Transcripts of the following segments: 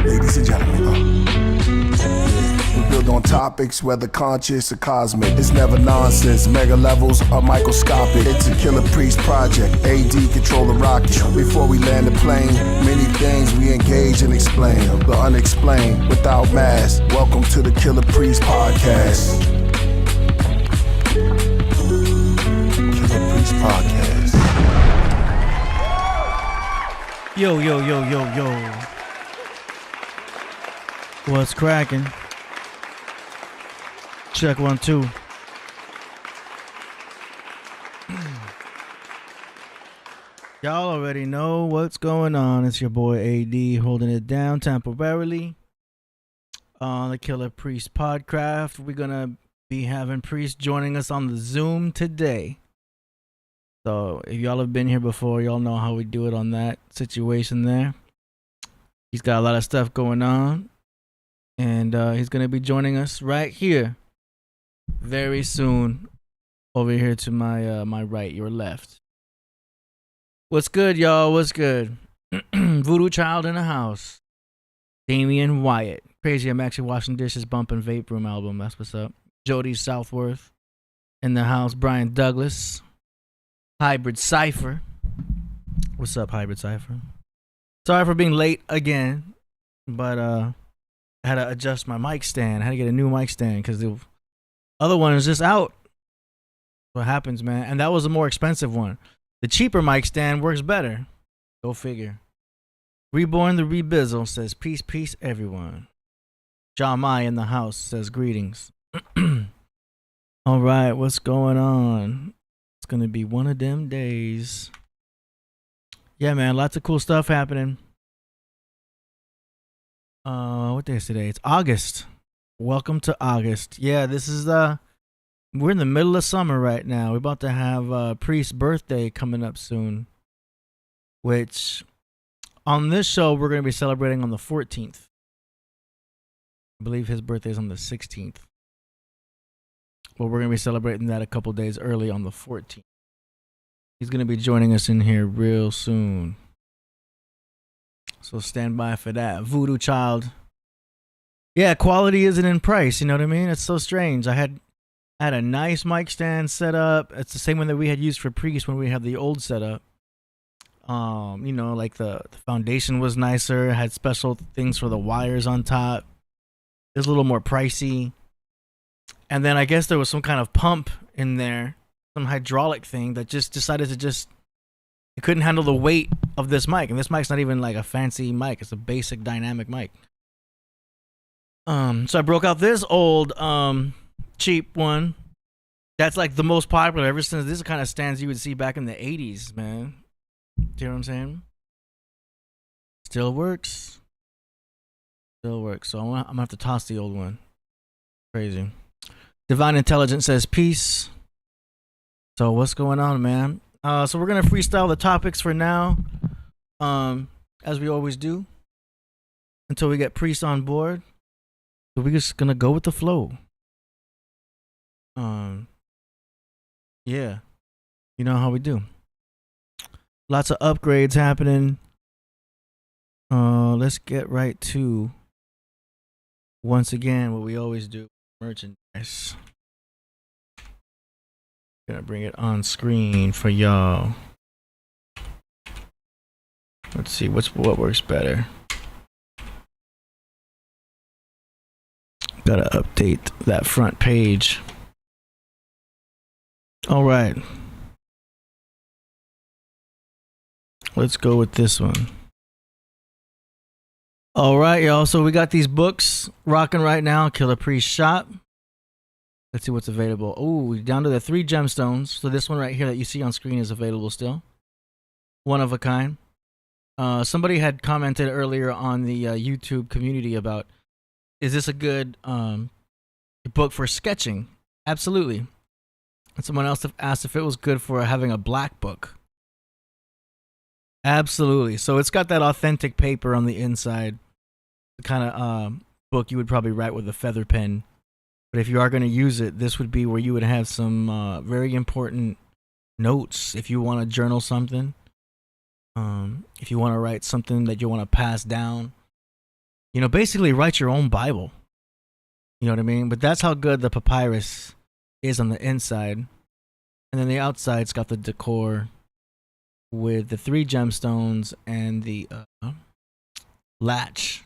Ladies and gentlemen, we build on topics, whether conscious or cosmic. It's never nonsense, mega levels are microscopic. It's a Killah Priest project, AD control the rocket. Before we land the plane, many things we engage and explain. The unexplained, without mask. Welcome to the Killah Priest podcast. Killah Priest podcast. Yo. What's cracking? Check 1 2. Y'all already know what's going on. It's your boy AD holding it down temporarily on the Killah Priest Podcraft. We're gonna be having Priest joining us on the Zoom today. So if y'all have been here before, y'all know how we do it on that situation there. He's got a lot of stuff going on, and he's gonna be joining us right here very soon. Over here to my my right, your left. What's good, y'all? What's good? Voodoo Child in the house. Damian Wyatt. Crazy, I'm actually washing dishes, bumping Vape Room album. That's what's up. Jody Southworth in the house. Brian Douglas. Hybrid Cypher. What's up, Hybrid Cypher? Sorry for being late again, but I had to adjust my mic stand. I had to get a new mic stand because the other one is just out. What happens, man? And that was a more expensive one. The cheaper mic stand works better. Go figure. Reborn the Rebizzle says, peace, everyone. John Mai in the house says, greetings. All right, what's going on? It's going to be one of them days. Yeah, man, lots of cool stuff happening. What day is today? It's August. Welcome to August. Yeah, this is we're in the middle of summer right now. We're about to have Priest's birthday coming up soon, which on this show we're going to be celebrating on the 14th. I believe his birthday is on the 16th. But we're going to be celebrating that a couple days early on the 14th. He's going to be joining us in here real soon. So stand by for that. Voodoo Child. Yeah, quality isn't in price, you know what I mean? It's so strange. I had a nice mic stand set up. It's the same one that we had used for Priest when we had the old setup. You know, like the foundation was nicer, had special things for the wires on top. It was a little more pricey. And then I guess there was some kind of pump in there, some hydraulic thing that just decided to it couldn't handle the weight of this mic. And this mic's not even like a fancy mic. It's a basic dynamic mic. So I broke out this old cheap one. That's like the most popular ever since. This kind of stands you would see back in the 80s, man. Do you know what I'm saying? Still works. So I'm gonna have to toss the old one. Crazy. Divine Intelligence says peace. So what's going on, man? So we're gonna freestyle the topics for now, as we always do, until we get Priest on board. So we're just gonna go with the flow. Yeah, you know how we do. Lots of upgrades happening. Let's get right to, once again, what we always do, merchandise. Gonna bring it on screen for y'all. Let's see what works better. Gotta update that front page. All right. Let's go with this one. All right, y'all. So we got these books rocking right now. Killah Priest shop. Let's see what's available. Oh, down to the 3 gemstones. So this one right here that you see on screen is available still. One of a kind. Somebody had commented earlier on the YouTube community about, is this a good book for sketching? Absolutely. And someone else asked if it was good for having a black book. Absolutely. So it's got that authentic paper on the inside. The kind of book you would probably write with a feather pen. But if you are going to use it, this would be where you would have some very important notes if you want to journal something. If you want to write something that you want to pass down, basically write your own Bible. You know what I mean? But that's how good the papyrus is on the inside. And then the outside's got the decor with the 3 gemstones and the latch.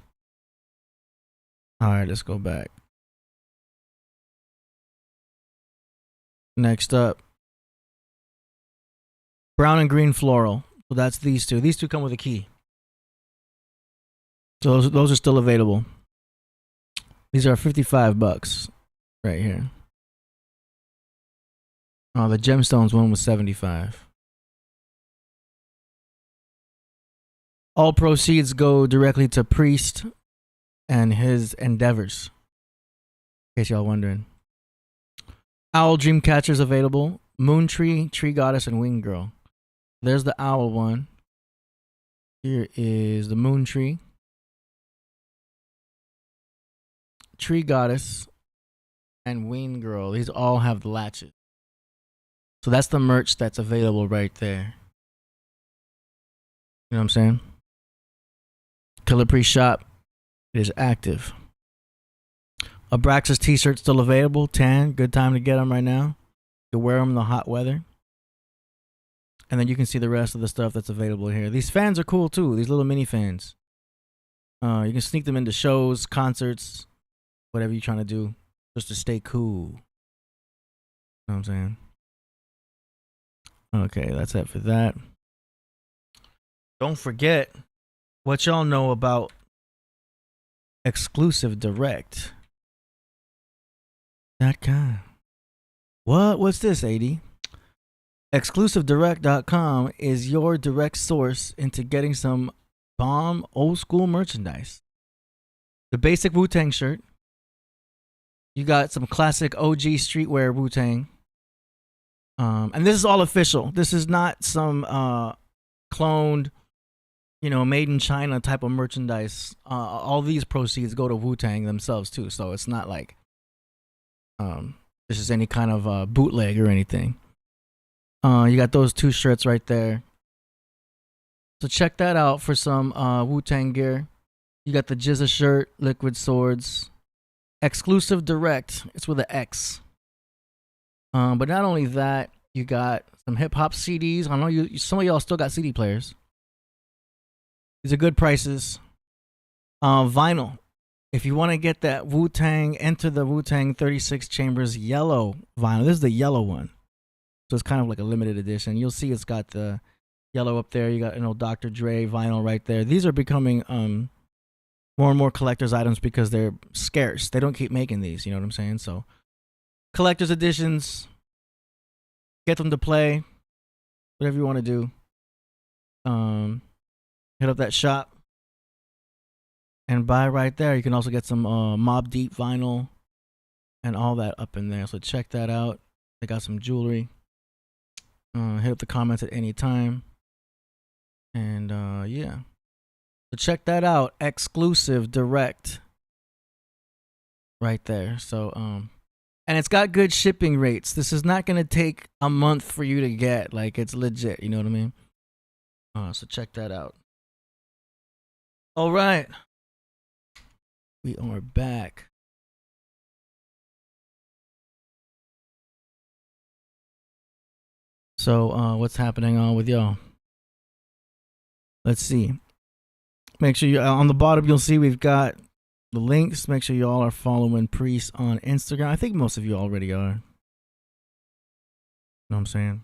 All right, let's go back. Next up, brown and green floral. So that's these two. These two come with a key. So those are still available. These are $55 right here. Oh, the gemstones one was $75. All proceeds go directly to Priest and his endeavors. In case y'all wondering. Owl Dreamcatcher's available. Moon Tree, Tree Goddess, and Winged Girl. There's the owl one. Here is the Moon Tree. Tree Goddess and Winged Girl. These all have the latches. So that's the merch that's available right there. You know what I'm saying? Killah Priest shop is active. Abraxas t-shirt still available. Tan. Good time to get them right now. You can wear them in the hot weather. And then you can see the rest of the stuff that's available here. These fans are cool too. These little mini fans. You can sneak them into shows, concerts, whatever you're trying to do, just to stay cool. You know what I'm saying? Okay, that's it for that. Don't forget what y'all know about Xclusive Direct. .com. What's this, AD? Xclusivedirect.com is your direct source into getting some bomb old school merchandise. The basic Wu-Tang shirt. You got some classic OG streetwear Wu-Tang. And this is all official. This is not some cloned, made in China type of merchandise. All these proceeds go to Wu-Tang themselves too. So it's not like this is any kind of bootleg or anything. You got those 2 shirts right there. So check that out for some Wu-Tang gear. You got the Jizza shirt, Liquid Swords. Xclusive Direct. It's with an X. But not only that, you got some hip-hop CDs. I know some of y'all still got CD players. These are good prices. Vinyl. If you want to get that Wu-Tang, Enter the Wu-Tang 36 Chambers yellow vinyl. This is the yellow one. So it's kind of like a limited edition. You'll see it's got the yellow up there. You got Dr. Dre vinyl right there. These are becoming more and more collector's items because they're scarce. They don't keep making these, you know what I'm saying? So collector's editions, get them to play, whatever you want to do. Hit up that shop and buy right there. You can also get some Mobb Deep vinyl and all that up in there. So check that out. They got some jewelry. Hit up the comments at any time. And yeah. So check that out. Xclusive Direct. Right there. So and it's got good shipping rates. This is not gonna take a month for you to get. Like, it's legit, you know what I mean? So check that out. All right. We are back. So what's happening on with y'all? Let's see. Make sure you on the bottom you'll see we've got the links. Make sure y'all are following Priest on Instagram. I think most of you already are. Know what I'm saying?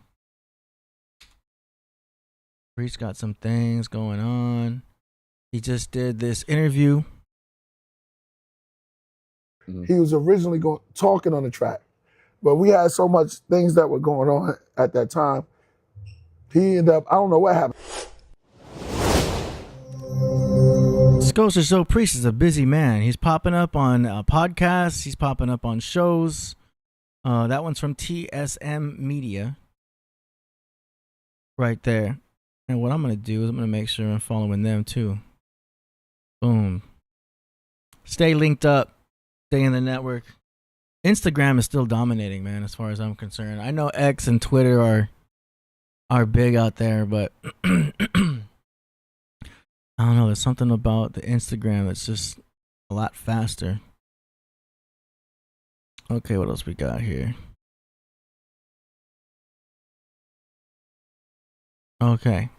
Priest got some things going on. He just did this interview. He was originally talking on the track, but we had so much things that were going on at that time. He ended up, I don't know what happened. This goes to show Priest is a busy man. He's popping up on podcasts. He's popping up on shows. That one's from TSM Media. Right there. And what I'm going to do is I'm going to make sure I'm following them too. Boom. Stay linked up. Stay in the network. Instagram is still dominating, man, as far as I'm concerned. I know X and Twitter are big out there, but I don't know. There's something about the Instagram that's just a lot faster. Okay, what else we got here? Okay.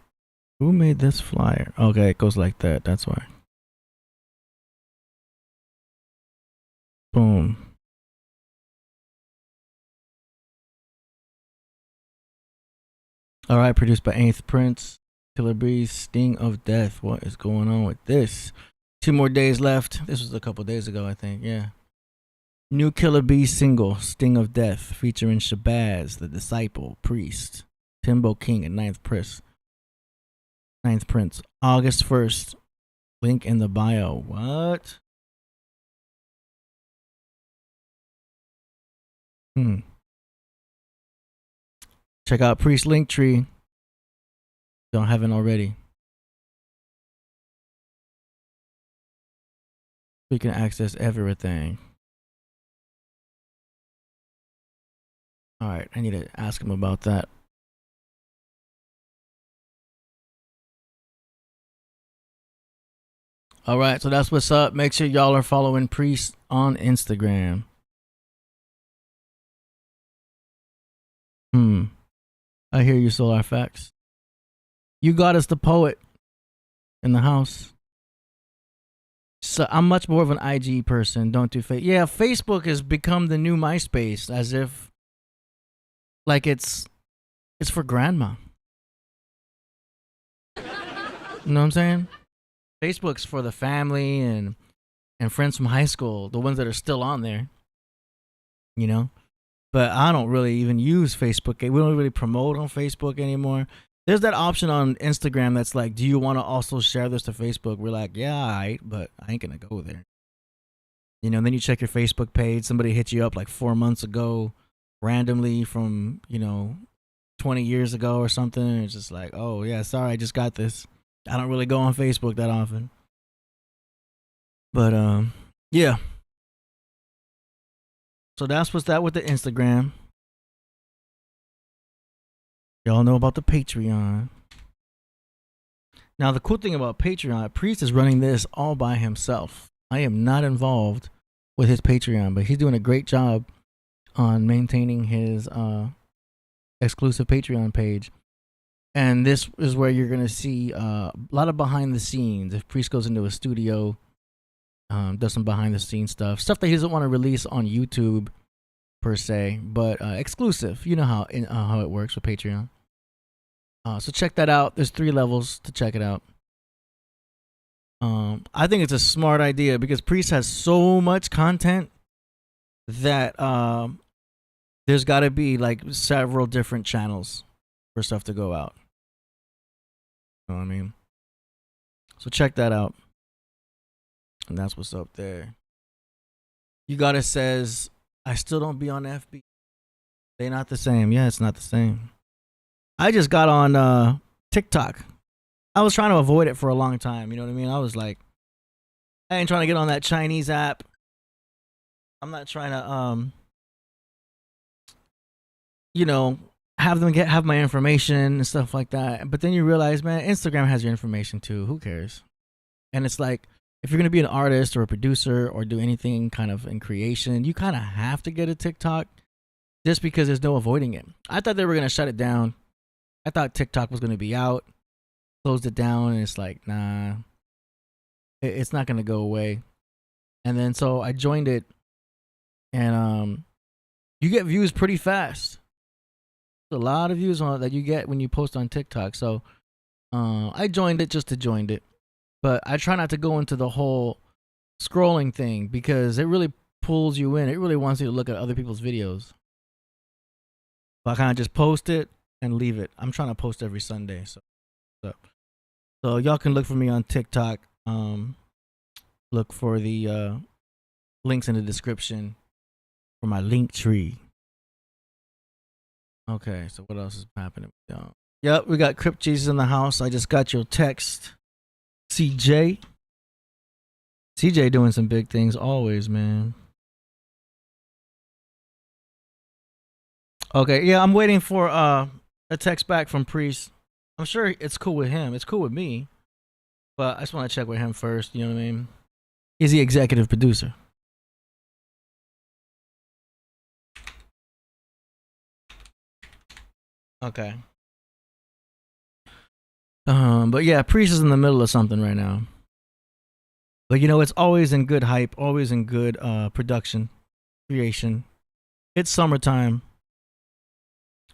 Who made this flyer? Okay, it goes like that. That's why. Boom. All right, produced by 8th Prince, Killah Priest, Sting of Death. What is going on with this? 2 more days left. This was a couple days ago, I think. Yeah. New Killah Priest single, Sting of Death, featuring Shabazz, The Disciple, Priest, Timbo King, and 9th Prince. August 1st. Link in the bio. What? Check out Priest Linktree. Don't haven't already. You can access everything. Alright, I need to ask him about that. Alright, so that's what's up. Make sure y'all are following Priest on Instagram. I hear you, Solar Facts. You got us the poet in the house. So I'm much more of an IG person. Don't do Facebook. Yeah, Facebook has become the new MySpace, as if like it's for grandma. You know what I'm saying? Facebook's for the family and friends from high school, the ones that are still on there. You know? But I don't really even use Facebook. We don't really promote on Facebook anymore. There's that option on Instagram that's like, do you want to also share this to Facebook? We're like, yeah, all right, but I ain't going to go there. You know, and then you check your Facebook page. Somebody hit you up like 4 months ago, randomly from, 20 years ago or something. And it's just like, oh, yeah, sorry, I just got this. I don't really go on Facebook that often. But, yeah. So that's what's that with the Instagram. Y'all know about the Patreon. Now, the cool thing about Patreon, Priest is running this all by himself. I am not involved with his Patreon, but he's doing a great job on maintaining his exclusive Patreon page. And this is where you're going to see a lot of behind the scenes. If Priest goes into a studio, does some behind the scenes stuff that he doesn't want to release on YouTube per se, but exclusive. You know how it works with Patreon. So check that out. There's 3 levels to check it out. I think it's a smart idea because Priest has so much content that there's got to be like several different channels for stuff to go out. You know what I mean? So check that out. And that's what's up there. You got it says, I still don't be on FB. They not the same. Yeah, it's not the same. I just got on TikTok. I was trying to avoid it for a long time. You know what I mean? I was like, I ain't trying to get on that Chinese app. I'm not trying to, have my information and stuff like that. But then you realize, man, Instagram has your information too. Who cares? And it's like, if you're going to be an artist or a producer or do anything kind of in creation, you kind of have to get a TikTok just because there's no avoiding it. I thought they were going to shut it down. I thought TikTok was going to be out, closed it down, and it's like, nah, it's not going to go away. And then so I joined it, and you get views pretty fast. There's a lot of views on it that you get when you post on TikTok. So I joined it just to join it. But I try not to go into the whole scrolling thing because it really pulls you in. It really wants you to look at other people's videos. So I kind of just post it and leave it. I'm trying to post every Sunday. So y'all can look for me on TikTok. Look for the links in the description for my link tree. Okay, so what else is happening with y'all? Yep, we got Crip Jesus in the house. I just got your text. CJ doing some big things always, man. Okay, yeah, I'm waiting for a text back from Priest. I'm sure it's cool with him. It's cool with me. But I just want to check with him first, you know what I mean? He's the executive producer. Okay. But yeah, Priest is in the middle of something right now. But you know, it's always in good hype, always in good production, creation. It's summertime.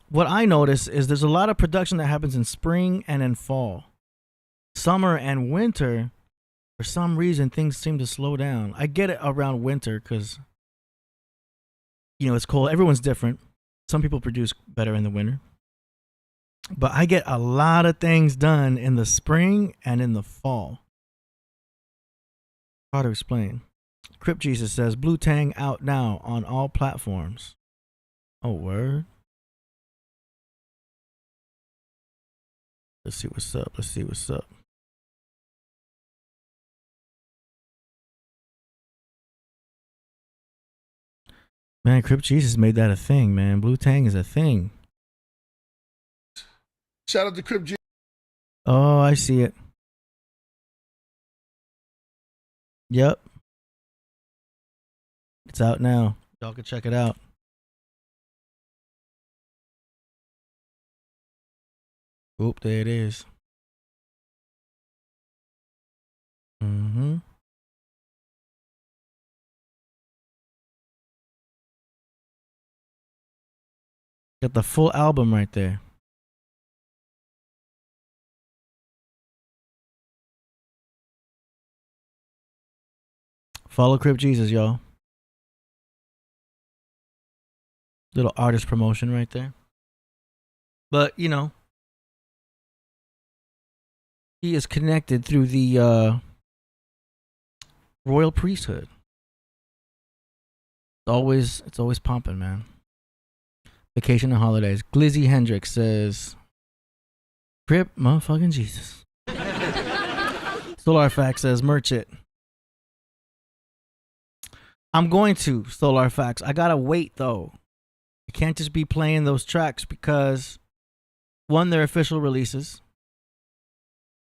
What I notice is there's a lot of production that happens in spring and in fall. Summer and winter, for some reason, things seem to slow down. I get it around winter because, you know, it's cold. Everyone's different. Some people produce better in the winter. But I get a lot of things done in the spring and in the fall. Hard to explain. Crip Jesus says, Blue Tang out now on all platforms. Oh, word. Let's see what's up. Let's see what's up. Man, Crip Jesus made that a thing, man. Blue Tang is a thing. Shout out to Crip Jesus. Oh, I see it. Yep. It's out now. Y'all can check it out. Oop, there it is. Mm-hmm. Got the full album right there. Follow Crip Jesus, y'all. Little artist promotion right there. But, you know, he is connected through the royal priesthood. It's always pumping, man. Vacation and holidays. Glizzy Hendricks says, Crip motherfucking Jesus. Solar Fact says, merch it. I'm going to Solar Facts. I gotta wait though. I can't just be playing those tracks because one, they're official releases.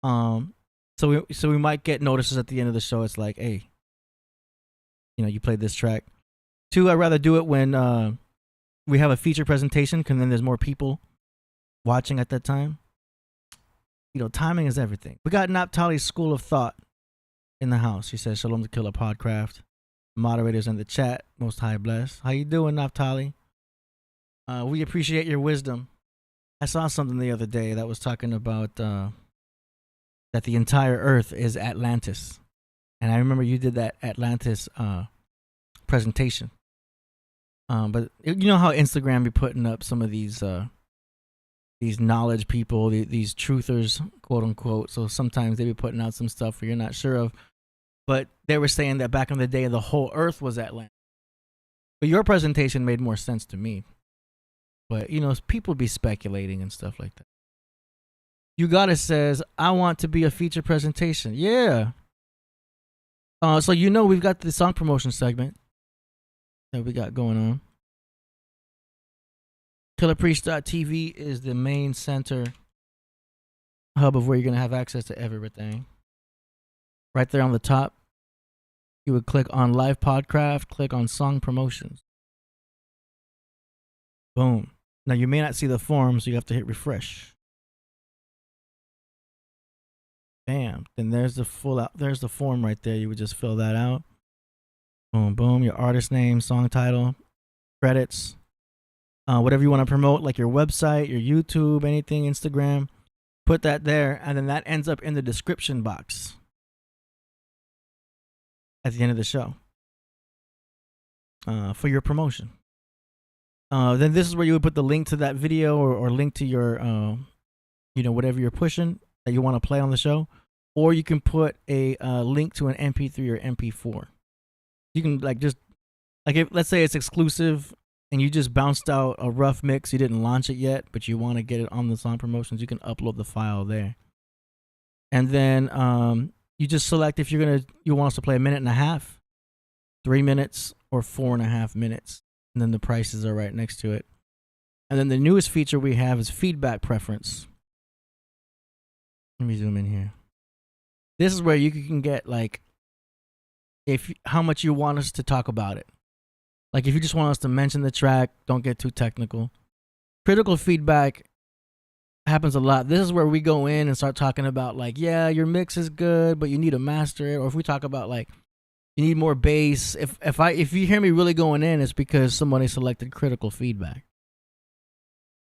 So we might get notices at the end of the show. It's like, hey, you know, you played this track. Two, I'd rather do it when we have a feature presentation, because then there's more people watching at that time. You know, timing is everything. We got Naphtali's School of Thought in the house. He says, Shalom to Killah Podcraft. Moderators in the chat, most high bless. How you doing, Naphtali? We appreciate your wisdom. I saw something the other day that was talking about that the entire earth is Atlantis. And I remember you did that Atlantis presentation. But you know how Instagram be putting up some of these knowledge people, these truthers, quote unquote. So sometimes they be putting out some stuff where you're not sure of. But they were saying that back in the day, the whole earth was Atlantis. But your presentation made more sense to me. But, you know, people be speculating and stuff like that. You Gotta says, I want to be a feature presentation. Yeah. So, you know, we've got the song promotion segment that we got going on. KillahPriest.tv is the main center hub of where you're going to have access to everything. Right there on the top, you would click on Live Podcraft, click on Song Promotions. Boom. Now, you may not see the form, so you have to hit refresh. Bam. Then there's the there's the form right there. You would just fill that out. Boom, boom. Your artist name, song title, credits, whatever you want to promote, like your website, your YouTube, anything, Instagram. Put that there, and then that ends up in the description box at the end of the show for your promotion. Then this is where you would put the link to that video or link to your, you know, whatever you're pushing that you want to play on the show. Or you can put a link to an MP3 or MP4. You can if let's say it's exclusive and you just bounced out a rough mix, you didn't launch it yet, but you want to get it on the song promotions, you can upload the file there. And then you just select if you want us to play 1.5 minutes, 3 minutes, or 4.5 minutes. And then the prices are right next to it. And then the newest feature we have is feedback preference. Let me zoom in here. This is where you can get like if how much you want us to talk about it. Like if you just want us to mention the track, don't get too technical. Critical feedback happens a lot. This is where we go in and start talking about like, yeah, your mix is good, but you need to master it. Or if we talk about like you need more bass. If you hear me really going in, it's because somebody selected critical feedback.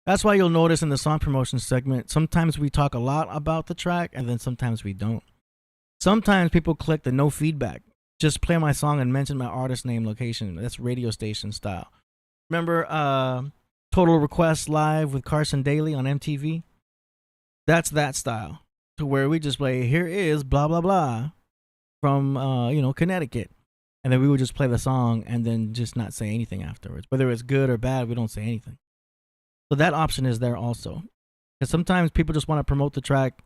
That's why you'll notice in the song promotion segment, sometimes we talk a lot about the track and then sometimes we don't. Sometimes people click the no feedback. Just play my song and mention my artist name, location. That's radio station style. Remember Total Request Live with Carson Daly on MTV? That's that style. To where we just play, here is blah, blah, blah from, Connecticut. And then we would just play the song and then just not say anything afterwards. Whether it's good or bad, we don't say anything. So that option is there also. Because sometimes people just want to promote the track,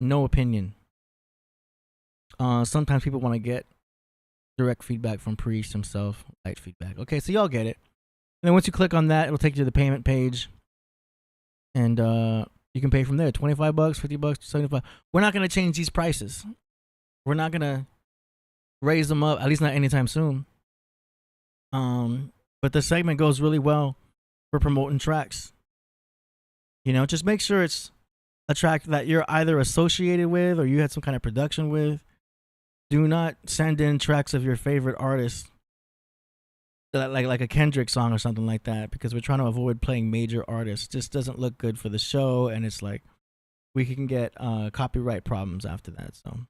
no opinion. Sometimes people want to get direct feedback from Priest himself, light feedback. Okay, so y'all get it. And then once you click on that, it'll take you to the payment page. And you can pay from there. $25, $50, $75. We're not going to change these prices. We're not going to raise them up, at least not anytime soon. But the segment goes really well for promoting tracks. Just make sure it's a track that you're either associated with or you had some kind of production with. Do not send in tracks of your favorite artist, like a Kendrick song or something like that, because we're trying to avoid playing major artists. It just doesn't look good for the show, and it's like we can get copyright problems after that. So,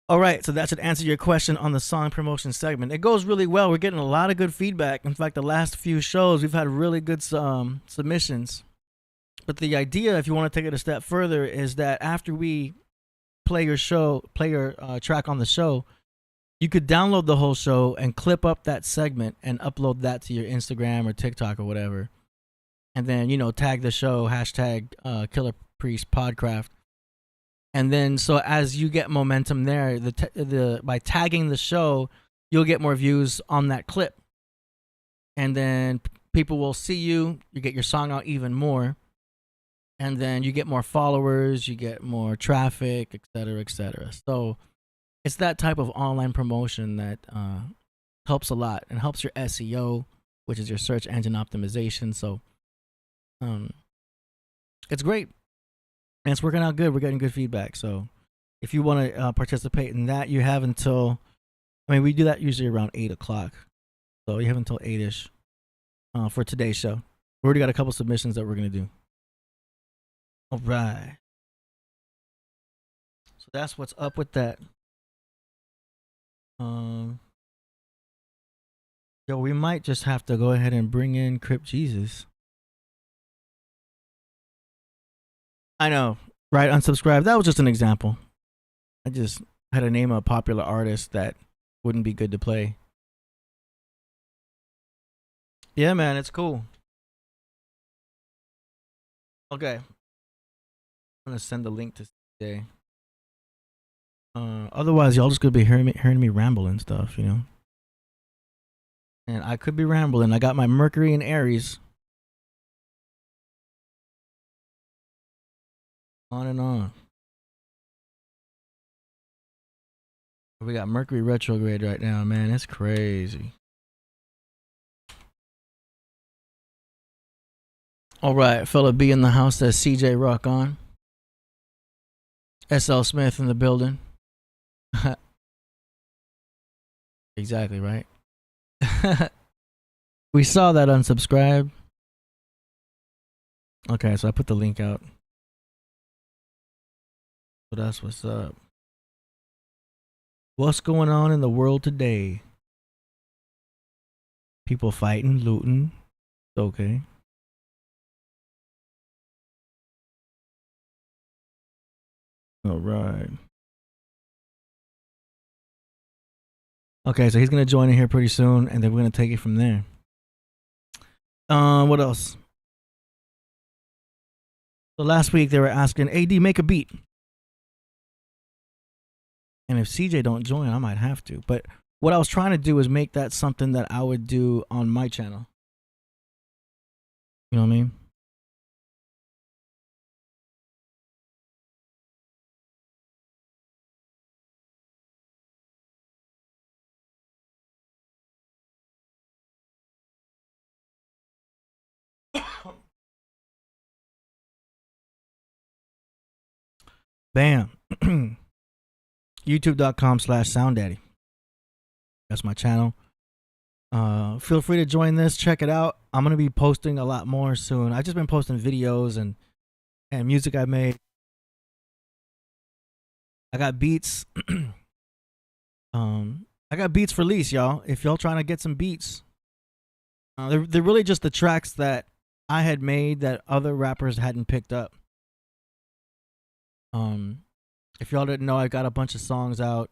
all right, so that should answer your question on the song promotion segment. It goes really well. We're getting a lot of good feedback. In fact, the last few shows we've had really good submissions. But the idea, if you want to take it a step further, is that after we play your track on the show, you could download the whole show and clip up that segment and upload that to your Instagram or TikTok or whatever. And then, tag the show, hashtag Killah Priest Podcraft. And then, so as you get momentum there, by tagging the show, you'll get more views on that clip. And then people will see you get your song out even more. And then you get more followers, you get more traffic, etc., etc. So it's that type of online promotion that helps a lot and helps your SEO, which is your search engine optimization. So it's great. And it's working out good. We're getting good feedback. So if you want to participate in that, you have until, we do that usually around 8 o'clock. So you have until 8-ish for today's show. We already got a couple submissions that we're going to do. All right. So that's what's up with that. We might just have to go ahead and bring in Crip Jesus. I know, right? Unsubscribe. That was just an example. I just had to name a popular artist that wouldn't be good to play. Yeah, man, it's cool. Okay. I'm gonna send the link to CJ. Otherwise, y'all just gonna be hearing me ramble and stuff, And I could be rambling. I got my Mercury in Aries. On and on. We got Mercury retrograde right now, man. It's crazy. All right, fella B in the house. Says CJ Rock on. SL Smith in the building. Exactly, right? We saw that unsubscribe. Okay, so I put the link out. So that's what's up. What's going on in the world today? People fighting, looting. Okay. All right. Okay, so he's gonna join in here pretty soon, and then we're gonna take it from there. What else? So last week they were asking, AD, make a beat. And if CJ don't join, I might have to. But what I was trying to do is make that something that I would do on my channel. You know what I mean? Bam. YouTube.com/SoundDaddy. That's my channel. Feel free to join this. Check it out. I'm gonna be posting a lot more soon. I've just been posting videos and music I made. I got beats. I got beats for lease, y'all. If y'all trying to get some beats, they're really just the tracks that I had made that other rappers hadn't picked up. If y'all didn't know, I got a bunch of songs out.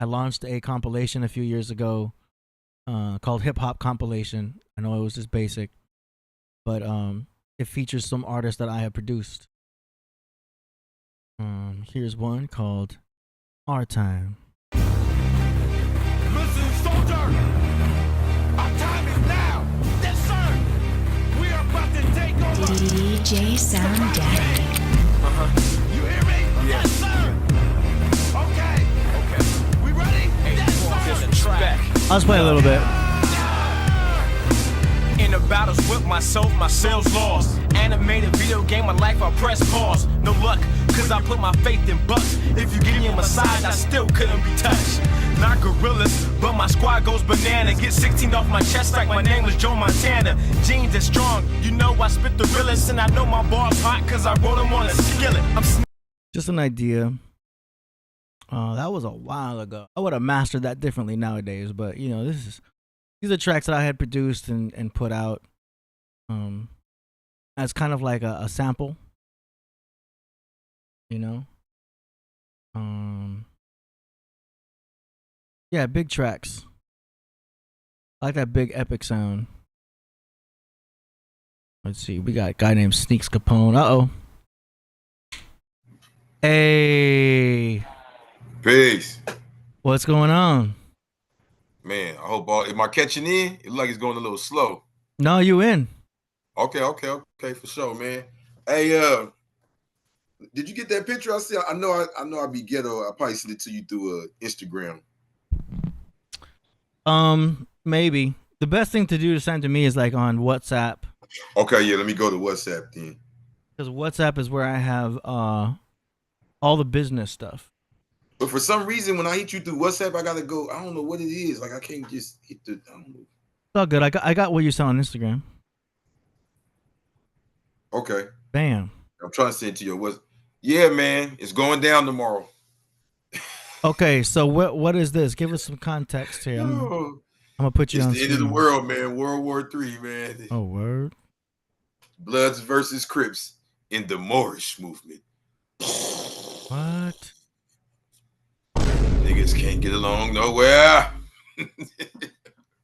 I launched a compilation a few years ago called HipHop Compilation. I know it was just basic, but it features some artists that I have produced. Here's one called Our Time. Listen, soldier! Our time is now! Yes, sir! We are about to take over! DJ Sound Daddy. You hear me? Yeah. Yes, sir! Okay! We ready? Yes, sir! I'll just play a little bit. In the battles with myself, my sales lost. Animated video game, my life, I press pause. No luck, cause I put my faith in bucks. If you give me a massage, I still couldn't be touched. Not gorillas, but my squad goes banana. Get 16 off my chest like my name was Joe Montana. Jeans is strong, you know I spit the realest. And I know my bars hot cause I wrote them on a skillet. Just an idea. That was a while ago. I would have mastered that differently nowadays, but you know, these are tracks that I had produced and put out as kind of like a sample, you know. Yeah, big tracks. I like that big epic sound. Let's see, we got a guy named Sneaks Capone. Uh-oh. Hey. Peace. What's going on? Man, I hope am I catching in? It look like it's going a little slow. No, you in. Okay, for sure, man. Hey, did you get that picture I see? I know I be ghetto. I probably sent it to you through Instagram. Maybe. The best thing to do to send to me is like on WhatsApp. Okay, yeah, let me go to WhatsApp then. Because WhatsApp is where I have all the business stuff. But for some reason, when I hit you through WhatsApp, I gotta go. I don't know what it is. Like I can't just hit the. I don't know. It's all good. I got what you saw on Instagram. Okay. Bam. I'm trying to send it to you. Yeah, man, it's going down tomorrow. Okay, so what is this? Give us some context here. I'm gonna put you it's on. The end of the world, man. World War III, man. Oh, word. Bloods versus Crips in the Moorish movement. What? Niggas can't get along nowhere.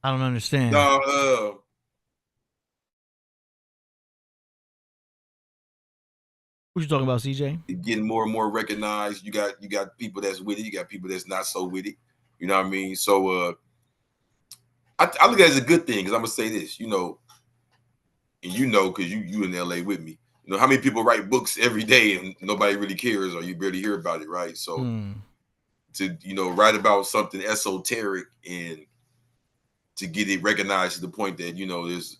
I don't understand. No, What you talking about, CJ? getting more and more recognized. You got people that's with it. You got people that's not so with it. You know what I mean? So I look at it as a good thing because I'm gonna say this. You know, and you know because you in LA with me. You know how many people write books every day and nobody really cares or you barely hear about it, right? So to write about something esoteric and to get it recognized to the point that there's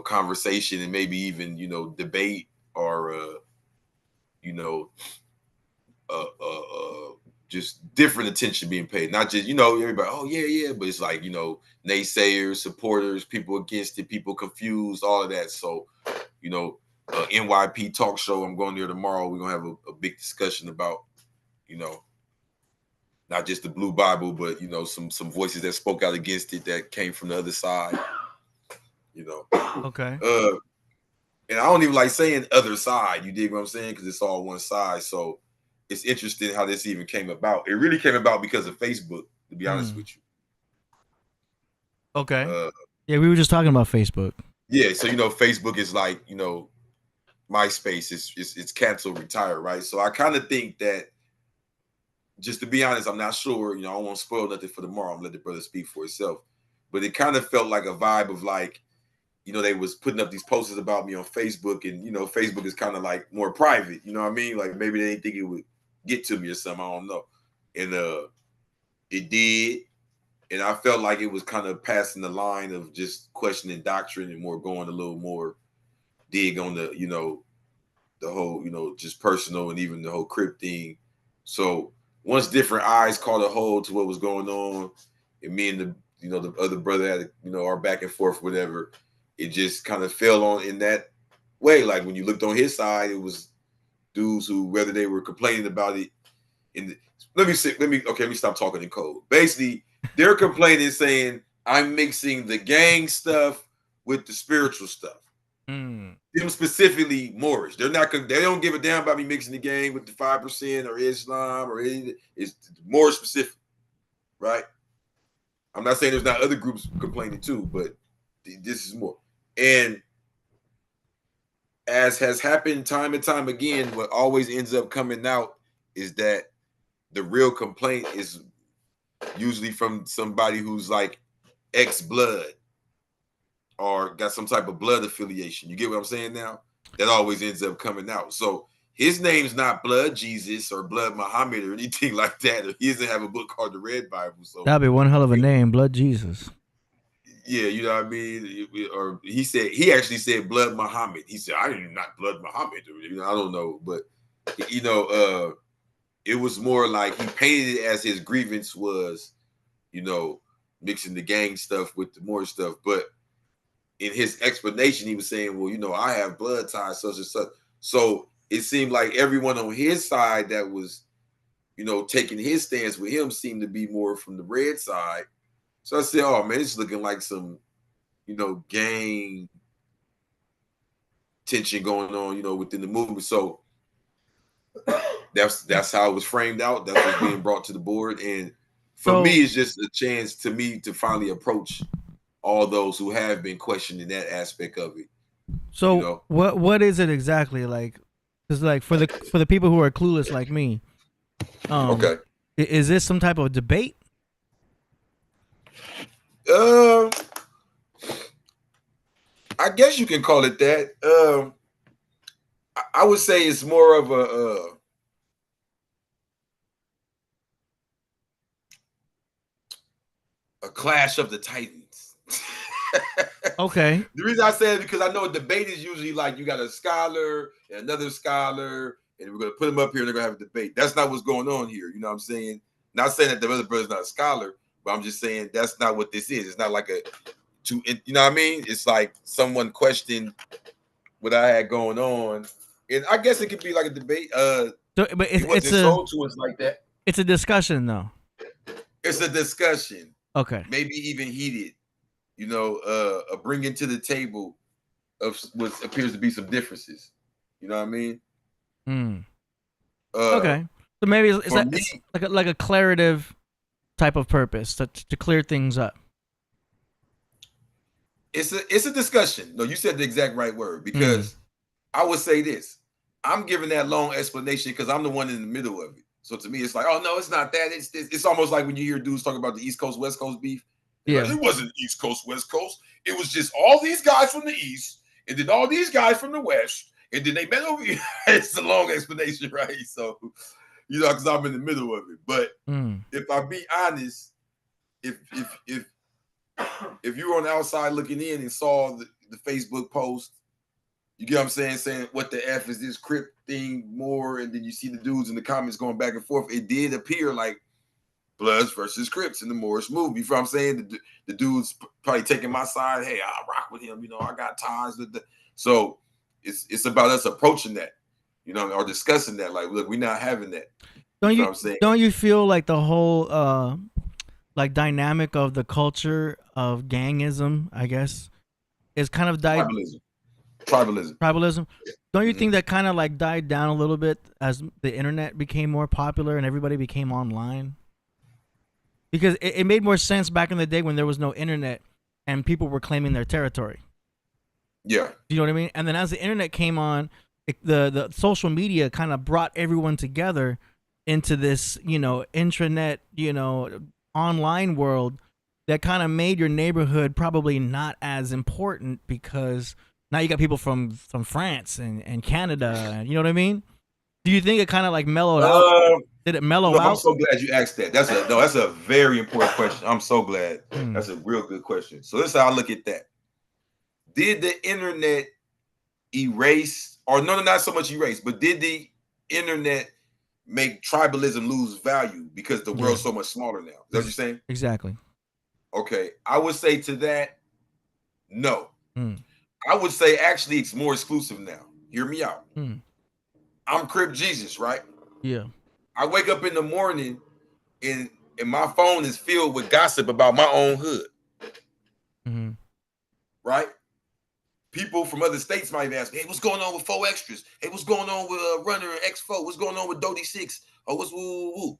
conversation and maybe even debate or just different attention being paid, not just everybody, oh yeah, but it's like naysayers, supporters, people against it, people confused, all of that. So NYP talk show, I'm going there tomorrow. We're gonna have a big discussion about not just the Blue Bible, but some voices that spoke out against it that came from the other side. Okay. And I don't even like saying other side. You dig what I'm saying? Because it's all one side. So it's interesting how this even came about. It really came about because of Facebook, to be honest with you. Okay. Yeah, we were just talking about Facebook. Yeah, so Facebook is like MySpace. It's canceled, retired, right? So I kind of think that, just to be honest, I'm not sure. I don't want to spoil nothing for tomorrow. I'm gonna let the brother speak for himself. But it kind of felt like a vibe of like, they was putting up these posters about me on Facebook, and Facebook is kind of like more private. You know what I mean? Like maybe they didn't think it would get to me or something. I don't know. And it did, and I felt like it was kind of passing the line of just questioning doctrine and more going a little more dig on the the whole, just personal and even the whole Crip thing. So once different eyes caught a hold to what was going on, and me and the other brother had, our back and forth, whatever, it just kind of fell on in that way. Like when you looked on his side, it was dudes who, whether they were complaining about it let me stop talking in code. Basically, they're complaining, saying I'm mixing the gang stuff with the spiritual stuff. Them specifically Moorish. They don't give a damn about me mixing the gang with the 5% or Islam or anything. It's more specific, right? I'm not saying there's not other groups complaining too, but this is more. And as has happened time and time again, what always ends up coming out is that the real complaint is usually from somebody who's like ex-blood or got some type of blood affiliation. You get what I'm saying now? That always ends up coming out. So his name's not Blood Jesus or Blood Muhammad or anything like that. He doesn't have a book called the Red Bible. So that'd be one hell of a name, Blood Jesus. Yeah, you know what I mean? Or he actually said Blood Muhammad. He said, I didn't, not Blood Muhammad. I don't know. But, it was more like he painted it as his grievance was, mixing the gang stuff with the more stuff. But in his explanation, he was saying, well, I have blood ties, such and such. So it seemed like everyone on his side that was, taking his stance with him seemed to be more from the red side. So I said, oh, man, it's looking like some, gang tension going on, within the movement. So that's how it was framed out. That's what's being brought to the board. And for me, it's just a chance to finally approach all those who have been questioning that aspect of it. So what is it exactly like? Because like for the people who are clueless like me, okay, is this some type of debate? I guess you can call it that. I would say it's more of a clash of the titans. Okay. The reason I say it is because I know a debate is usually like you got a scholar and another scholar, and we're going to put them up here and they're going to have a debate. That's not what's going on here. You know what I'm saying? Not saying that the other brother's not a scholar, but I'm just saying that's not what this is. It's not like you know what I mean? It's like someone questioned what I had going on. And I guess it could be like a debate. But it's sold to us like that. It's a discussion, though. It's a discussion. Okay. Maybe even heated. A bringing to the table of what appears to be some differences. You know what I mean? Okay. So maybe it's like a declarative type of purpose to clear things up. It's a discussion. No, you said the exact right word, because I would say this. I'm giving that long explanation because I'm the one in the middle of it. So to me, it's like, oh no, it's not that. It's almost like when you hear dudes talk about the East Coast, West Coast beef. Yeah. Like, it wasn't East Coast, West Coast. It was just all these guys from the East and then all these guys from the West. And then they met over here. It's a long explanation, right? So, because I'm in the middle of it. But if I be honest, if you were on the outside looking in and saw the Facebook post, you get what I'm saying what the F is this Crip thing more, and then you see the dudes in the comments going back and forth, it did appear like Bloods versus Crips in the Moorish movement. You know what I'm saying? The dude's probably taking my side. Hey, I rock with him. I got ties with the. So it's about us approaching that, or discussing that. Like, look, we're not having that. Don't know what I'm saying? Don't you feel like the whole like dynamic of the culture of gangism, I guess, is kind of tribalism? Don't you think that kind of like died down a little bit as the internet became more popular and everybody became online? Because it made more sense back in the day when there was no internet and people were claiming their territory. Yeah. You know what I mean? And then as the internet came on, the social media kind of brought everyone together into this, intranet, online world that kind of made your neighborhood probably not as important, because now you got people from France and Canada, and you know what I mean? Do you think it kind of like mellowed out? Did it mellow out? I'm so glad you asked that. That's a very important question. I'm so glad. That's a real good question. So this is how I look at that. Did the internet erase or no, not so much erase, but did the internet make tribalism lose value because the world's so much smaller now? Is that what you're saying? Exactly. Okay, I would say to that, no. Mm. I would say actually it's more exclusive now. Hear me out. I'm Crip Jesus, right? Yeah. I wake up in the morning and my phone is filled with gossip about my own hood. Right? People from other states might ask me, hey, what's going on with 4 Extras? Hey, what's going on with Runner and X4? What's going on with Dodie 6? Oh, what's woo, woo, woo?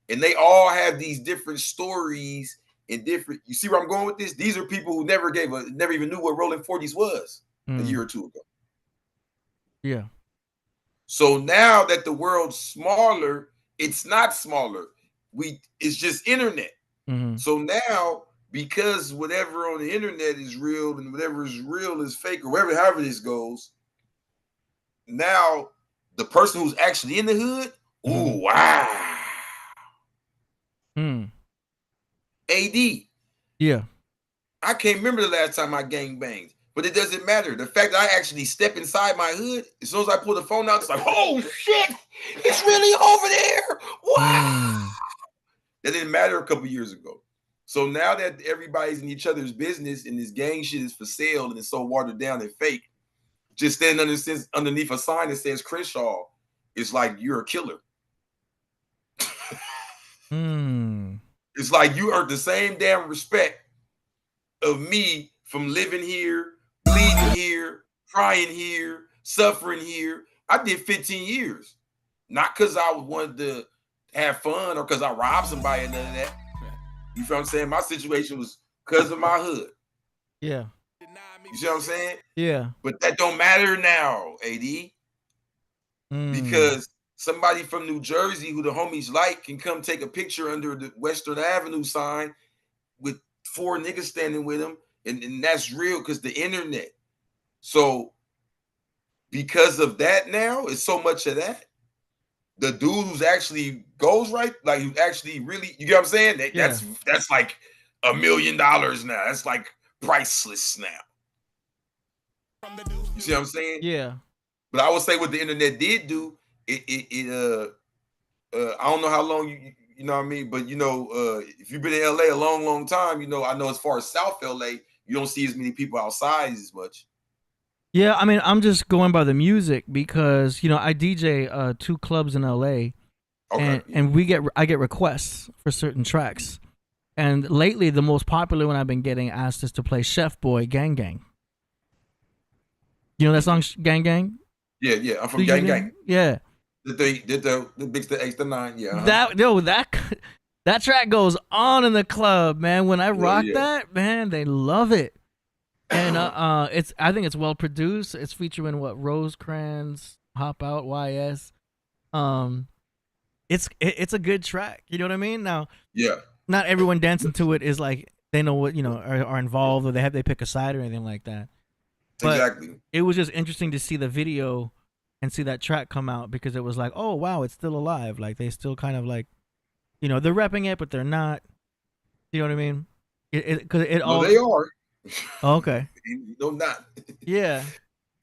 And they all have these different stories and different. You see where I'm going with this? These are people who never even knew what Rolling 40s was a year or two ago. Yeah. So now that the world's smaller, it's not smaller. It's just internet. So now, because whatever on the internet is real and whatever is real is fake, or however this goes, now the person who's actually in the hood, ooh, wow. AD. Yeah. I can't remember the last time I gang banged, but it doesn't matter. The fact that I actually step inside my hood, as soon as I pull the phone out, it's like, oh shit, it's really over there. Wow. That didn't matter a couple years ago. So now that everybody's in each other's business and this gang shit is for sale and it's so watered down and fake, just standing underneath a sign that says Crenshaw, it's like you're a killer. It's like you earned the same damn respect of me from living here, bleeding here, crying here, suffering here. I did 15 years. Not because I wanted to have fun or because I robbed somebody or none of that. You feel what I'm saying? My situation was because of my hood. Yeah. You see what I'm saying? Yeah. But that don't matter now, AD. Because somebody from New Jersey who the homies like can come take a picture under the Western Avenue sign with 4 niggas standing with him. And that's real because the internet. So because of that now, it's so much of that. The dude who's actually goes right, like who actually really, you get what I'm saying? That's like $1 million now. That's like priceless now. You see what I'm saying? Yeah. But I would say what the internet did do, I don't know how long you know what I mean, but you know, if you've been in LA a long, long time, you know, I know as far as South LA, you don't see as many people outside as much. Yeah, I mean, I'm just going by the music because, you know, I DJ 2 clubs in LA, and I get requests for certain tracks. And lately, the most popular one I've been getting asked is to play Chef Boy Gang Gang. You know that song, Gang Gang? Yeah, I'm from Gang Gang. Yeah. Did the Big the X the 9? Yeah. That track goes on in the club, man. When I rock that, man, they love it. And I think it's well produced. It's featuring Rosecrans, Hop Out, YS. It's a good track. You know what I mean? Now, not everyone dancing to it is like they know what, you know, are involved, or they pick a side or anything like that. But exactly. It was just interesting to see the video and see that track come out, because it was like, oh wow, it's still alive. Like they still kind of like, you know, they're repping it, but they're not. You know what I mean? They are. Oh, okay. No, not. Yeah.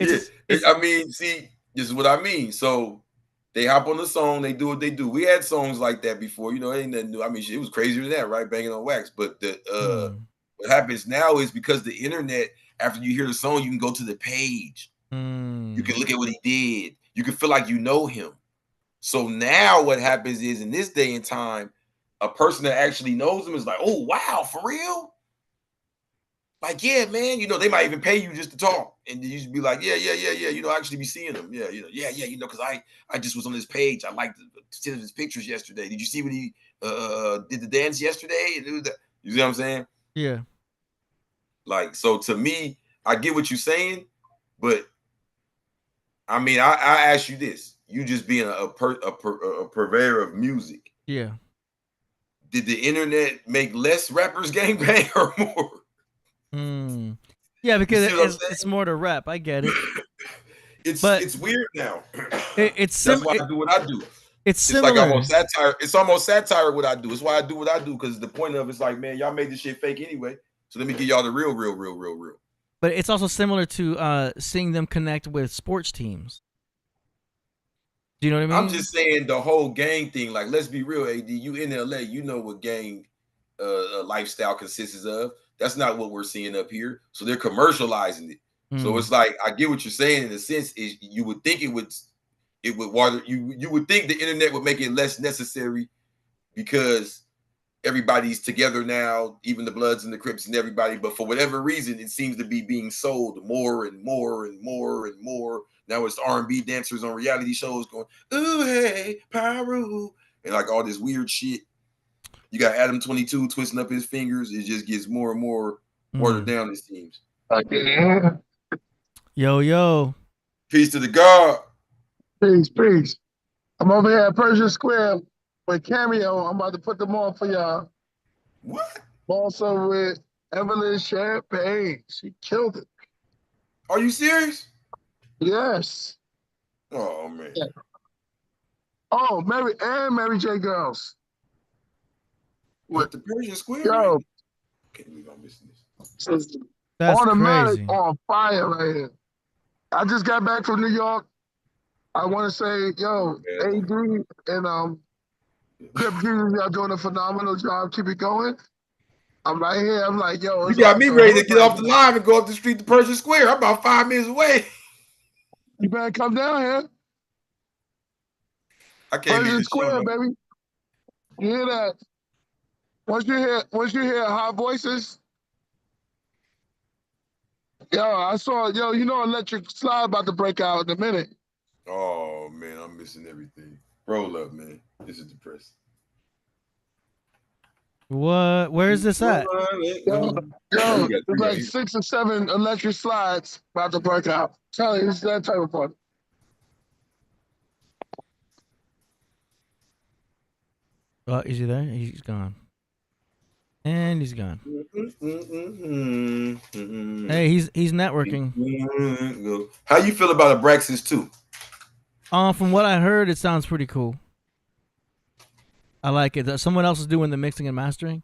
I mean, see, this is what I mean. So they hop on the song, they do what they do. We had songs like that before, you know, it ain't nothing new. I mean, it was crazier than that, right? Banging on wax. But what happens now is because the internet, after you hear the song, you can go to the page. You can look at what he did. You can feel like you know him. So now what happens is, in this day and time, a person that actually knows him is like, oh, wow, for real? Like, yeah, man, you know, they might even pay you just to talk. And you just be like, yeah, you know, I actually be seeing them. Yeah, you know, because I just was on this page. I liked his pictures yesterday. Did you see when he did the dance yesterday? And you see what I'm saying? Yeah. Like, so to me, I get what you're saying, but I mean, I ask you this. You just being a purveyor of music. Yeah. Did the internet make less rappers gangbang or more? Yeah, because it's more to rap. I get it. It's weird now. That's why I do what I do. It's similar. Like almost satire. It's almost satire what I do. It's why I do what I do, because the point of it's like, man, y'all made this shit fake anyway. So let me give y'all the real. But it's also similar to seeing them connect with sports teams. Do you know what I mean? I'm just saying the whole gang thing. Like, let's be real, AD. You in LA, you know what gang lifestyle consists of. That's not what we're seeing up here. So they're commercializing it. So it's like, I get what you're saying in a sense. Is you would think it would water you would think the internet would make it less necessary because everybody's together now, even the Bloods and the Crips and everybody. But for whatever reason, it seems to be being sold more and more and more and more. Now it's R&B dancers on reality shows going, ooh, hey, Pyro, and like all this weird shit. You got Adam 22 twisting up his fingers. It just gets more and more watered down, it seems. Yo. Peace to the God. Peace. I'm over here at Persian Square with Cameo. I'm about to put them on for y'all. What? Also with Evelyn Champagne. She killed it. Are you serious? Yes. Oh, man. Yeah. Oh, Mary J. Girls. What, the Persian Square? Yo. Can't believe I'm missing this. That's automatic crazy. on fire right here. I just got back from New York. I want to say, yo, AD and Crip Jesus, y'all doing a phenomenal job. Keep it going. I'm right here. I'm like, yo. You got me ready to get off the line and go up the street to Persian Square. I'm about 5 minutes away. You better come down here. I can't Persian leave the Square, show. baby. You hear that? Once you hear high voices, I saw, you know Electric Slide about to break out in a minute. Oh, man, I'm missing everything. Roll up, man. This is depressing. What? Where is this at? Yo, there's like 6 or 7 Electric Slides about to break out. Tell you, it's that type of party. Oh, is he there? He's gone. And he's gone. Hey, he's networking. How you feel about Abraxas 2? From what I heard, it sounds pretty cool. I like it. Someone else is doing the mixing and mastering,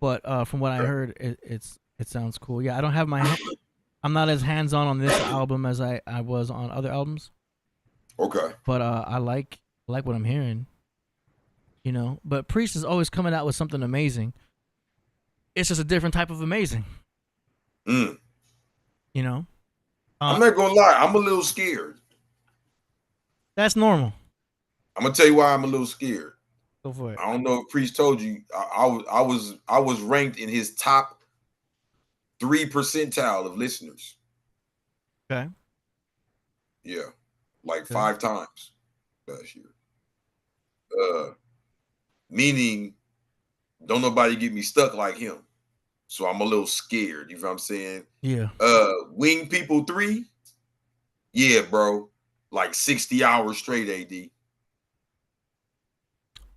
but from what I heard, it sounds cool. Yeah, I don't have I'm not as hands on this album as I was on other albums. Okay. But I like what I'm hearing. You know, but Priest is always coming out with something amazing. It's just a different type of amazing. You know? I'm not gonna lie, I'm a little scared. That's normal. I'm gonna tell you why I'm a little scared. Go for it. I don't know if Priest told you. I was ranked in his top 3 percentile of listeners. Okay. Yeah, like 5 times last year. Meaning, don't nobody get me stuck like him. So I'm a little scared. You know what I'm saying? Yeah. Wing People 3. Yeah, bro. Like 60 hours straight, AD.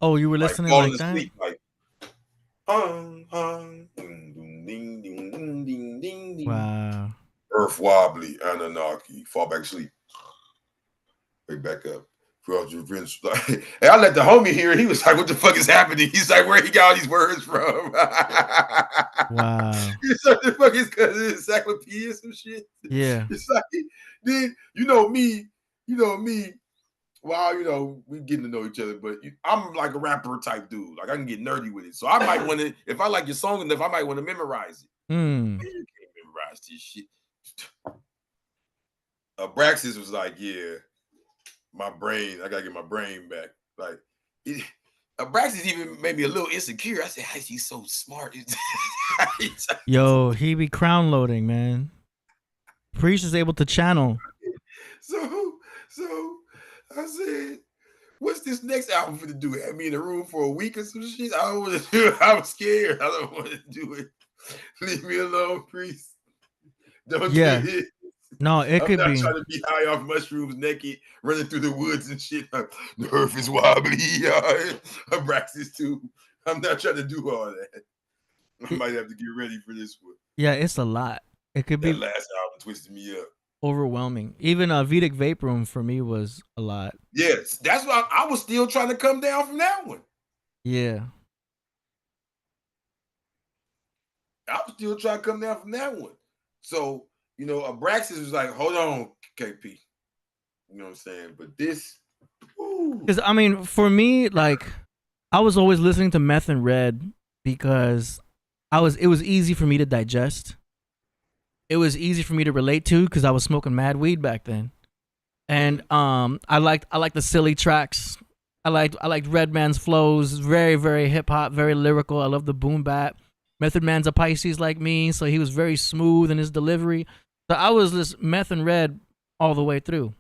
Oh, you were listening falling like that? asleep, like ding, ding, ding, ding. Wow. Earth wobbly, Anunnaki, fall back asleep. Wake back up. Hey, I let the homie hear it. He was like, what the fuck is happening? He's like, where he got all these words from? Wow. He's like, the fuck is because of encyclopedia some shit? Yeah. It's like, then, you know me. Well, we getting to know each other, but I'm like a rapper type dude. Like, I can get nerdy with it. So I might want to, if I like your song enough, I might want to memorize it. Man, you can't memorize this shit. Abraxas was like, yeah, my brain, I got to get my brain back. Like, Abraxas even made me a little insecure. I said, how is he so smart? Yo, he be crown loading, man. Priest is able to channel. So I said, what's this next album for to do? Have me in the room for a week or some shit? I don't want to do it. I'm scared. I don't want to do it. Leave me alone, Priest. Don't do it. No, it could be. I'm not trying to be high off mushrooms, naked, running through the woods and shit. The earth is wobbly. Abraxas too. I'm not trying to do all that. I might have to get ready for this one. Yeah, it's a lot. It could that be. Last album twisted me up. Overwhelming. Even Vedic Vape Room for me was a lot. Yes, that's why I was still trying to come down from that one. Yeah. I was still trying to come down from that one. So, Abraxas was like, hold on, KP. You know what I'm saying? But this Because I mean, for me, like, I was always listening to Meth and Red because it was easy for me to digest. It was easy for me to relate to because I was smoking mad weed back then, and I liked the silly tracks. I liked Redman's flows, very very hip hop, very lyrical. I love the boom bap. Method Man's a Pisces like me, so he was very smooth in his delivery. So I was just Meth and Red all the way through.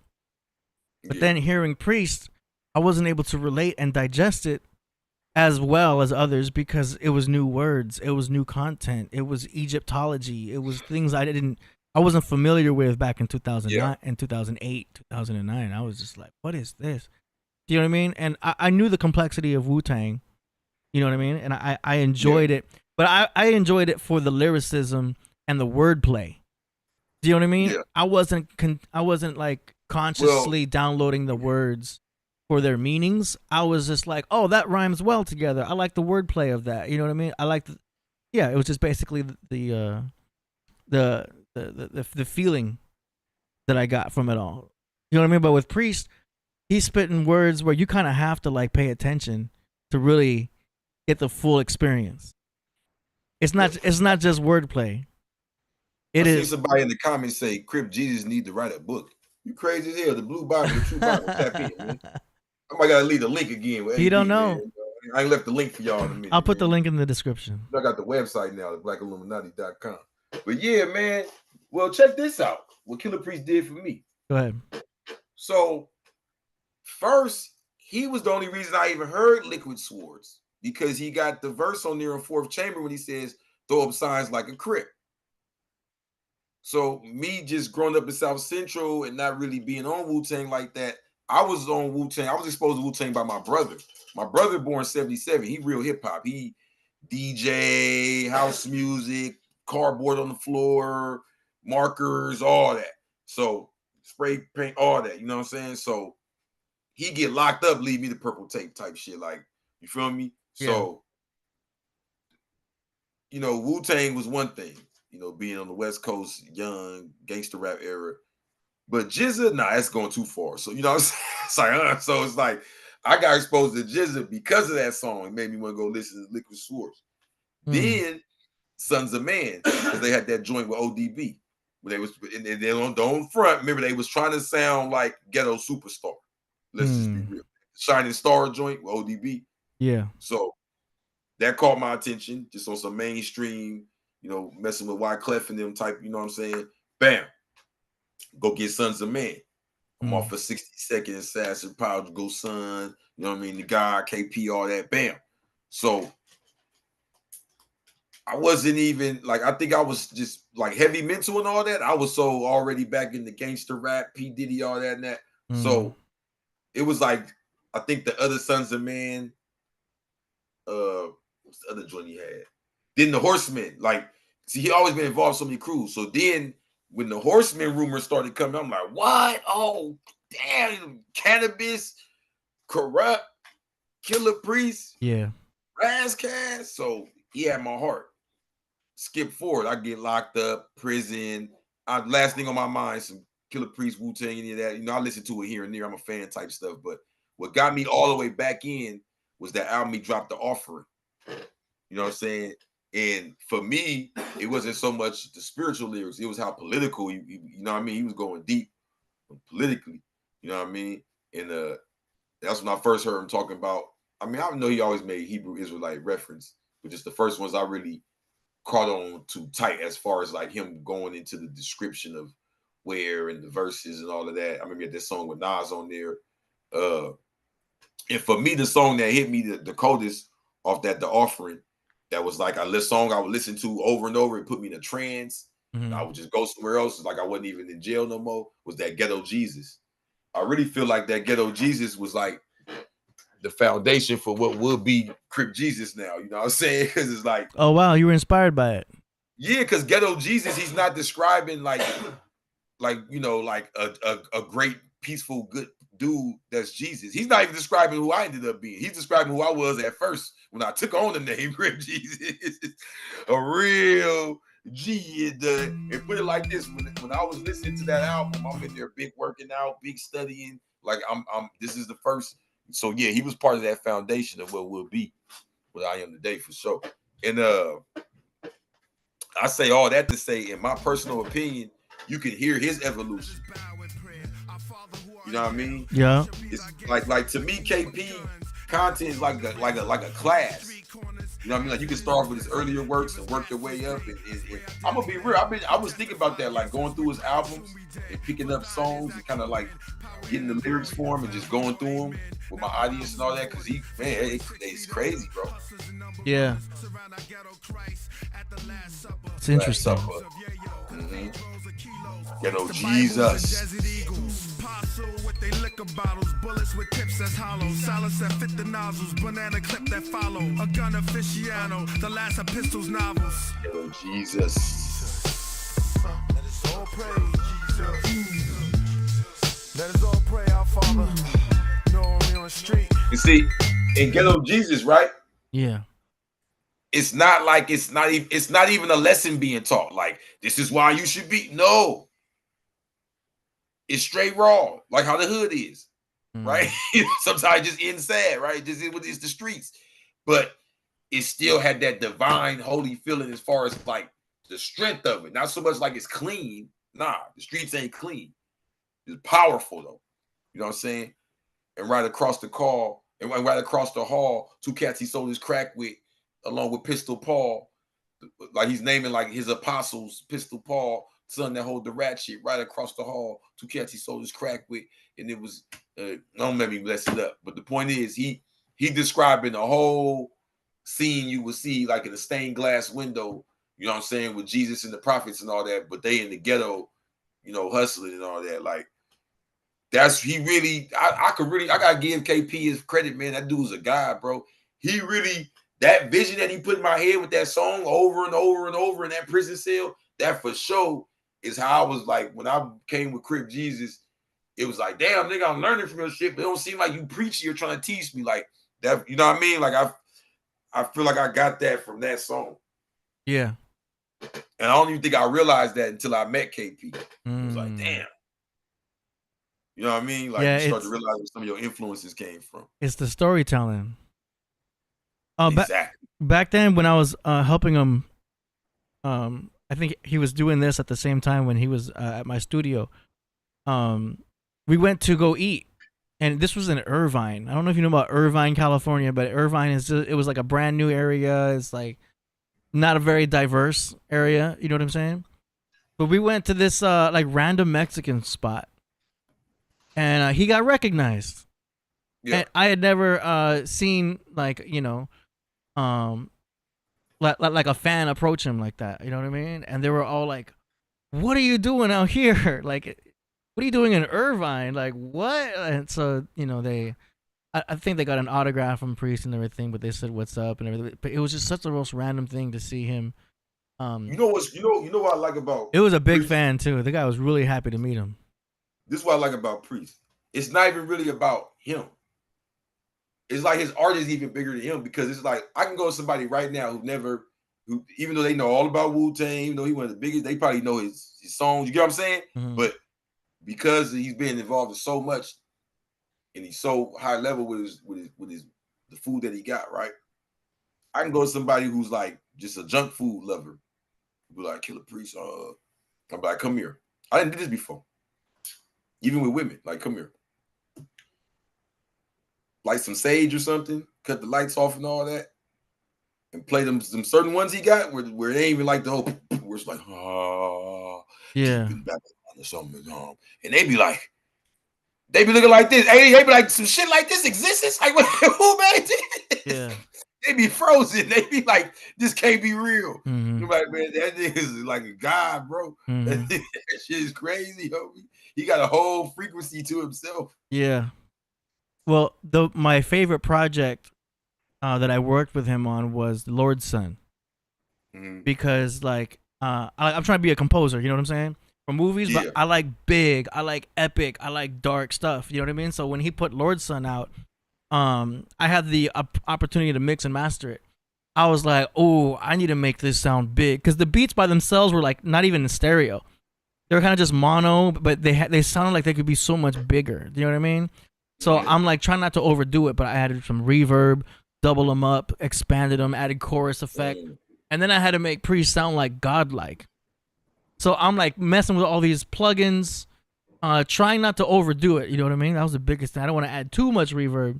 But then hearing Priest, I wasn't able to relate and digest it as well as others because it was new words, it was new content, it was Egyptology, it was things I wasn't familiar with back in 2009 and 2008, 2009. I was just like, what is this? Do you know what I mean? And I knew the complexity of Wu-Tang, you know what I mean? And I enjoyed it, but I enjoyed it for the lyricism and the wordplay. Do you know what I mean? Yeah. I wasn't like consciously downloading the words for their meanings. I was just like, oh, that rhymes well together. I like the wordplay of that. You know what I mean? I like it was just basically the feeling that I got from it all. You know what I mean? But with Priest, he's spitting words where you kind of have to like pay attention to really get the full experience. It's not just wordplay. I see somebody in the comments say Crip Jesus need to write a book. You crazy as hell. The Blue Bible, the True Bible. Tap in, man. I might gotta leave the link again. You don't know. Man. I ain't left the link for y'all in a minute. I'll put the link in the description. I got the website now, theblackiluminati.com. But yeah, man. Well, check this out. What Killah Priest did for me. Go ahead. So, first, he was the only reason I even heard Liquid Swords because he got the verse on there in Fourth Chamber when he says, "Throw up signs like a Crip." So me just growing up in South Central and not really being on Wu-Tang like that, I was on Wu-Tang. I was exposed to Wu-Tang by my brother. My brother born 77. He real hip-hop. He DJ, house music, cardboard on the floor, markers, all that. So spray paint, all that. You know what I'm saying? So he get locked up, leave me the purple tape type shit. Like, you feel me? Yeah. So, you know, Wu-Tang was one thing. You know, being on the West Coast, young, gangster rap era. But GZA, that's going too far. So, you know what I'm saying? So it's like, I got exposed to GZA because of that song. It made me want to go listen to Liquid Swords. Then, Sons of Man, because they had that joint with ODB. When they was, and they on front, remember, they was trying to sound like Ghetto Superstar. Let's just be real. Shining Star joint with ODB. Yeah. So, that caught my attention, just on some mainstream, you know, messing with Wyclef and them type, you know what I'm saying? Bam. Go get Sons of Man. I'm off for 60-second assassin, Power to Go Son, you know what I mean? The guy, KP, all that. Bam. So I wasn't even like, I think I was just like heavy mental and all that. I was so already back in the gangster rap, P. Diddy, all that and that. So it was like, I think the other Sons of Man, what's the other joint he had? Then the Horsemen, like, see, he always been involved in so many crews. So then when the Horsemen rumors started coming, I'm like, what? Oh, damn, Cannabis, Corrupt, Killah Priest, Razzcast. So he had my heart. Skip forward, I get locked up, prison. Last thing on my mind, some Killah Priest, Wu-Tang, any of that. You know, I listen to it here and there. I'm a fan type stuff. But what got me all the way back in was that album he dropped, The Offering. You know what I'm saying? And for me, it wasn't so much the spiritual lyrics. It was how political, you know what I mean? He was going deep politically, you know what I mean? And that's when I first heard him talking about, I mean, I know he always made Hebrew Israelite reference, but just the first ones I really caught on to tight as far as like him going into the description of where and the verses and all of that. I remember he had that song with Nas on there. And for me, the song that hit me the coldest off that, The Offering, that was like a song I would listen to over and over. It put me in a trance. I would just go somewhere else. It's like I wasn't even in jail no more. Was that Ghetto Jesus. I really feel like that Ghetto Jesus was like the foundation for what will be Crip Jesus now. You know what I'm saying? Because it's like, oh, wow, you were inspired by it. Yeah, because Ghetto Jesus, he's not describing like you know, like a great, peaceful, good dude that's Jesus. He's not even describing who I ended up being. He's describing who I was at first when I took on the name Crip Jesus. A real G. And put it like this: when I was listening to that album, I'm in there big working out, big studying. Like I'm this is the first So yeah, he was part of that foundation of what will be, what I am today for sure. And I say all that to say, in my personal opinion, you can hear his evolution. You know what I mean? Yeah. It's like to me, KP content is like a class. You know what I mean? Like you can start off with his earlier works and work your way up. And I'm gonna be real. I was thinking about that, like going through his albums and picking up songs and kind of like getting the lyrics for him and just going through them with my audience and all that. Cause it's crazy, bro. Yeah. It's interesting. Mm-hmm. Ghetto Jesus. With they liquor bottles, bullets with tips that's hollow, silence that fit the nozzles, banana clip that follow, a gun aficionado, the last of pistols novels. Ghetto Jesus. Let us all pray, Jesus. Let us all pray, our Father. No, on the street. You see, in Ghetto Jesus, right? Yeah. It's not even a lesson being taught. Like, this is why you should be. No. It's straight raw, like how the hood is, right? Sometimes it just ends sad, right? It's the streets. But it still had that divine, holy feeling as far as like the strength of it. Not so much like it's clean. Nah, the streets ain't clean. It's powerful though. You know what I'm saying? And right across the hall, two cats he sold his crack with, along with Pistol Paul. Like he's naming like his apostles, Pistol Paul, son that hold the rat shit, right across the hall. Two cats he sold his crack with, and it was don't let me mess it up. But the point is, he describing the whole scene you would see like in a stained glass window, you know what I'm saying, with Jesus and the prophets and all that, but they in the ghetto, you know, hustling and all that. Like that's I gotta give KP his credit, man. That dude's a guy, bro. He really, that vision that he put in my head with that song over and over and over in that prison cell, that for sure is how I was like when I came with Crip Jesus. It was like, damn, nigga, I'm learning from your shit, but it don't seem like you preachy or trying to teach me like that. You know what I mean? Like I feel like I got that from that song. Yeah. And I don't even think I realized that until I met KP. It was like, damn. You know what I mean? Like yeah, you start to realize where some of your influences came from. It's the storytelling. Exactly. Back then when I was helping him, I think he was doing this at the same time when he was at my studio. We went to go eat, and this was in Irvine. I don't know if you know about Irvine, California, but Irvine it was like a brand new area. It's like not a very diverse area. You know what I'm saying? But we went to this like random Mexican spot, and he got recognized. Yeah. And I had never seen like, you know, like a fan approach him like that, you know what I mean? And they were all like, "What are you doing out here? Like, what are you doing in Irvine? Like, what?" And so, you know, I think they got an autograph from Priest and everything, but they said what's up and everything. But it was just such a most random thing to see him. You know what I like about it was a big Priest? Fan too. The guy was really happy to meet him. This is what I like about Priest. It's not even really about him. It's like his art is even bigger than him, because it's like I can go to somebody right now who even though they know all about Wu-Tang, even though he one of the biggest, they probably know his songs. You get what I'm saying? Mm-hmm. But because he's been involved in so much and he's so high level with the food that he got, right? I can go to somebody who's like just a junk food lover. Be like, Killah Priest, I'm like, come here. I didn't do this before. Even with women, like, come here. Light some sage or something, cut the lights off and all that, and play them some certain ones he got where they ain't even like the whole, where it's like, yeah, or something, and they be looking like this. Hey, they be like, some shit like this exists. It's like, who made it? Yeah, they be frozen. They be like, this can't be real. Mm-hmm. You're like, man, that nigga is like a god, bro. Mm-hmm. That shit is crazy, homie. He got a whole frequency to himself. Yeah. Well, my favorite project that I worked with him on was Lord's Son, because like I'm trying to be a composer, you know what I'm saying, for movies, but I like big, I like epic, I like dark stuff, you know what I mean. So when he put Lord's Son out, I had the opportunity to mix and master it. I was like, oh, I need to make this sound big, because the beats by themselves were like not even in stereo, they were kind of just mono, but they sounded like they could be so much bigger, you know what I mean. So I'm like trying not to overdo it, but I added some reverb, double them up, expanded them, added chorus effect, and then I had to make Priest sound like godlike. So I'm like messing with all these plugins, trying not to overdo it. You know what I mean? That was the biggest thing. I don't want to add too much reverb.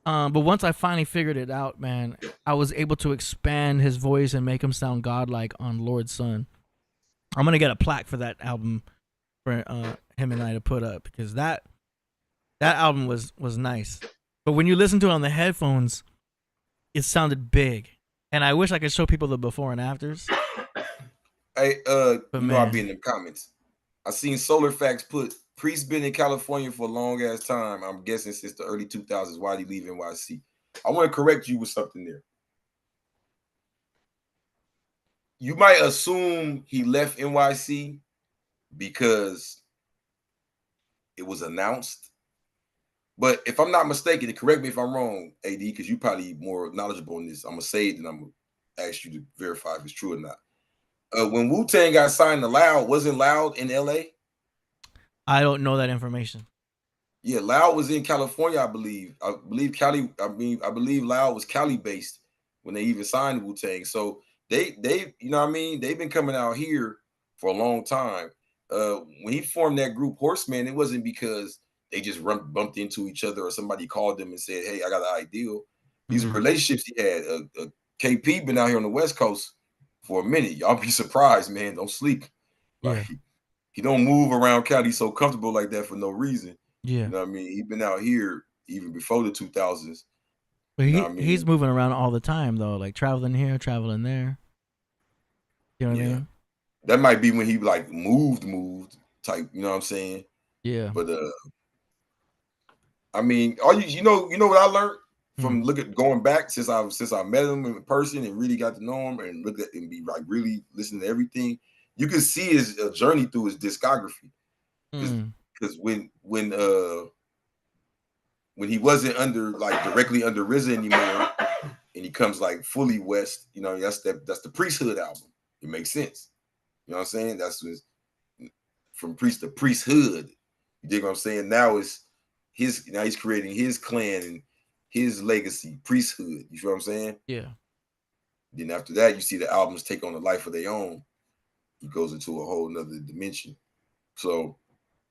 But once I finally figured it out, man, I was able to expand his voice and make him sound godlike on Lord's Son. I'm gonna get a plaque for that album for him and I to put up, because that album was nice. But when you listen to it on the headphones, it sounded big, and I wish I could show people the before and afters. Hey, you know I'll be in the comments. I seen Solar Facts put Priest been in California for a long ass time. I'm guessing since the early 2000s. Why did he leave NYC? I want to correct you with something there. You might assume he left NYC because it was announced. But if I'm not mistaken, and correct me if I'm wrong, AD, because you're probably more knowledgeable on this. I'm going to say it and I'm going to ask you to verify if it's true or not. When Wu-Tang got signed to Loud, wasn't Loud in LA? I don't know that information. Yeah, Loud was in California, I believe. I believe Loud was Cali based when they even signed Wu-Tang. So they you know what I mean? They've been coming out here for a long time. When he formed that group Horseman, it wasn't because they just bumped into each other or somebody called them and said, "Hey, I got an ideal." These relationships he had. KP been out here on the West Coast for a minute. Y'all be surprised, man. Don't sleep. Like, he don't move around Cali so comfortable like that for no reason. Yeah. You know what I mean? He been out here even before the 2000s. But he's moving around all the time though, like traveling here, traveling there. You know what I mean? That might be when he like moved type, you know what I'm saying? Yeah. But I mean, you know what I learned from going back since I met him in person and really got to know him and look at and be like really listening to everything. You can see his journey through his discography. Because when he wasn't directly under Resin anymore, and he comes like fully West, you know, that's the Priesthood album. It makes sense. You know what I'm saying? That's from Priest to Priesthood. You dig what I'm saying? Now he's creating his clan and his legacy, Priesthood. You feel what I'm saying? Yeah. Then after that, you see the albums take on a life of their own. He goes into a whole nother dimension. So,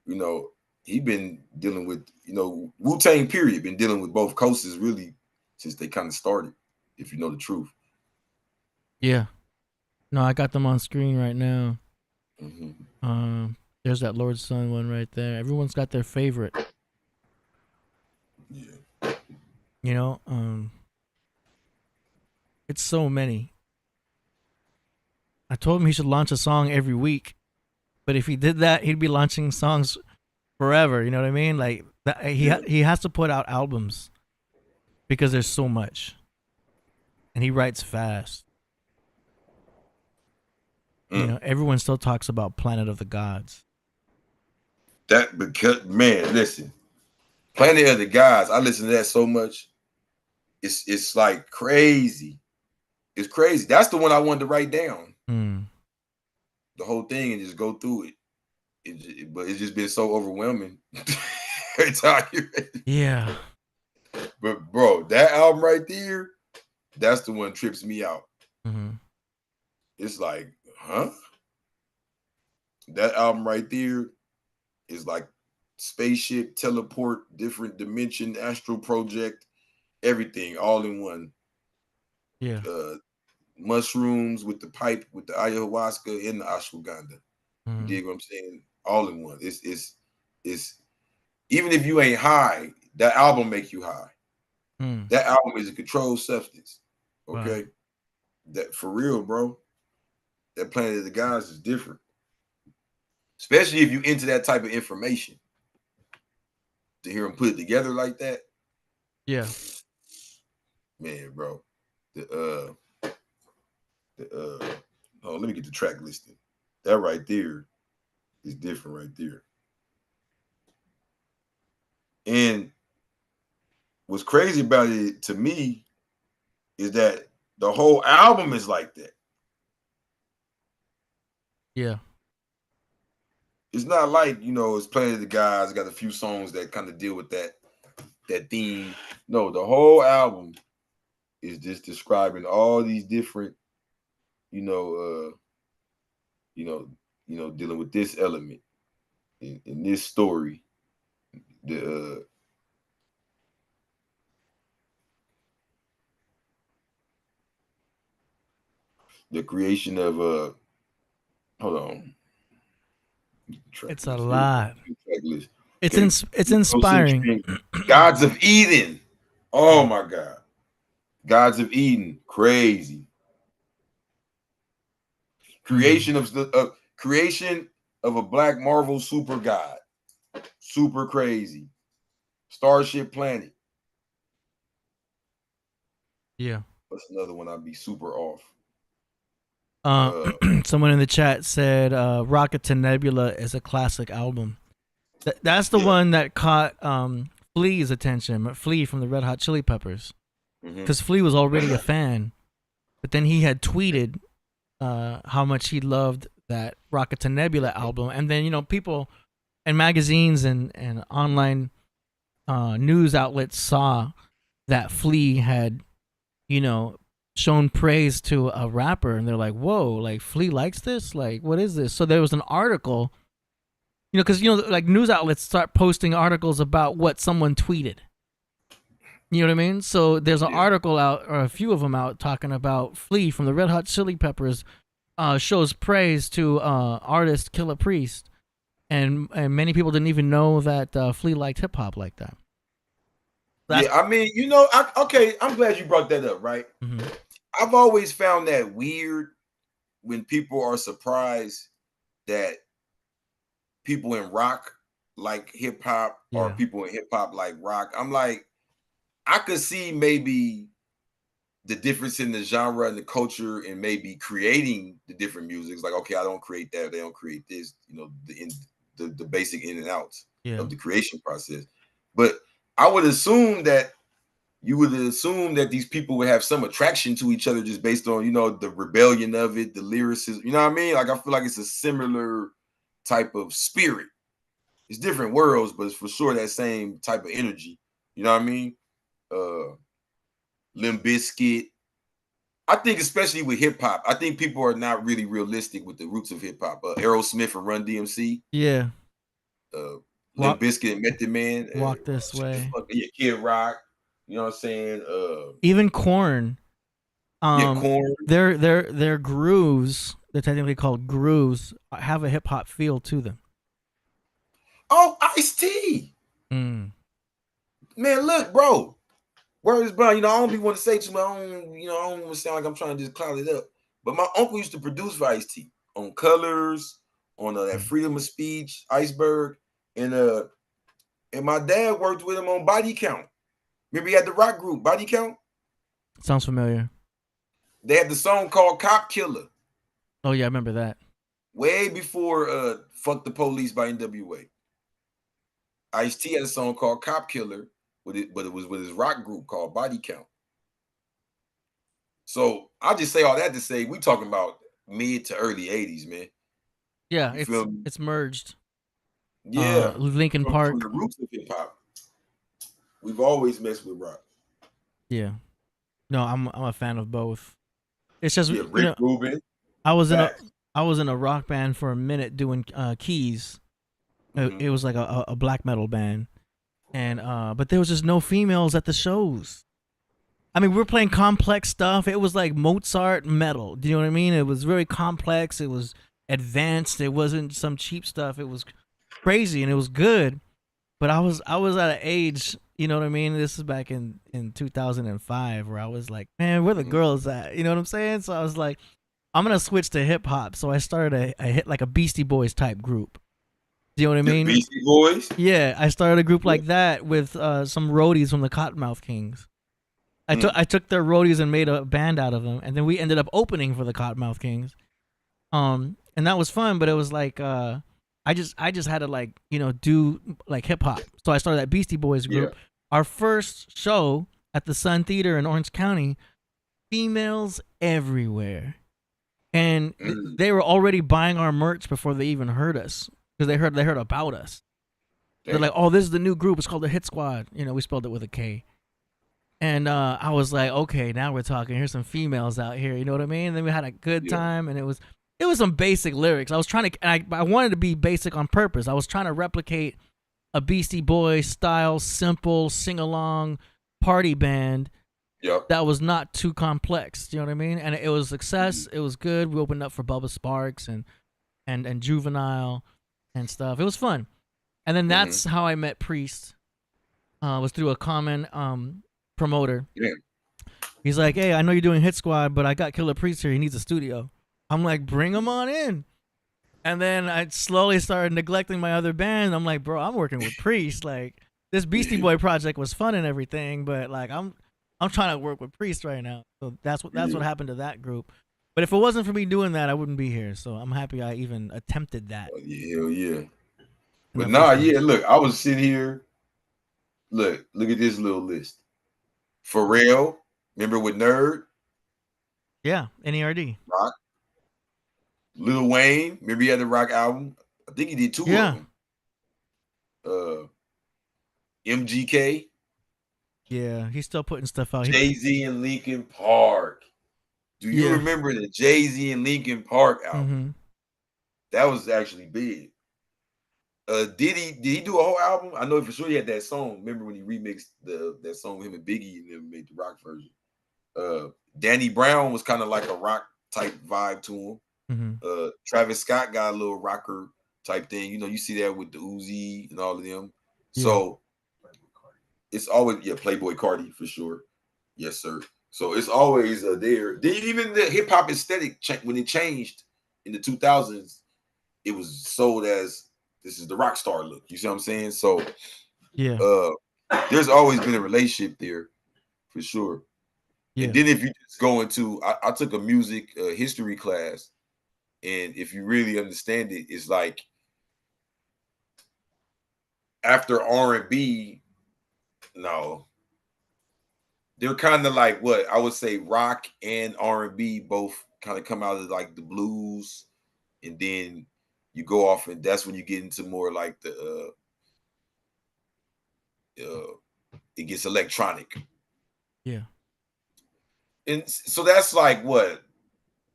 you know, he been dealing with, you know, Wu-Tang period, been dealing with both coasts really since they kind of started, if you know the truth. Yeah. No, I got them on screen right now. There's that Lord's Son one right there. Everyone's got their favorite. Yeah. You know, it's so many. I told him he should launch a song every week, but if he did that, he'd be launching songs forever. You know what I mean? Like he has to put out albums because there's so much, and he writes fast. You know, everyone still talks about Planet of the Gods. That because man, listen, Planet of the Gods. I listen to that so much. It's like crazy. It's crazy. That's the one I wanted to write down. The whole thing and just go through it. But it's just been so overwhelming. Every time yeah. But bro, that album right there, that's the one that trips me out. It's like, huh? That album right there is like spaceship, teleport, different dimension, astral project, everything all in one. Yeah. Mushrooms with the pipe, with the ayahuasca and the ashwagandha. You dig what I'm saying? All in one. It's even if you ain't high, that album make you high. That album is a controlled substance. Okay. Wow. That for real, bro. That Planet of the Gods is different. Especially if you into that type of information. To hear them put it together like that. Yeah. Man, bro. Let me get the track listing. That right there is different right there. And what's crazy about it to me is that the whole album is like that. Yeah. It's not like, you know, it's Planet of the Gods, got a few songs that kind of deal with that. that theme. No, the whole album is just describing all these different, dealing with this element in this story. The creation of hold on. It's a lot. It's inspiring. Gods of Eden. Oh my God. Gods of Eden. Crazy. Creation of a Black Marvel super god. Super crazy. Starship Planet. Yeah. What's another one I'd be super off? Someone in the chat said Rocket to Nebula is a classic album. That's the one that caught Flea's attention. Flea from the Red Hot Chili Peppers. Because Flea was already a fan. But then he had tweeted how much he loved that Rocket to Nebula album. And then, people and magazines and online news outlets saw that Flea had, shown praise to a rapper, and they're like, whoa, like Flea likes this? Like, what is this? So there was an article, because, like news outlets start posting articles about what someone tweeted. You know what I mean? So there's an article out, or a few of them out, talking about Flea from the Red Hot Chili Peppers shows praise to artist Killah Priest. And many people didn't even know that Flea liked hip hop like that. I'm glad you brought that up, right? Mm-hmm. I've always found that weird when people are surprised that people in rock like hip hop or people in hip hop like rock. I'm like, I could see maybe the difference in the genre and the culture and maybe creating the different music. It's like, okay, I don't create that. They don't create this, the basic in and outs of the creation process. But I would assume that these people would have some attraction to each other just based on, the rebellion of it, the lyricism. You know what I mean? Like, I feel like it's a similar type of spirit. It's different worlds, but it's for sure that same type of energy. You know what I mean? Limp Bizkit. I think especially with hip hop, I think people are not really realistic with the roots of hip hop. Aerosmith and Run DMC. Yeah. Limp Bizkit and Method Man. Walk This Way. Kid Rock. You know what I'm saying? Even Korn. Korn. Their grooves, they're technically called grooves, have a hip hop feel to them. Oh, Ice-T. Man, look, bro. Word is brown. I don't be want to say too much. I don't want to sound like I'm trying to just cloud it up. But my uncle used to produce for Ice-T on Colors, on that Freedom of Speech, Iceberg, and my dad worked with him on Body Count. Remember, he had the rock group Body Count. Sounds familiar. They had the song called Cop Killer. Oh yeah, I remember that. Way before "Fuck the Police" by NWA. Ice-T had a song called Cop Killer, but it was with his rock group called Body Count. So I'll just say all that to say we talking about mid to early 80s, man. Yeah, it's merged. Yeah, Linkin Park. From the roots of hip hop. We've always messed with rock. Yeah, no, I'm a fan of both. It's just Rick Rubin. I was in a rock band for a minute doing keys. It was like a black metal band, and but there was just no females at the shows. I mean, we were playing complex stuff. It was like Mozart metal. Do you know what I mean? It was very complex. It was advanced. It wasn't some cheap stuff. It was crazy and it was good. But I was at an age, you know what I mean? This is back in 2005 where I was like, man, where the girls at? You know what I'm saying? So I was like, I'm gonna switch to hip hop. So I started a hit like a Beastie Boys type group. Do you know what I mean? Beastie Boys? Yeah, I started a group like that with some roadies from the Cottonmouth Kings. I took their roadies and made a band out of them, and then we ended up opening for the Cottonmouth Kings. And that was fun, but it was like I just had to like, do like hip hop. So I started that Beastie Boys group. Yeah. Our first show at the Sun Theater in Orange County, females everywhere. And they were already buying our merch before they even heard us, because they heard about us. They're like, oh, this is the new group. It's called the Hit Squad. You know, we spelled it with a K. And I was like, okay, now we're talking. Here's some females out here. You know what I mean? And then we had a good time, and it was some basic lyrics. I was trying to, and I wanted to be basic on purpose. I was trying to replicate a Beastie Boys style, simple sing along party band. Yep. That was not too complex. Do you know what I mean? And it was a success. It was good. We opened up for Bubba Sparks and Juvenile and stuff. It was fun. And then that's how I met Priest. Was through a common promoter. Yeah. He's like, hey, I know you're doing Hit Squad, but I got Killah Priest here. He needs a studio. I'm like, bring him on in. And then I slowly started neglecting my other band. I'm like, bro, I'm working with Priest. Like, this Beastie Boy project was fun and everything, but like I'm trying to work with Priest right now. So that's what happened to that group. But if it wasn't for me doing that, I wouldn't be here. So I'm happy I even attempted that. Oh, hell yeah. But look, I was sitting here. Look at this little list. Pharrell, remember with Nerd? Yeah, NERD. Rock. Lil Wayne, remember he had the rock album? I think he did 2 of them. MGK. Yeah, he's still putting stuff out. Jay-Z and Linkin Park. Do you remember the Jay-Z and Linkin Park album? That was actually big. Did he do a whole album? I know for sure he had that song. Remember when he remixed that song with him and Biggie and then made the rock version? Danny Brown was kind of like a rock type vibe to him. Travis Scott got a little rocker type thing. You know, you see that with the Uzi and all of them. So it's always Playboy Cardi for sure. Yes, sir. So it's always there. Even the hip hop aesthetic when it changed in the 2000s, it was sold as this is the rock star look. You see what I'm saying? So there's always been a relationship there for sure. And then if you just go into, I took a music history class, and if you really understand it, it's like after R&B, they're kind of like what I would say rock and R&B both kind of come out of like the blues, and then you go off, and that's when you get into more like the it gets electronic. Yeah. And so that's like what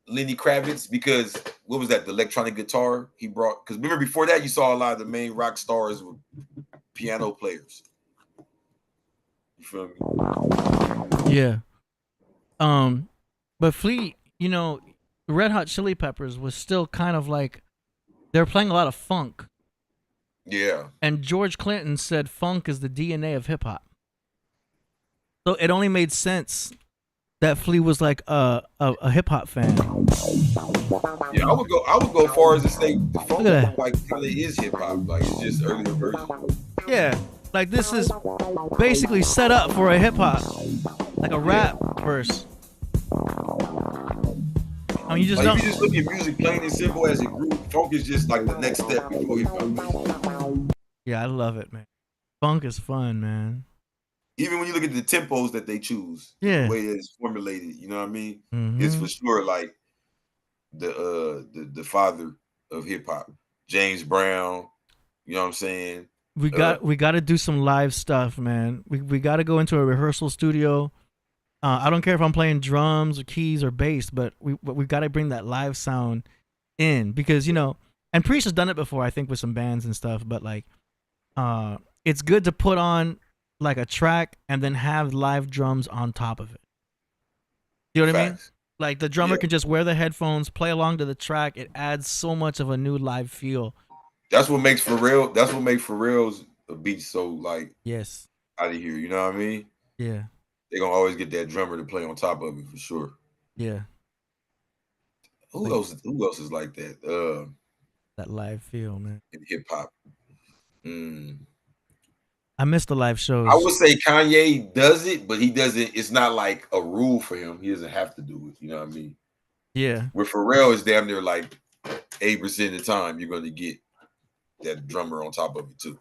Lenny Kravitz, because what was that? The electronic guitar he brought. Because remember before that, you saw a lot of the main rock stars with piano players. You feel me? Yeah. But Fleet, you know, Red Hot Chili Peppers was still kind of like they were playing a lot of funk. Yeah. And George Clinton said funk is the DNA of hip hop. So it only made sense that Flea was like a hip hop fan. Yeah, I would go far as to say the funk like kind of is hip hop, like it's just earlier version. Yeah, like this is basically set up for a hip hop, like a rap verse. I mean, you just like if you just look at music plain and simple as a group, funk is just like the next step before hip hop. Yeah, I love it, man. Funk is fun, man. Even when you look at the tempos that they choose, the way that it's formulated, you know what I mean? It's for sure like the father of hip hop, James Brown. You know what I'm saying? We got to do some live stuff, man. We got to go into a rehearsal studio. I don't care if I'm playing drums or keys or bass, but we got to bring that live sound in because you know. And Priest has done it before, I think, with some bands and stuff. But like, it's good to put on like a track and then have live drums on top of it. You know what I mean? Like the drummer can just wear the headphones, play along to the track. It adds so much of a new live feel. That's what makes Pharrell's beat so like out of here. You know what I mean? Yeah. They're gonna always get that drummer to play on top of it for sure. Yeah. Who else is like that? That live feel, man. In hip hop. I miss the live shows. I would say Kanye does it, but he doesn't. It's not like a rule for him. He doesn't have to do it. You know what I mean? Yeah. With Pharrell, it's damn near like 8% of the time you're going to get that drummer on top of it too.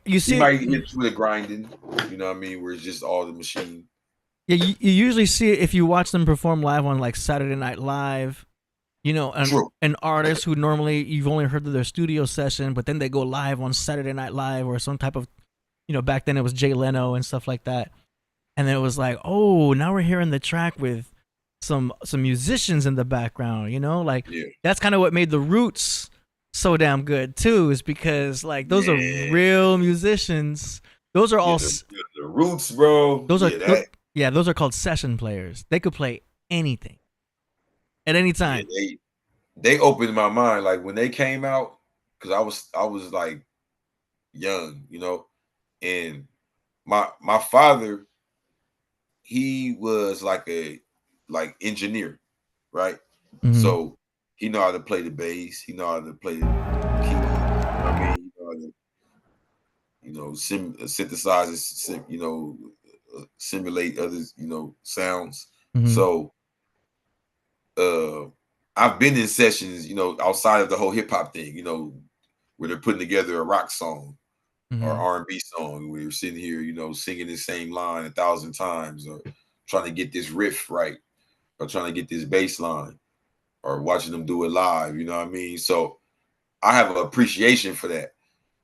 You see, he might get into it grinding. You know what I mean? Where it's just all the machine. Yeah, you usually see it if you watch them perform live on like Saturday Night Live. You know, True. an artist who normally you've only heard of their studio session, but then they go live on Saturday Night Live or some type of, you know, back then it was Jay Leno and stuff like that. And then it was like, oh, now we're hearing the track with some musicians in the background, you know? Like, that's kind of what made the Roots so damn good, too, is because, like, those are real musicians. Those are all... the Roots, bro. Those are... those are called session players. They could play anything. At any time. Yeah, they opened my mind. Like when they came out, because I was like young, you know, and my father, he was like engineer, right? Mm-hmm. So he know how to play the bass, he know how to play the key, you know what I mean? He know how to, you know, synthesize, you know, simulate other, you know, sounds. Mm-hmm. So I've been in sessions, you know, outside of the whole hip hop thing, you know, where they're putting together a rock song or R&B song, where you're sitting here, you know, singing the same line 1,000 times, or trying to get this riff right, or trying to get this bass line, or watching them do it live, you know what I mean? So I have an appreciation for that.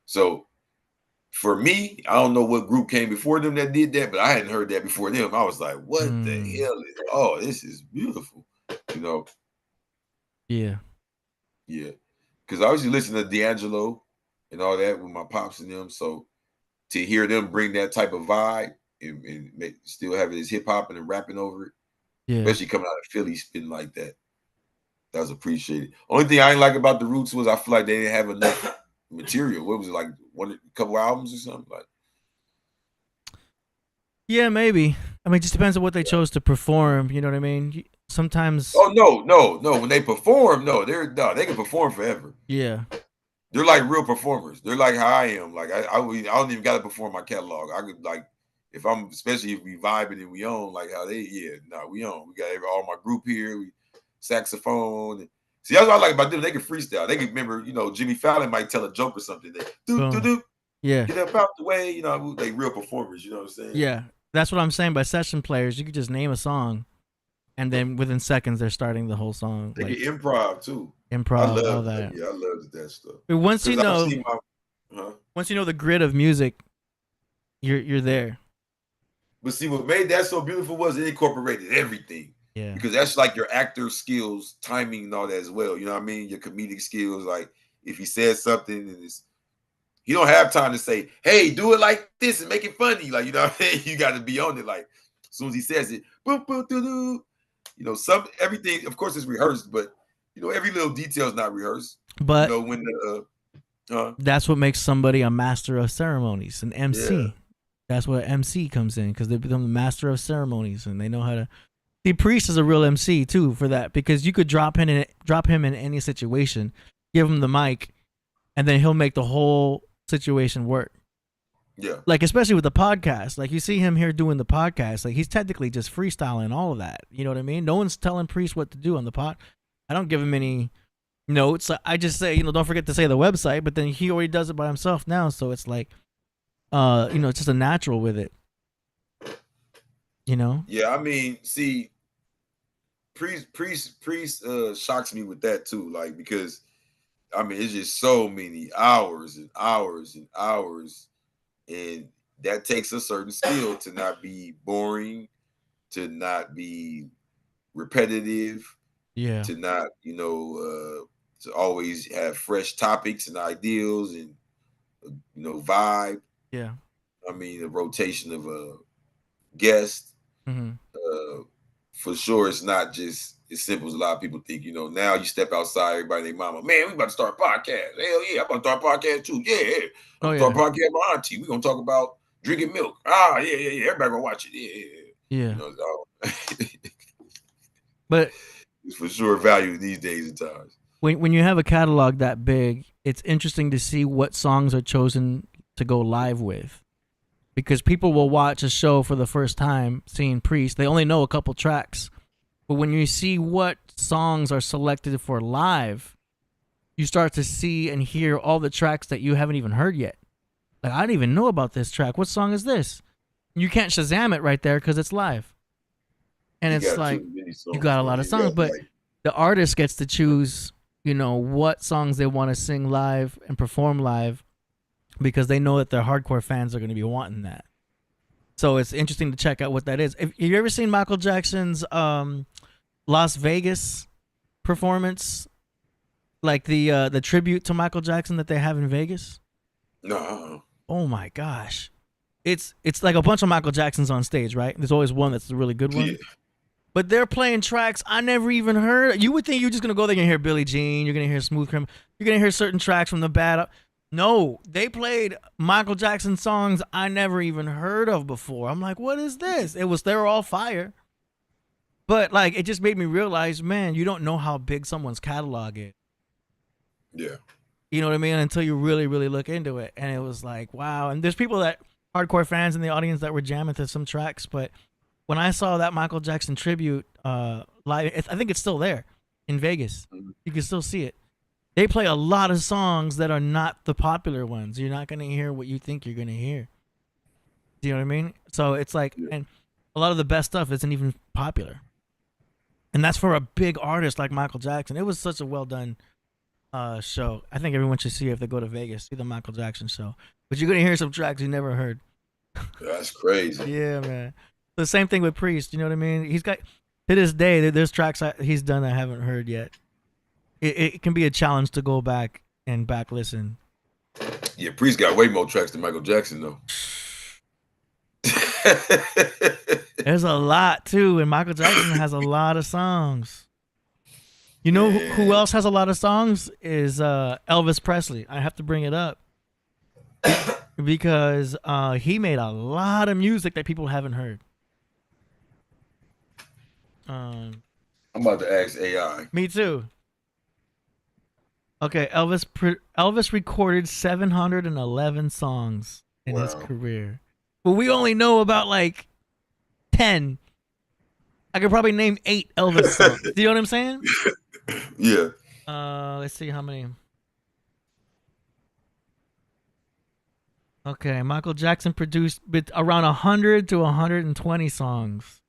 So for me, I don't know what group came before them that did that, but I hadn't heard that before them. I was like, what the hell this is beautiful. You know, yeah, because I used to listen to D'Angelo and all that with my pops and them. So to hear them bring that type of vibe and still have it as hip hop and then rapping over it, especially coming out of Philly, spitting like that, that was appreciated. Only thing I didn't like about the Roots was I feel like they didn't have enough material. What was it, like a couple albums or something like? Yeah, maybe. I mean, it just depends on what they chose to perform. You know what I mean? Sometimes. Oh no! When they perform, they can perform forever. Yeah, they're like real performers. They're like how I am. Like I don't even got to perform my catalog. I could, like, if I'm, especially if we vibing and we own, like how they, we own. We got all my group here. We saxophone. And, see, that's what I like about them. They can freestyle. They can remember. You know, Jimmy Fallon might tell a joke or something. They do. Yeah. Get up out the way. You know, they real performers. You know what I'm saying? Yeah. That's what I'm saying. By session players, you could just name a song, and then within seconds they're starting the whole song. They can improv too. Improv, all that. Yeah, I love that stuff. But once you know the grid of music, you're there. But see, what made that so beautiful was it incorporated everything. Yeah. Because that's like your actor skills, timing, and all that as well. You know what I mean? Your comedic skills. Like if he says something and he don't have time to say, hey, do it like this and make it funny. Like, you know what I mean? You got to be on it. Like, as soon as he says it, boom, boom, doo, doo. You know, everything, of course, is rehearsed, but, you know, every little detail is not rehearsed. But you know, when that's what makes somebody a master of ceremonies, an MC. Yeah. That's what MC comes in, because they become the master of ceremonies, and they know how to. The Priest is a real MC, too, for that, because you could drop him in any situation, give him the mic, and then he'll make the whole situation work. Yeah. Like, especially with the podcast. Like, you see him here doing the podcast. Like, he's technically just freestyling all of that. You know what I mean? No one's telling Priest what to do on the pod. I don't give him any notes. I just say, you know, don't forget to say the website, but then he already does it by himself now. So it's like, you know, it's just a natural with it. You know? Yeah, I mean, see, Priest shocks me with that too. Like, because I mean, it's just so many hours and hours and hours. And that takes a certain skill to not be boring, to not be repetitive, to not, you know, to always have fresh topics and ideals and, you know, vibe. Yeah. I mean, a rotation of a guest. Mm-hmm. For sure, it's not just as simple as a lot of people think. You know, now you step outside, everybody, their mama, man, we about to start a podcast. Hell yeah, I'm about to start a podcast too. Yeah. I'm start a podcast with my auntie. We're gonna talk about drinking milk. Yeah. Everybody gonna watch it. Yeah. You know, but it's for sure value these days and times. When you have a catalog that big, it's interesting to see what songs are chosen to go live with. Because people will watch a show for the first time, seeing Priest. They only know a couple tracks. But when you see what songs are selected for live, you start to see and hear all the tracks that you haven't even heard yet. Like, I didn't even know about this track. What song is this? You can't Shazam it right there because it's live. And it's like, you got a lot of songs. But the artist gets to choose, you know, what songs they want to sing live and perform live, because they know that their hardcore fans are going to be wanting that. So it's interesting to check out what that is. Have you ever seen Michael Jackson's Las Vegas performance, like the tribute to Michael Jackson that they have in Vegas? No. Oh my gosh, it's like a bunch of Michael Jacksons on stage, right? There's always one that's a really good one. Yeah. But they're playing tracks I never even heard. You would think you're just gonna go there and hear Billie Jean, you're gonna hear Smooth Criminal, you're gonna hear certain tracks from the Bad. No, they played Michael Jackson songs I never even heard of before. I'm like, what is this? They were all fire. But like, it just made me realize, man, you don't know how big someone's catalog is. Yeah. You know what I mean? Until you really, really look into it. And it was like, wow. And there's people that, hardcore fans in the audience, that were jamming to some tracks. But when I saw that Michael Jackson tribute live, I think it's still there in Vegas. You can still see it. They play a lot of songs that are not the popular ones. You're not going to hear what you think you're going to hear. Do you know what I mean? So it's like, and a lot of the best stuff isn't even popular. And that's for a big artist like Michael Jackson. It was such a well done show. I think everyone should see it if they go to Vegas, see the Michael Jackson show. But you're going to hear some tracks you never heard. That's crazy. Yeah, man. The same thing with Priest. You know what I mean? He's got, to this day, there's tracks he's done I haven't heard yet. It can be a challenge to go back and back listen. Yeah, Priest got way more tracks than Michael Jackson, though. There's a lot, too, and Michael Jackson has a lot of songs. You know who else has a lot of songs is Elvis Presley. I have to bring it up because he made a lot of music that people haven't heard. I'm about to ask AI. Me too. Okay, Elvis recorded 711 songs in his career. But we only know about like 10. I could probably name 8 Elvis songs. Do you know what I'm saying? Yeah. Let's see how many. Okay, Michael Jackson produced around 100 to 120 songs.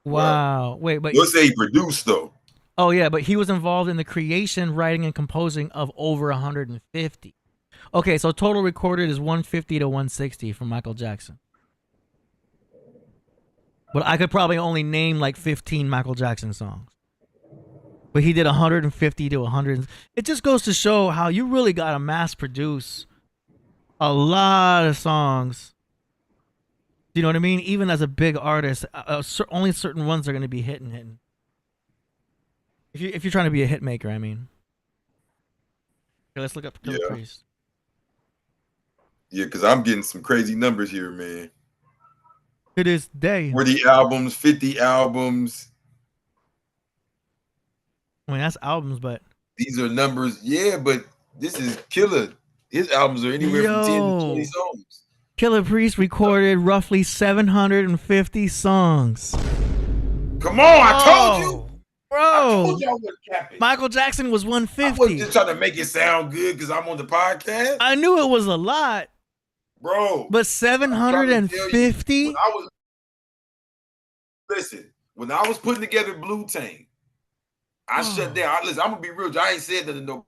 Wow. Wait, but let's say he produced though. Oh yeah, but he was involved in the creation, writing, and composing of over 150. Okay, so total recorded is 150 to 160 from Michael Jackson. But I could probably only name like 15 Michael Jackson songs. But he did 150 to 100. It just goes to show how you really got to mass produce a lot of songs. Do you know what I mean? Even as a big artist, only certain ones are going to be hitting. If you're trying to be a hit maker, I mean. Okay, let's look up Killah Priest. Yeah, because I'm getting some crazy numbers here, man. To this day. 40 albums, 50 albums. I mean, that's albums, but these are numbers. Yeah, but this is Killah. His albums are anywhere from 10 to 20 songs. Killah Priest recorded roughly 750 songs. Come on, I told you. Bro, I told y'all what capping. Michael Jackson was 150. I wasn't just trying to make it sound good because I'm on the podcast. I knew it was a lot. Bro. But 750? Listen, when I was putting together Blue Tank, I shut down. Listen, I'm going to be real. I ain't said nothing to no.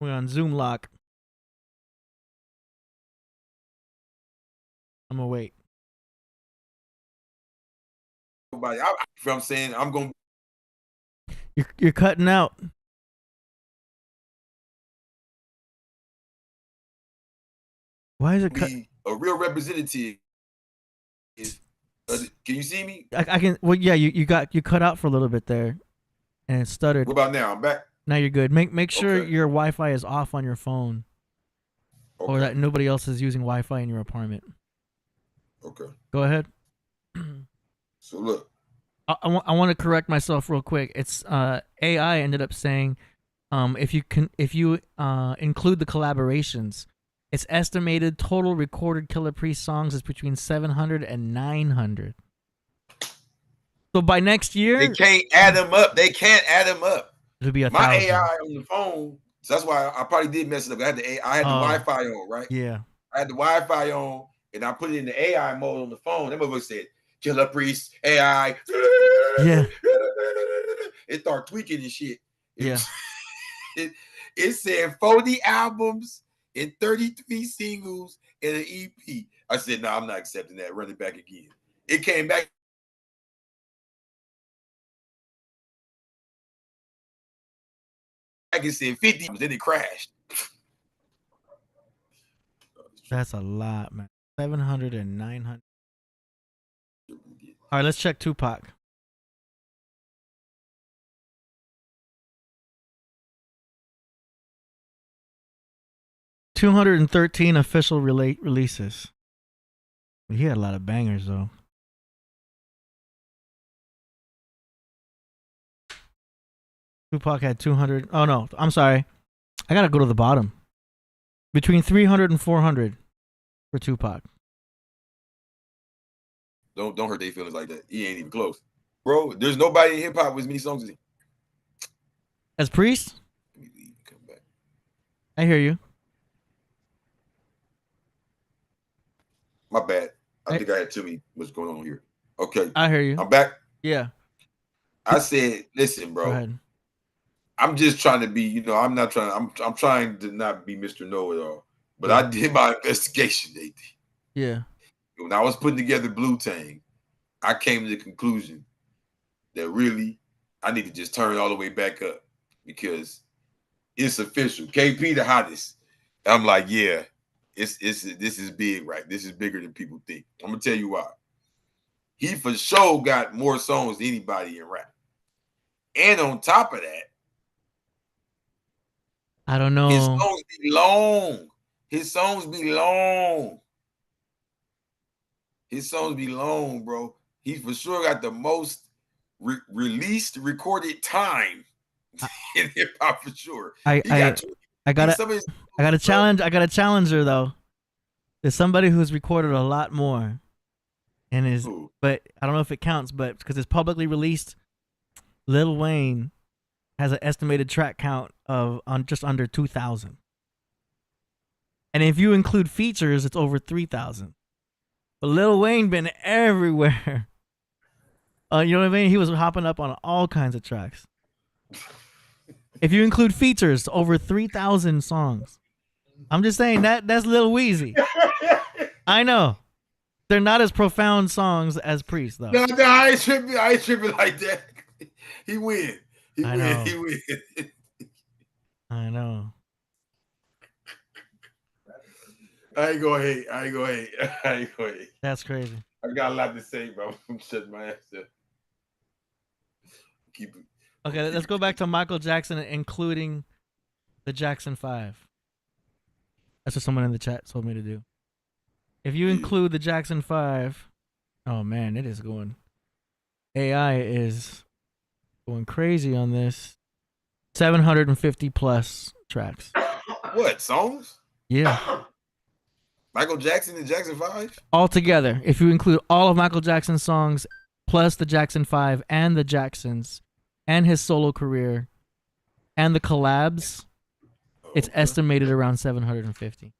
We're on Zoom lock. I'm gonna wait. I'm saying I'm gonna. You're cutting out. Why is it cut? A real representative is. Can you see me? I can. Well, yeah. You cut out for a little bit there, and it stuttered. What about now? I'm back. Now you're good. Make sure your Wi-Fi is off on your phone, or that nobody else is using Wi-Fi in your apartment. Okay. Go ahead. So look. I want to correct myself real quick. It's AI ended up saying, if you include the collaborations, its estimated total recorded Killah Priest songs is between 700 and 900. So by next year, they can't add them up. They can't add them up. It'll be 1,000. My AI on the phone. So that's why I probably did mess it up. I had the Wi-Fi on, right? Yeah. I had the Wi-Fi on, and I put it in the AI mode on the phone. That motherfucker said, Killah Priest, AI. Yeah. It started tweaking and shit. Yeah. It said 40 albums and 33 singles and an EP. I said, no, I'm not accepting that. Run it back again. It came back. I said 50, then it crashed. That's a lot, man. 700 and 900. All right, let's check Tupac. $213 official releases. He had a lot of bangers though. Tupac had 200. Oh no, I'm sorry. I gotta go to the bottom. Between 300 and 400 for Tupac. Don't hurt their feelings like that. He ain't even close, bro. There's nobody in hip hop with as many songs as he. As Priest? Let me leave, come back. I hear you. My bad. I think I had too many. What's going on here? Okay, I hear you. I'm back. Yeah. I said, listen, bro. Go ahead. I'm just trying to be, I'm not trying. I'm trying to not be Mr. Know-it-all. But I did my investigation, AD. Yeah. When I was putting together Blue Tang, I came to the conclusion that really I need to just turn it all the way back up because it's official. KP the hottest. I'm like, yeah, this is big, right? This is bigger than people think. I'm gonna tell you why. He for sure got more songs than anybody in rap. And on top of that, I don't know. his songs be long. His songs be long. His songs be long, bro. He for sure got the most released recorded time in hip hop for sure. I got a challenge. I got a challenger though. There's somebody who's recorded a lot more, and is but I don't know if it counts, but because it's publicly released, Lil Wayne has an estimated track count of just under 2,000. And if you include features, it's over 3,000. But Lil Wayne been everywhere. You know what I mean? He was hopping up on all kinds of tracks. If you include features, over 3,000 songs. I'm just saying that's Lil Weezy. I know. They're not as profound songs as Priest, though. No, I ain't tripping like that. He win. He win. I know. I ain't gonna hate. That's crazy. I got a lot to say, bro. I'm shutting my ass up. Keep it. Okay, let's go back to Michael Jackson, including the Jackson 5. That's what someone in the chat told me to do. If you include the Jackson 5, oh man, it is going. AI is going crazy on this. 750 plus tracks. What songs? Yeah. Michael Jackson and Jackson 5? All together, if you include all of Michael Jackson's songs, plus the Jackson 5 and the Jacksons, and his solo career, and the collabs, it's estimated around 750.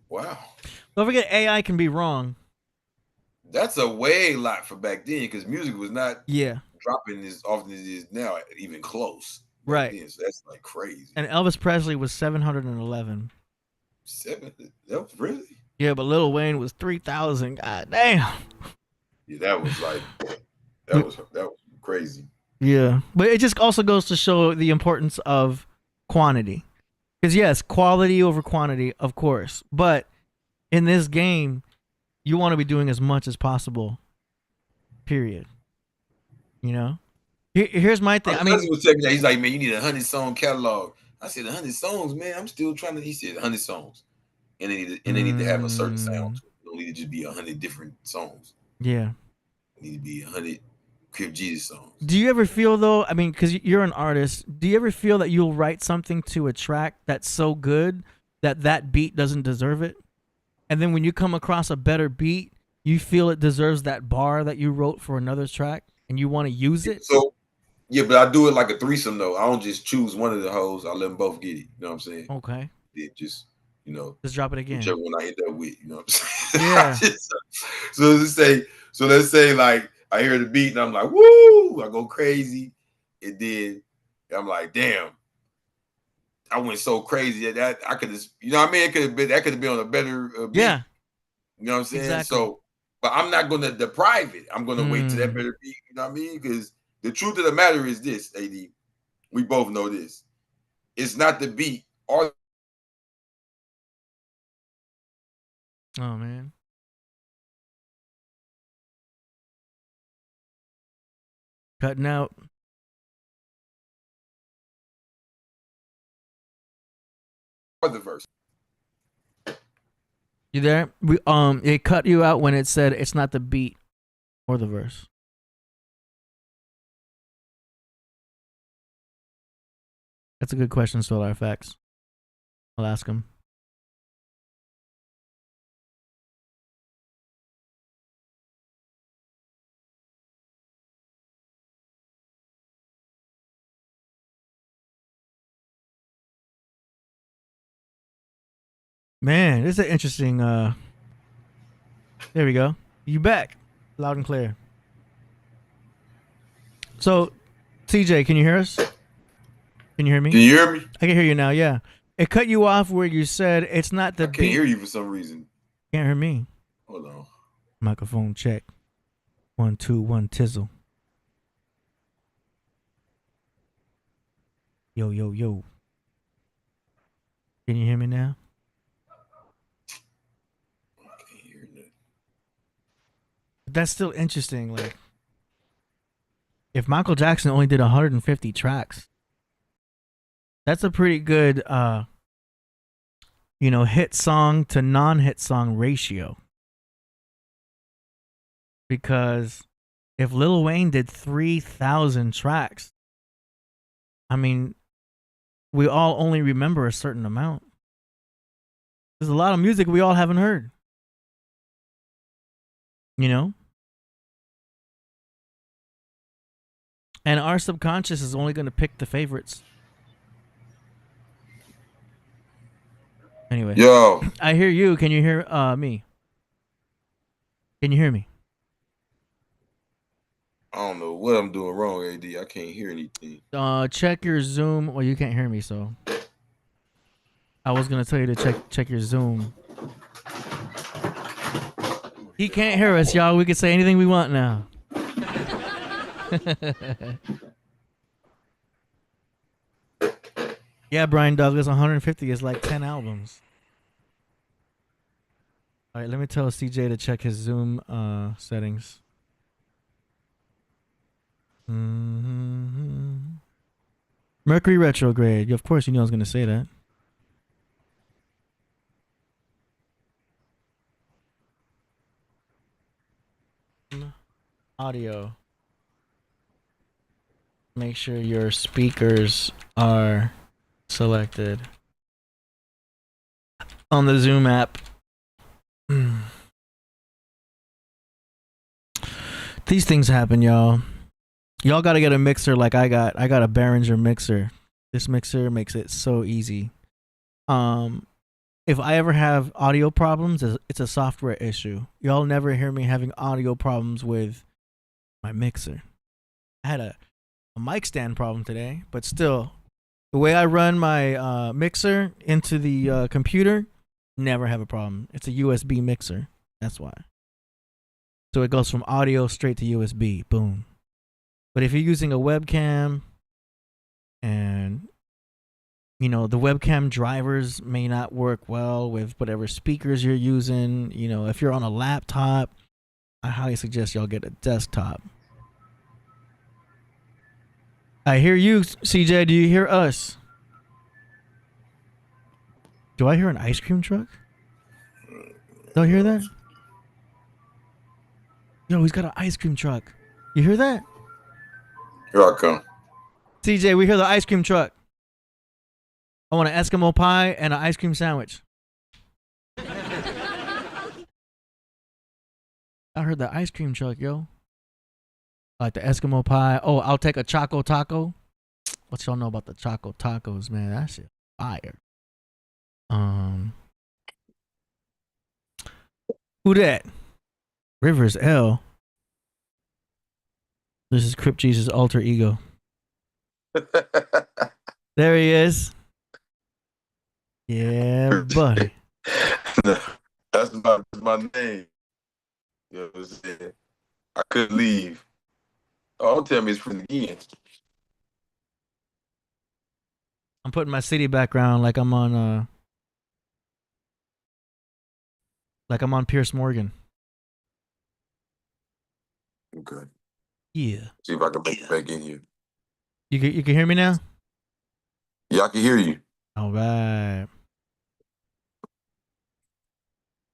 Wow. Don't forget, AI can be wrong. That's a way lot for back then because music was not dropping as often as it is now, even close. Right. Then, so that's like crazy. And Elvis Presley was 711. That was really? Yeah, but Lil Wayne was 3,000. God damn. Yeah, that was like that was crazy. Yeah, but it just also goes to show the importance of quantity. Because yes, quality over quantity, of course. But in this game, you want to be doing as much as possible. Period. You know? Here's my thing. I mean, was checking that. He's like, man, you need a 100-song catalog. I said, 100 songs, man. I'm still trying to. He said 100 songs, and they need to have a certain sound. It don't need to just be 100 different songs. Yeah, it need to be 100 Crip Jesus songs. Do you ever feel though? I mean, because you're an artist, do you ever feel that you'll write something to a track that's so good that beat doesn't deserve it, and then when you come across a better beat, you feel it deserves that bar that you wrote for another track, and you want to use it? So. Yeah, but I do it like a threesome though. I don't just choose one of the hoes. I let them both get it. You know what I'm saying? Okay. Yeah, just you know, Just drop it again. whichever one I end up with, you know what I'm saying? Yeah. So let's say like I hear the beat and I'm like, woo, I go crazy. And then I'm like, damn, I went so crazy that I could have, you know what I mean? That could have been on a better beat. Yeah. You know what I'm saying? Exactly. So, but I'm not going to deprive it. I'm going to wait till that better beat. You know what I mean? Because the truth of the matter is this, AD. We both know this. It's not the beat or. Oh man. Cutting out. Or the verse. You there? It cut you out when it said it's not the beat or the verse. That's a good question, Solar Facts. I'll ask him. Man, this is an interesting. There we go. You back, loud and clear. So, TJ, can you hear us? Can you hear me? Can you hear me? I can hear you now. Yeah, it cut you off where you said it's not the. I can't hear you for some reason. Can't hear me. Hold on. Microphone check. 1 2 1 tizzle. Yo yo yo. Can you hear me now? That's still interesting. Like, if Michael Jackson only did 150 tracks, that's a pretty good, hit song to non-hit song ratio. Because if Lil Wayne did 3,000 tracks, I mean, we all only remember a certain amount. There's a lot of music we all haven't heard. You know? And our subconscious is only going to pick the favorites. Anyway. Yo. I hear you. Can you hear me? Can you hear me? I don't know what I'm doing wrong, AD. I can't hear anything. Check your Zoom. Well, you can't hear me, so I was going to tell you to check your Zoom. He can't hear us, y'all. We can say anything we want now. Yeah, Brian Douglas, 150 is like 10 albums. All right, let me tell CJ to check his Zoom settings. Mm-hmm. Mercury retrograde. Of course, you knew I was going to say that. Audio. Make sure your speakers are selected on the Zoom app. These things happen, y'all. Y'all gotta get a mixer like I got. I got a Behringer mixer. This mixer makes it so easy. If I ever have audio problems, it's a software issue. Y'all never hear me having audio problems with my mixer. I had a mic stand problem today, but still, the way I run my mixer into the computer, never have a problem. It's a USB mixer. That's why. So it goes from audio straight to USB. Boom. But if you're using a webcam and, the webcam drivers may not work well with whatever speakers you're using, if you're on a laptop, I highly suggest y'all get a desktop. I hear you, CJ. Do you hear us? Do I hear an ice cream truck? Don't hear that? Yo, he's got an ice cream truck. You hear that? Here I come. CJ, we hear the ice cream truck. I want an Eskimo pie and an ice cream sandwich. I heard the ice cream truck, yo. Like the Eskimo pie. Oh, I'll take a Choco Taco. What y'all know about the Choco Tacos, man? That shit fire. Who that? Rivers L. This is Crip Jesus' alter ego. There he is. Yeah, buddy. That's my name. You know what I'm saying? I couldn't leave. Oh, don't tell me it's from again. I'm putting my city background like I'm on Pierce Morgan. Okay. Yeah. See if I can make it back in here. You can hear me now? Yeah, I can hear you. All right.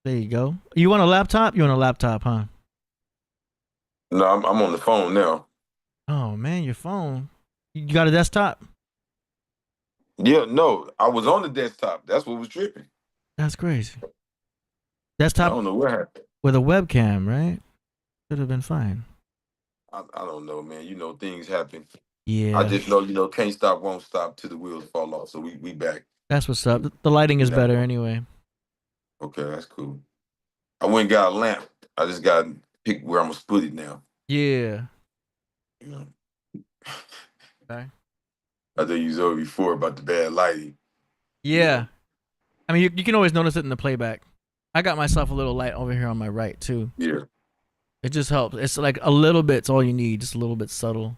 There you go. You want a laptop? You want a laptop, huh? No, I'm on the phone now. Oh man, your phone. You got a desktop? Yeah, no, I was on the desktop. That's what was tripping. That's crazy. I Desktop don't know what happened. with a webcam, right? Could have been fine. I don't know, man. You know, things happen. Yeah. I just know, can't stop, won't stop till the wheels fall off. So we back. That's what's up. The lighting is Yeah. better anyway. Okay, that's cool. I went and got a lamp. I just got to pick where I'm gonna put it now. Yeah. You know. Okay. I think you told before about the bad lighting. Yeah. I mean, you can always notice it in the playback. I got myself a little light over here on my right too. Yeah. It just helps. It's like a little bit's all you need, just a little bit subtle.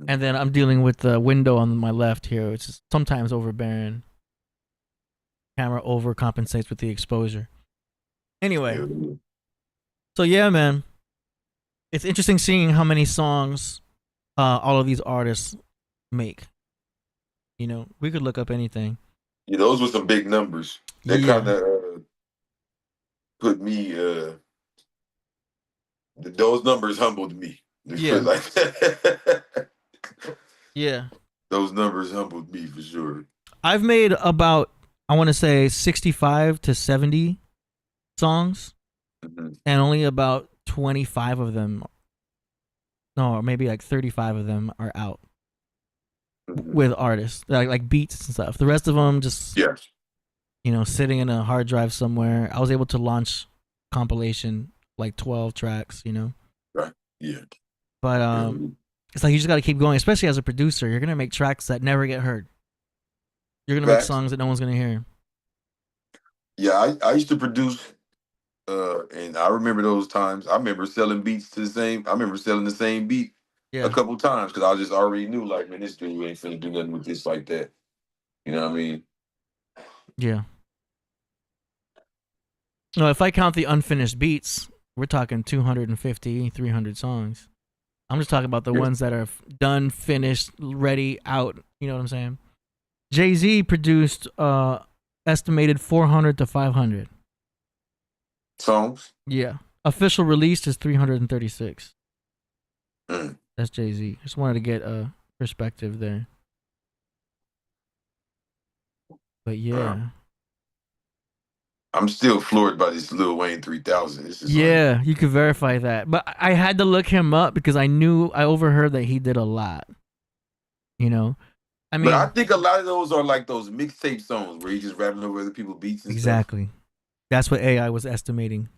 And then I'm dealing with the window on my left here, which is sometimes overbearing. Camera overcompensates with the exposure. Anyway, Yeah. so yeah, man, it's interesting seeing how many songs all of these artists make. You know, we could look up anything. Yeah, those were some big numbers. That Yeah. kind of put me. Those numbers humbled me. Let's put it like that. Yeah. Those numbers humbled me for sure. I've made about, I want to say 65 to 70 songs, Mhm. and only about 25 of them, no, or maybe like 35 of them are out Mhm. with artists, like beats and stuff. The rest of them just, Yeah. you know, sitting in a hard drive somewhere. I was able to launch compilation, like 12 tracks, you know? Right. Yeah. But it's like you just got to keep going, especially as a producer. You're going to make tracks that never get heard. You're going to make Facts. songs that no one's going to hear. Yeah, I used to produce, and I remember those times. I remember selling beats to the same. I remember selling the same beat Yeah. a couple times because I just already knew, like, man, this dude ain't finna do nothing with this like that. You know what I mean? Yeah. No, if I count the unfinished beats, we're talking 250, 300 songs. I'm just talking about the Yeah. ones that are done, finished, ready, out. You know what I'm saying? Jay-Z produced estimated 400 to 500. Songs. Yeah. Official release is 336. Mm. That's Jay-Z. Just wanted to get a perspective there. But yeah. I'm still floored by this Lil Wayne 3000. This is Yeah, you could verify that. But I had to look him up because I overheard that he did a lot. You know? I mean, but I think a lot of those are like those mixtape songs where he's just rapping over other people's beats and exactly. That's what AI was estimating.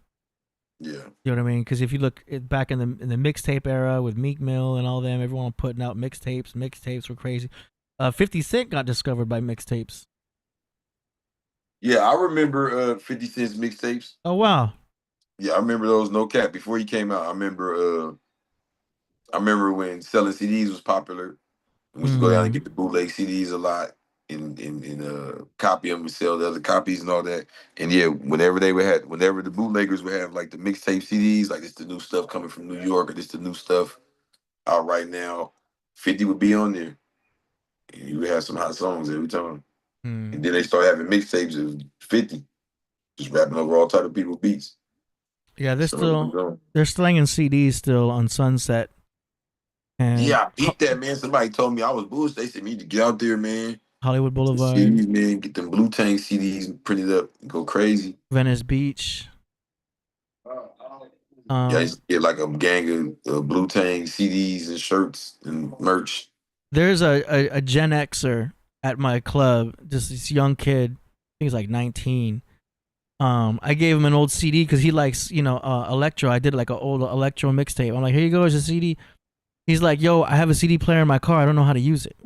stuff. Yeah. You know what I mean? Because if you look back in the mixtape era with Meek Mill and all them, everyone putting out mixtapes. Mixtapes were crazy. 50 Cent got discovered by mixtapes. Yeah, I remember 50 Cent's mixtapes. Oh wow. Yeah, I remember those, no cap. Before he came out, I remember when selling CDs was popular. We used to go down and get the bootleg CDs a lot and copy them and sell the other copies and all that. And yeah, whenever the bootleggers would have like the mixtape CDs, like it's the new stuff coming from New York or this the new stuff out right now, 50 would be on there. And you would have some hot songs every time. And then they started having mixtapes of 50, just rapping over all type of people's beats. Yeah, they're slinging CDs still on Sunset. And yeah, I beat that, man. Somebody told me I was bullshit. They said me to get out there, man. Hollywood Boulevard. CDs, man. Get them Blue Tank CDs printed up and go crazy. Venice Beach. Yeah, I used to get like a gang of Blue Tank CDs and shirts and merch. There's a Gen Xer at my club, just this young kid, I think he's like 19. I gave him an old CD because he likes, electro. I did like an old electro mixtape. I'm like, here you go, it's a CD. He's like, yo, I have a CD player in my car. I don't know how to use it.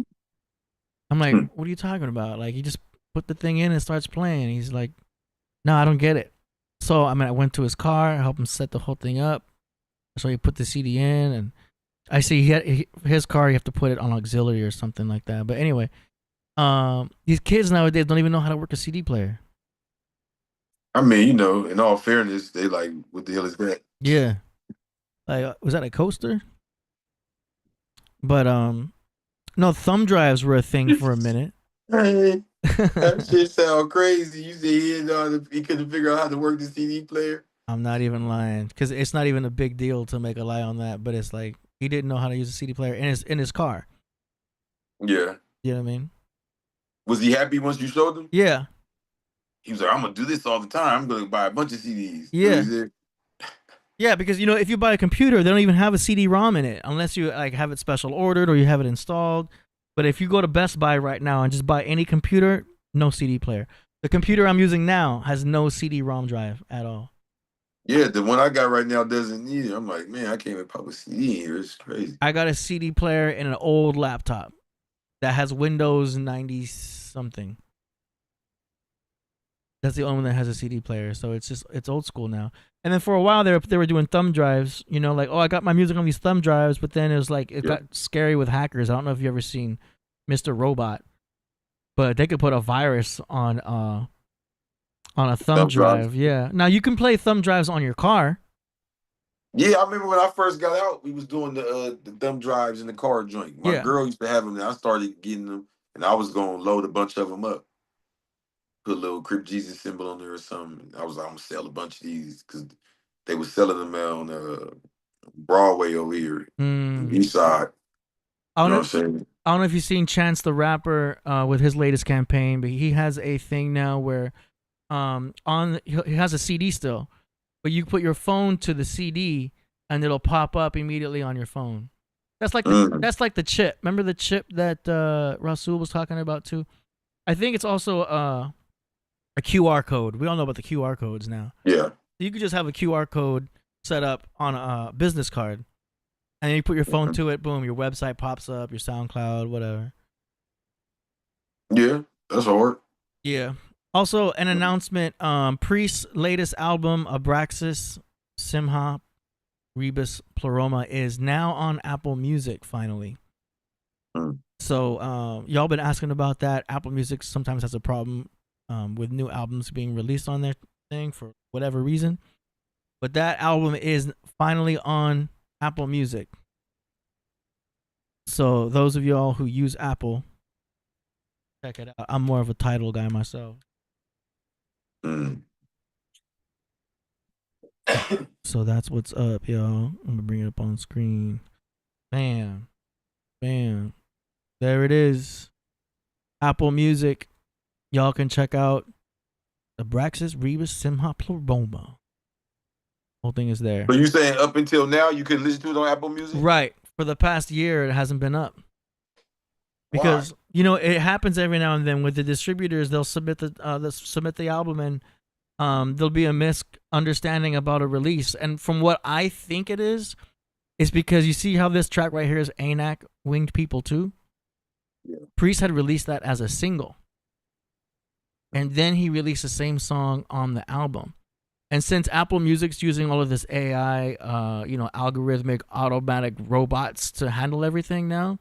I'm like, what are you talking about? Like, you just put the thing in and starts playing. He's like, no, I don't get it. So, I went to his car, helped him set the whole thing up. So he put the CD in, and I see his car, you have to put it on auxiliary or something like that. But anyway, these kids nowadays don't even know how to work a CD player. I mean, in all fairness, they like, what the hell is that? Yeah. Like, was that a coaster? But, no, thumb drives were a thing for a minute. Hey, that shit sound crazy. You say he couldn't figure out how to work the CD player? I'm not even lying, because it's not even a big deal to make a lie on that, but it's like, he didn't know how to use a CD player in his car. Yeah. You know what I mean? Was he happy once you showed him? Yeah. He was like, I'm going to do this all the time. I'm going to buy a bunch of CDs. Yeah. Yeah, because, if you buy a computer, they don't even have a CD-ROM in it, unless you like have it special ordered or you have it installed. But if you go to Best Buy right now and just buy any computer, no CD player. The computer I'm using now has no CD-ROM drive at all. Yeah, the one I got right now doesn't need it. I'm like, man, I can't even pop a CD in here. It's crazy. I got a CD player in an old laptop that has Windows 90-something. That's the only one that has a CD player, so it's old school now. And then for a while they were doing thumb drives, like, oh, I got my music on these thumb drives, but then it was like it got scary with hackers. I don't know if you ever seen Mr. Robot, but they could put a virus on a thumb drive. Yeah. Now you can play thumb drives on your car. Yeah, I remember when I first got out, we was doing the thumb drives in the car joint. My girl used to have them, and I started getting them, and I was gonna load a bunch of them up. Put a little Crip Jesus symbol on there or something. I was like, I'm gonna sell a bunch of these because they were selling them on Broadway over here, East Side. You know what I'm saying? I don't know if you've seen Chance the Rapper with his latest campaign, but he has a thing now where he has a CD still, but you put your phone to the CD and it'll pop up immediately on your phone. That's like the chip. Remember the chip that Rasul was talking about too? I think it's also a QR code. We all know about the QR codes now. Yeah. You could just have a QR code set up on a business card, and then you put your phone to it. Boom, your website pops up, your SoundCloud, whatever. Yeah, that's hard. Yeah. Also, an announcement: Priest's latest album, Abraxas Simha Rebus Pleroma, is now on Apple Music finally. So y'all been asking about that. Apple Music sometimes has a problem with new albums being released on their thing for whatever reason. But that album is finally on Apple Music. So those of y'all who use Apple, check it out. I'm more of a Tidal guy myself. So that's what's up, y'all. I'm gonna bring it up on screen. Bam. Bam. There it is. Apple Music. Y'all can check out Abraxas Rebus Simha Pleroma. Whole thing is there. So you saying up until now you can listen to it on Apple Music? Right. For the past year, it hasn't been up. Because it happens every now and then with the distributors. They'll submit the album, and there'll be a misunderstanding about a release. And from what I think it is because you see how this track right here is Anak Winged People 2? Yeah. Priest had released that as a single. And then he released the same song on the album. And since Apple Music's using all of this AI, algorithmic, automatic robots to handle everything now,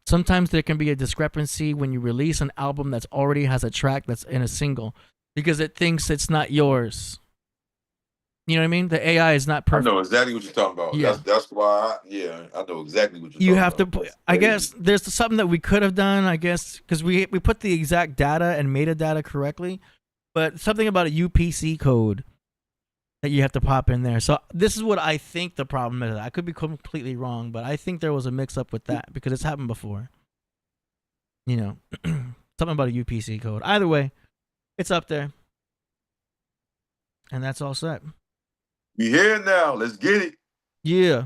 sometimes there can be a discrepancy when you release an album that's already has a track that's in a single because it thinks it's not yours. You know what I mean? The AI is not perfect. I know exactly what you're talking about. Yeah. That's why I know exactly what you're talking about. You have to, I guess there's something that we could have done, I guess, because we put the exact data and metadata correctly, but something about a UPC code that you have to pop in there. So this is what I think the problem is. I could be completely wrong, but I think there was a mix up with that because it's happened before. Something about a UPC code. Either way, it's up there. And that's all set. We here now. Let's get it. Yeah.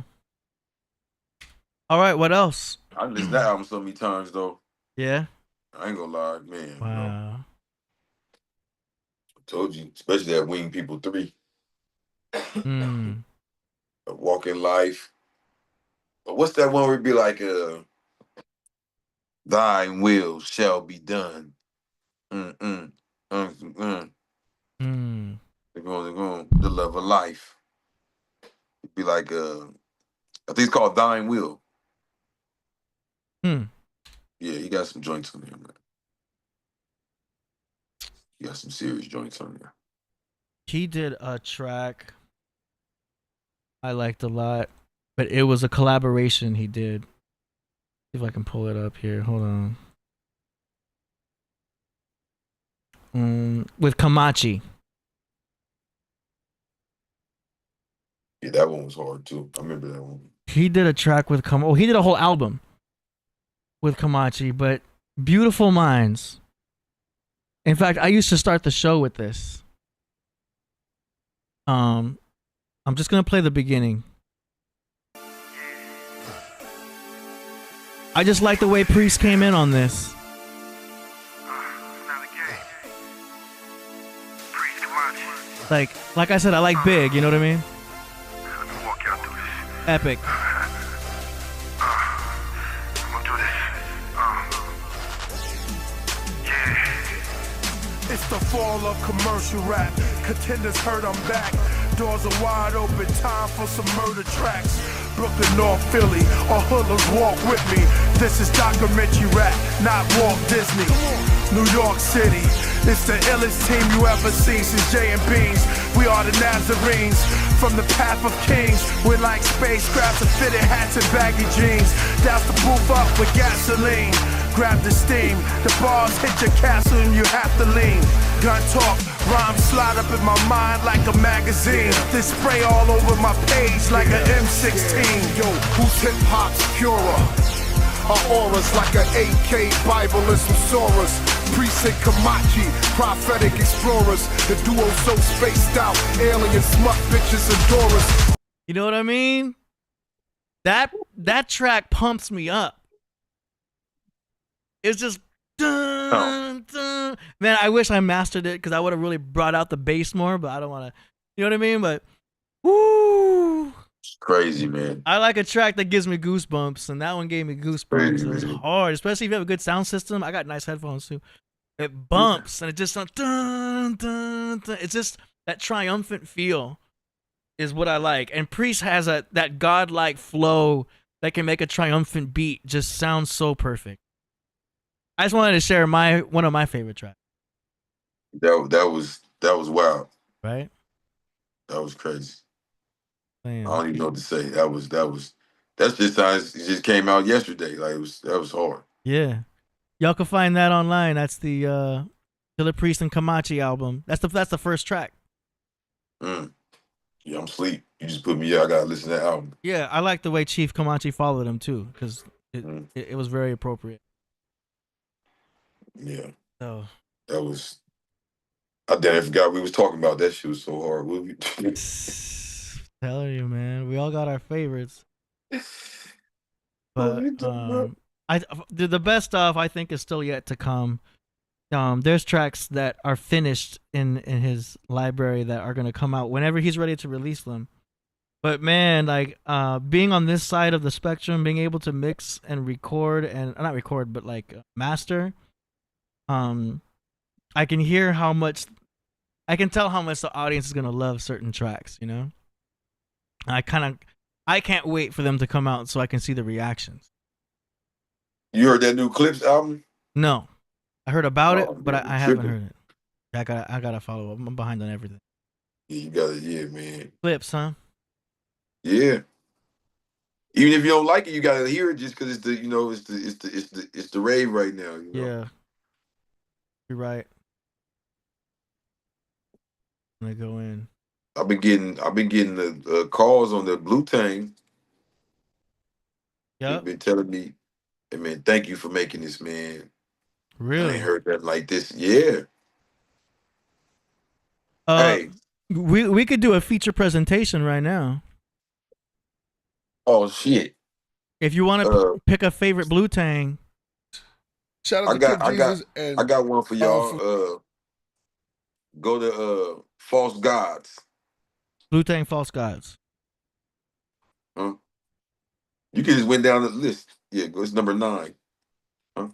All right, what else? I listened to that album so many times though. Yeah. I ain't gonna lie, man. Wow. Told you, especially that Wing People 3. Mm. A Walk in Life. But what's that one where it be like, thine will shall be done. Mm-mm. Mm. They're going, the love of life. It'd be like, I think it's called Thine Will. Hmm. Yeah, you got some joints on there, man. You got some serious joints on there. He did a track I liked a lot, but it was a collaboration he did. See if I can pull it up here. Hold on. With Kamachi. Yeah, that one was hard too. I remember that one. He did a track with he did a whole album with Kamachi, but Beautiful Minds. In fact, I used to start the show with this. I'm just gonna play the beginning. I just like the way Priest came in on this. Like I said, I like big, you know what I mean? Epic. It's the fall of commercial rap. Contenders heard I'm back. Doors are wide open. Time for some murder tracks. Brooklyn, North Philly, all hoodlums walk with me. This is documentary rap, not Walt Disney. New York City, it's the illest team you ever seen since J&B's. We are the Nazarenes, from the path of kings. We're like spacecrafts and fitted hats and baggy jeans. Douse the booth up with gasoline. Grab the steam, the bars hit your castle and you have to lean. Gun talk, rhymes slide up in my mind like a magazine. They spray all over my page like an M16. Yo, who's hip-hop's purer? Our aura's like an AK Bible and some Soras. Priest and Kamachi, prophetic explorers. The duo so spaced out, alien smut bitches and Doras. You know what I mean? That track pumps me up. It's just dun, dun. Man, I wish I mastered it because I would have really brought out the bass more, but I don't want to. You know what I mean? But woo, It's crazy, man. I like a track that gives me goosebumps, and that one gave me goosebumps. It was hard, especially if you have a good sound system. I got nice headphones too. It bumps and it just dun, dun, dun. It's just that triumphant feel is what I like. And Priest has that godlike flow that can make a triumphant beat just sound so perfect. I just wanted to share one of my favorite tracks. That was wild. Right? That was crazy. Man. I don't even know what to say. That's just how it just came out yesterday. Like that was hard. Yeah. Y'all can find that online. That's the Killah Priest and Kamachi album. That's the first track. Yeah, I'm asleep. You just put me. I gotta listen to that album. Yeah, I like the way Chief Kamachi followed him too, because it was very appropriate. Yeah. So that was. I forgot we was talking about that. Shit was so hard. telling you, man, we all got our favorites. But the best stuff I think is still yet to come. There's tracks that are finished in his library that are gonna come out whenever he's ready to release them. But man, like being on this side of the spectrum, being able to mix and record and not record, but like master. I can hear I can tell how much the audience is gonna love certain tracks, you know. I can't wait for them to come out so I can see the reactions. You heard that new Clips album? No, I heard about it, but man, I haven't heard it. I gotta follow up. I'm behind on everything. Yeah, you gotta, man. Clips, huh? Yeah. Even if you don't like it, you gotta hear it just because it's the rave right now. You know? Yeah. You're right. I'm gonna go in. I've been getting the calls on the Blue Tang. Yeah. They've been telling me, hey man, thank you for making this, man. Really? I ain't heard that like this. Yeah. Hey. We could do a feature presentation right now. Oh shit. If you want to pick a favorite Blue Tang. Shout out to Crip Jesus. I got one for y'all. Go to False Gods. Wu-Tang False Gods. Huh? You can just went down the list. Yeah, it's number 9. Huh?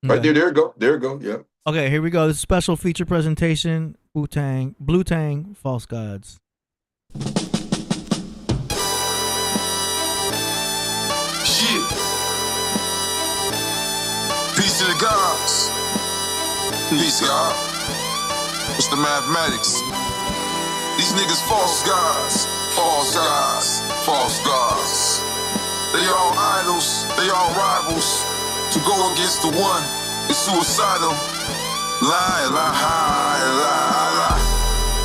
Right Okay. there. There it go. Yeah. Okay, here we go. This is a special feature presentation. Wu-Tang, Blue-Tang False Gods. Shit. Peace to the gods. Peace, God. What's the mathematics? These niggas false gods. False gods. False gods. They all idols. They all rivals. To go against the one is suicidal. Lie, lie, lie, lie, lie.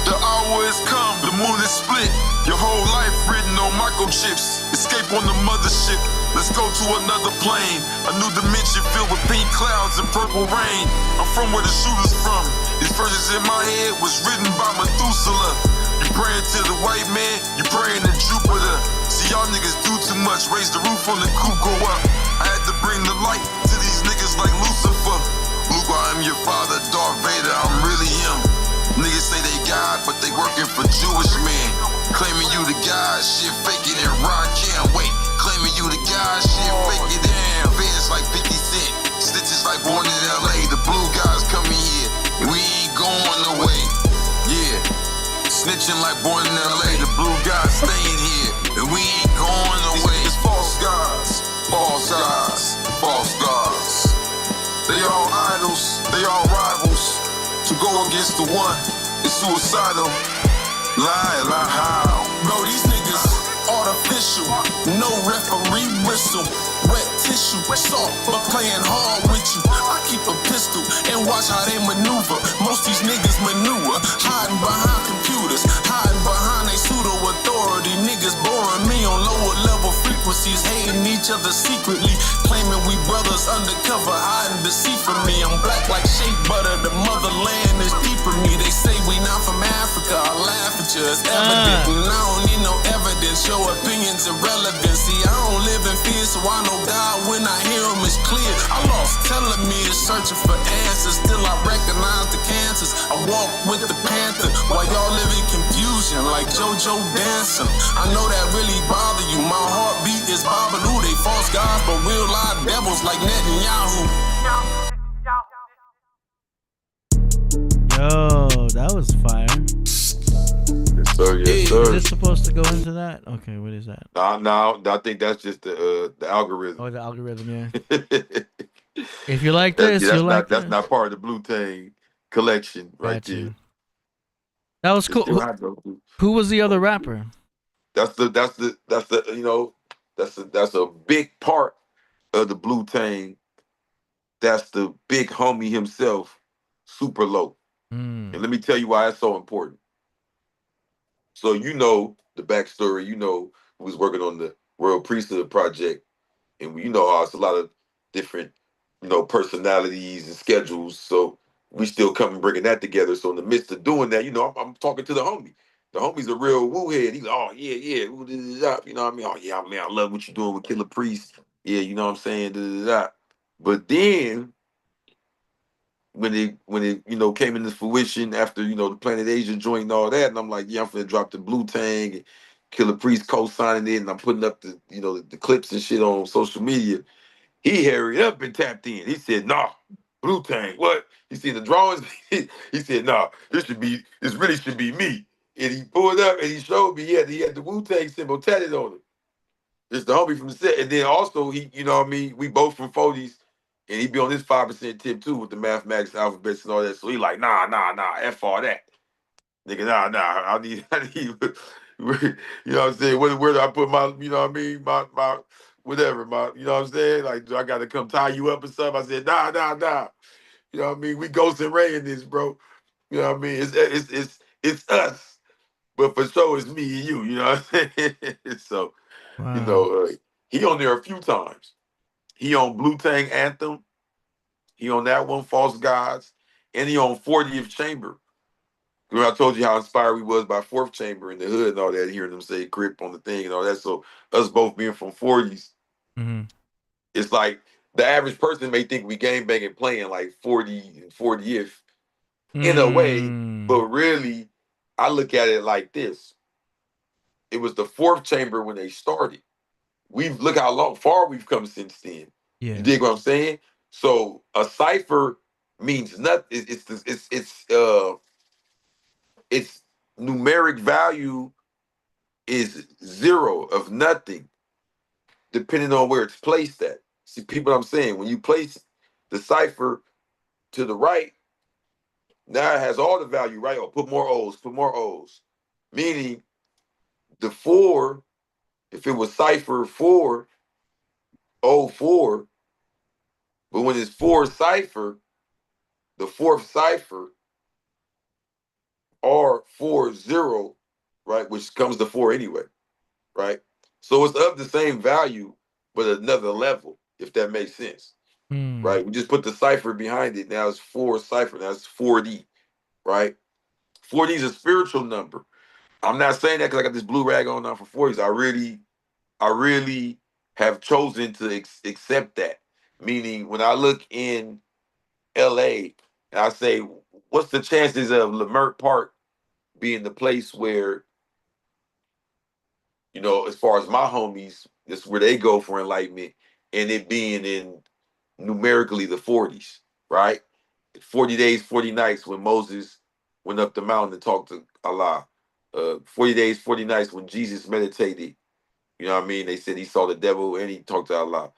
The hour has come. The moon is split. Your whole life written on microchips. Escape on the mothership. Let's go to another plane. A new dimension filled with pink clouds and purple rain. I'm from where the shooter's from. These verses in my head was written by Methuselah. You praying to the white man, you praying to Jupiter. See, y'all niggas do too much. Raise the roof on the coop, go up. I had to bring the light to these niggas like Lucifer. Luke, I am your father, Darth Vader, I'm really him. Niggas say they God, but they working for Jewish men. Claiming you the God, shit fake it and Ron can't wait. Claiming you the God, shit fake it and fans like 50 Cent. Stitches like born in LA, the blue guys coming here, and we ain't going away. Yeah, snitching like born in LA, the blue guys staying here, and we ain't going away. It's false gods, false gods, false gods. They all idols, they all rivals. To go against the one is suicidal. Lie, lie, how? Bro, these niggas artificial. No referee whistle. Wet tissue, soft, but playing hard with you. I keep a pistol and watch how they maneuver. Most these niggas maneuver, hiding behind computers, hiding behind they pseudo authority. Niggas boring me on lower level frequencies, hating each other secretly, claiming we brothers undercover, hiding deceit from me. I'm black like shea butter, the motherland is deep in me. They say we not from Africa, I laugh at you, it's evident. And I don't need no evidence, your opinion's irrelevant. See, I don't live in fear, so I know God when I hear him is clear. I lost telomeres searching for answers, still I recognize the cancers. I walk with the panther while y'all live in confusion like JoJo dancing. I know that really bother you. My heartbeat is Babalu. They false gods but real live devils like Netanyahu. Yo, that was fire. Yes, sir. Yes, sir. Is this supposed to go into that? Okay, what is that? No, I think that's just the algorithm. Oh, the algorithm, yeah. If you like this, you'll like that's not part of the Blue-Tang collection right there. That was cool. Who was the other rapper? That's a big part of the Blue-Tang. That's the big homie himself, Super Low. And let me tell you why it's so important. So you know the backstory, you know who was working on the World Priesthood project, and you know how it's a lot of different, personalities and schedules. So we still come and bringing that together. So in the midst of doing that, I'm talking to the homie. The homie's a real woo head. He's like, oh yeah, you know what I mean? Oh yeah, man, I love what you're doing with Killah Priest. Yeah, you know what I'm saying? But then when it came into fruition after the Planet Asia joint and all that, and I'm like, yeah, I'm finna drop the Blue-Tang and Killah Priest co-signing it, and I'm putting up the clips and shit on social media. He hurried up and tapped in. He said, nah, Blue-Tang, what? He seen the drawings. He said, nah, this really should be me. And he pulled up and he showed me he had the Wu-Tang symbol tatted on him. It's the homie from the set. And then also we both from 40s. And he be on this 5% tip too with the mathematics, alphabets, and all that. So he like, nah, F all that. Nigga, nah, I need, you know what I'm saying? Where do I put my, my whatever, you know what I'm saying? Like, do I got to come tie you up or something? I said, nah. You know what I mean? We Ghost and Ray in this, bro. You know what I mean? It's us. But for sure, it's me and you, you know what I'm saying? So, wow. He on there a few times. He on Blue-Tang Anthem. He on that one, False Gods. And he on 40th Chamber. Remember I told you how inspired we was by 4th Chamber in the hood and all that, hearing them say Crip on the thing and all that. So us both being from 40s, it's like the average person may think we gang banging playing like 40 and 40th. in a way, but really, I look at it like this. It was the fourth chamber when they started. Look how far we've come since then. Yeah. You dig what I'm saying? So a cipher means nothing. Its numeric value is zero of nothing, depending on where it's placed at. See, people, I'm saying, when you place the cipher to the right, now it has all the value, right? Or put more O's. Meaning the 4, if it was cipher 4, 04, but when it's 4 cipher, the fourth cipher, R40, right, which comes to 4 anyway, right? So it's of the same value, but another level, if that makes sense, right? We just put the cipher behind it. Now it's 4 cipher. Now it's 4D, right? 4D is a spiritual number. I'm not saying that because I got this blue rag on now for 40s. I really have chosen to accept that. Meaning, when I look in LA, and I say, what's the chances of Leimert Park being the place where, you know, as far as my homies, this is where they go for enlightenment, and it being in numerically the 40s, right? 40 days, 40 nights when Moses went up the mountain and talked to Allah. 40 days, 40 nights when Jesus meditated. You know what I mean? They said he saw the devil and he talked to Allah.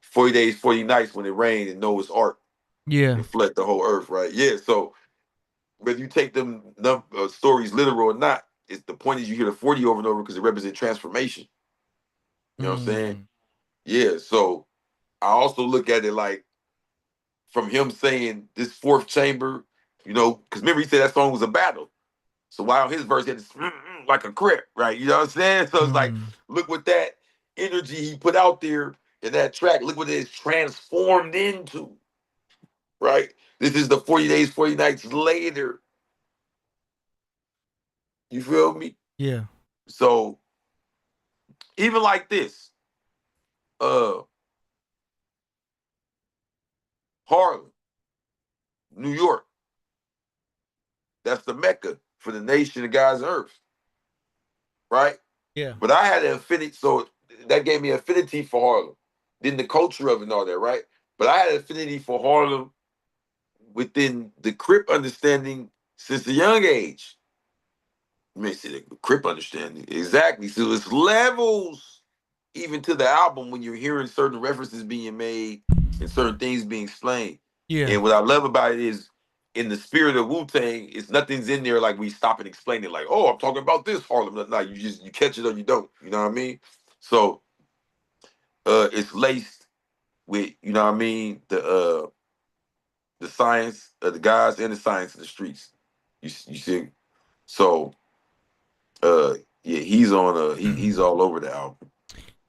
40 days, 40 nights when it rained and Noah's Ark. Yeah. And flood the whole earth, right? Yeah, so whether you take them stories literal or not, it's the point is you hear the 40 over and over because it represents transformation. You know what I'm saying? Yeah, so I also look at it like from him saying this fourth chamber, you know, because remember he said that song was a battle. So while his verse had this like a Crip, right? You know what I'm saying? So it's like, look what that energy he put out there in that track, look what it's transformed into, right? This is the 40 days, 40 nights later. You feel me? Yeah. So even like this, Harlem, New York, that's the Mecca for the nation of God's earth, right? Yeah. But I had an affinity, so that gave me affinity for Harlem. Then the culture of it and all that, right? But I had an affinity for Harlem within the Crip understanding since a young age. Let me see the Crip understanding. Exactly. So it's levels even to the album when you're hearing certain references being made and certain things being explained. Yeah. And what I love about it is in the spirit of Wu-Tang, it's nothing's in there like we stop and explain it like, oh, I'm talking about this Harlem. No, you catch it or you don't. You know what I mean? So it's laced with, you know what I mean, the science of the guys and the science of the streets. You see? So yeah, he's on he's all over the album.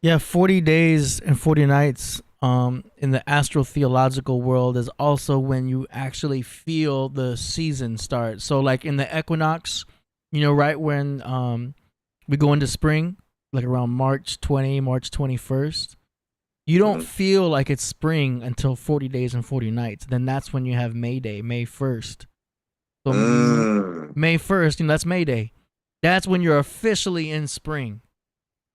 Yeah, 40 days and 40 nights in the astro-theological world is also when you actually feel the season start. So like in the equinox, you know, right when we go into spring, like around March 21st, you don't feel like it's spring until 40 days and 40 nights. Then that's when you have May Day, May 1st. So May 1st, you know, that's May Day. That's when you're officially in spring.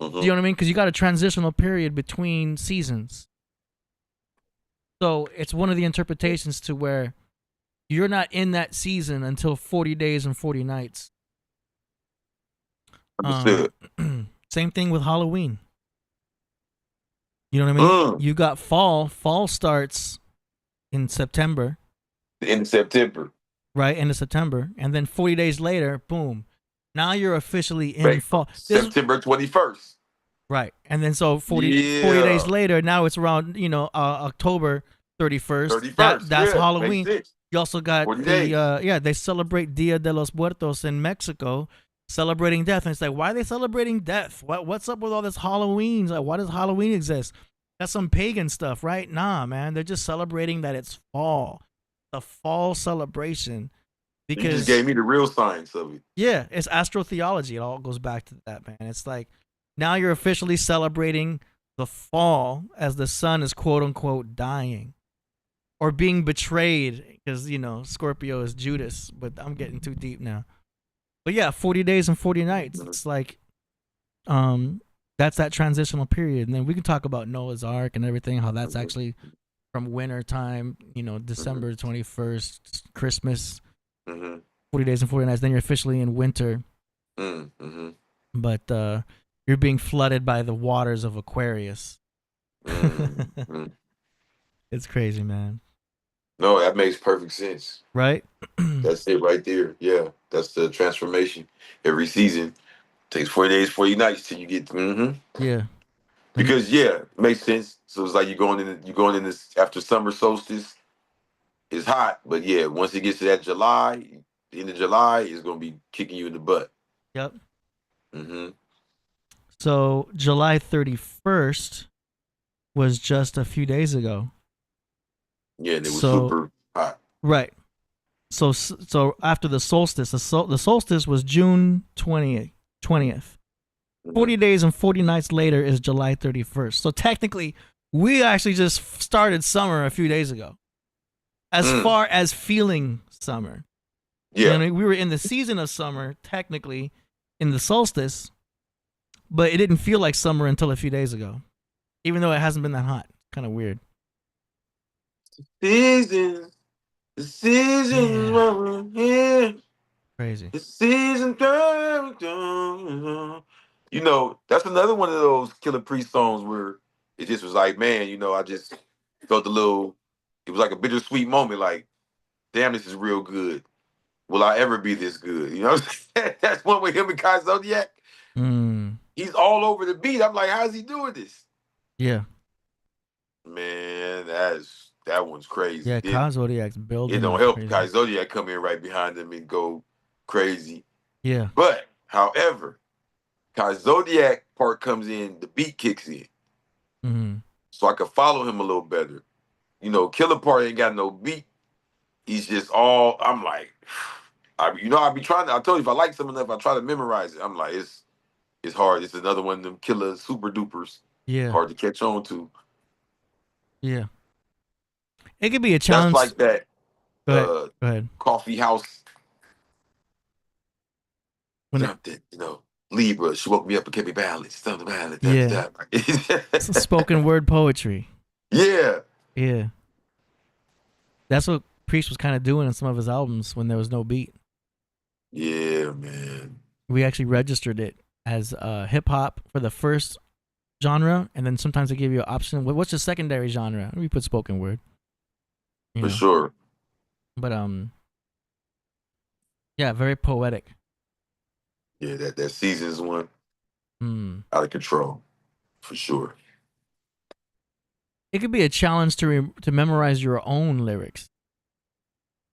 Do you know what I mean? Because you got a transitional period between seasons. So it's one of the interpretations to where you're not in that season until 40 days and 40 nights. Understood. Same thing with Halloween. You know what I mean? You got fall. Fall starts in September. In September. Right, end of September. And then 40 days later, boom. Now you're officially in fall. September 21st. Right. And then so 40 days later, now it's around, you know, October 31st. That's Halloween. You also got they celebrate Dia de los Muertos in Mexico, celebrating death. And it's like, why are they celebrating death? What's up with all this Halloween? Like, why does Halloween exist? That's some pagan stuff, right? Nah, man. They're just celebrating that it's fall. The fall celebration. Because you just gave me the real science of it. Yeah, it's astro-theology. It all goes back to that, man. It's like now you're officially celebrating the fall as the sun is quote unquote dying. or being betrayed, because Scorpio is Judas, but I'm getting too deep now. But yeah, 40 days and 40 nights. It's like, that's that transitional period, and then we can talk about Noah's Ark and everything, how that's actually from winter time, December 21st, Christmas, 40 days and 40 nights. Then you're officially in winter, but you're being flooded by the waters of Aquarius. It's crazy, man. No, that makes perfect sense. Right? That's it right there. Yeah, that's the transformation. Every season takes 40 days, 40 nights till you get. Yeah. Because it makes sense. So it's like you're going in this after summer solstice. It's hot, but once it gets to that July, the end of July, it's gonna be kicking you in the butt. Yep. So July 31st was just a few days ago. Yeah, and it was super hot. Right. So after the solstice, the solstice was June 20th. 40 days and 40 nights later is July 31st. So technically, we actually just started summer a few days ago. As far as feeling summer. Yeah. We were in the season of summer, technically, in the solstice, but it didn't feel like summer until a few days ago. Even though it hasn't been that hot. Kind of weird. The season where we're here. Crazy. The season. That's another one of those Killah Priest songs where it just was like, man, I just felt it was like a bittersweet moment, like, damn, this is real good. Will I ever be this good? You know what I'm saying? That's one with him and Kai Zodiac. He's all over the beat. I'm like, how's he doing this? Yeah. Man, that one's crazy. Yeah, Kai Zodiac's building. It don't help crazy. Kai Zodiac come in right behind him and go crazy. Yeah. But, however, Kai Zodiac part comes in, the beat kicks in. So I could follow him a little better. Killah part ain't got no beat. He's just I'm like, I be trying to, I told you, if I like something enough, I try to memorize it. I'm like, it's hard. It's another one of them Killah super dupers. Yeah. Hard to catch on to. Yeah. It could be a challenge. That's like that. Go ahead. Coffee house. Libra, she woke me up and kept me balanced. Yeah. Spoken word poetry. Yeah. Yeah. That's what Priest was kind of doing in some of his albums when there was no beat. Yeah, man. We actually registered it as hip hop for the first genre, and then sometimes they give you an option. What's the secondary genre? We put spoken word. For sure. But yeah, very poetic. Yeah, that season's one. Out of control. For sure. It could be a challenge to memorize your own lyrics.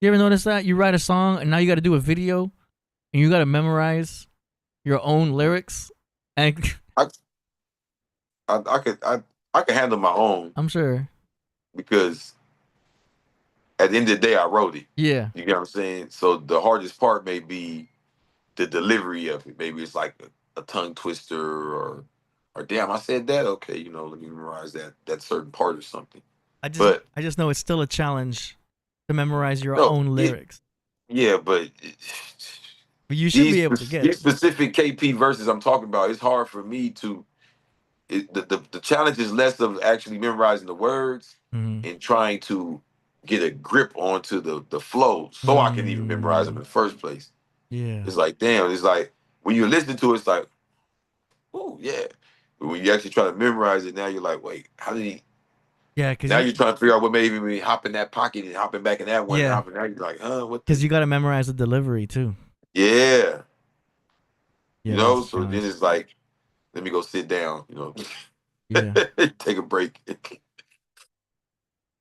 You ever notice that? You write a song and now you got to do a video and you got to memorize your own lyrics. And I could handle my own. I'm sure. Because at the end of the day, I wrote it. Yeah. You get what I'm saying? So the hardest part may be the delivery of it. Maybe it's like a tongue twister or damn, I said that. Okay, let me memorize that certain part or something. I just know it's still a challenge to memorize your own lyrics. But you should be able to get these specific KP verses I'm talking about. It's hard for me to. The challenge is less of actually memorizing the words and trying to get a grip onto the flow so I can even memorize them in the first place. Yeah, it's like, damn. It's like when you listen to it, it's like, oh yeah. But when you actually try to memorize it, now you're like, wait, how did he? Yeah, because now you're trying to figure out what made me hop in that pocket and hopping back in that one. Yeah. And hopping out. You're like, what? Because you got to memorize the delivery too. Yeah. Yeah, so then it's like, let me go sit down. Yeah. Take a break.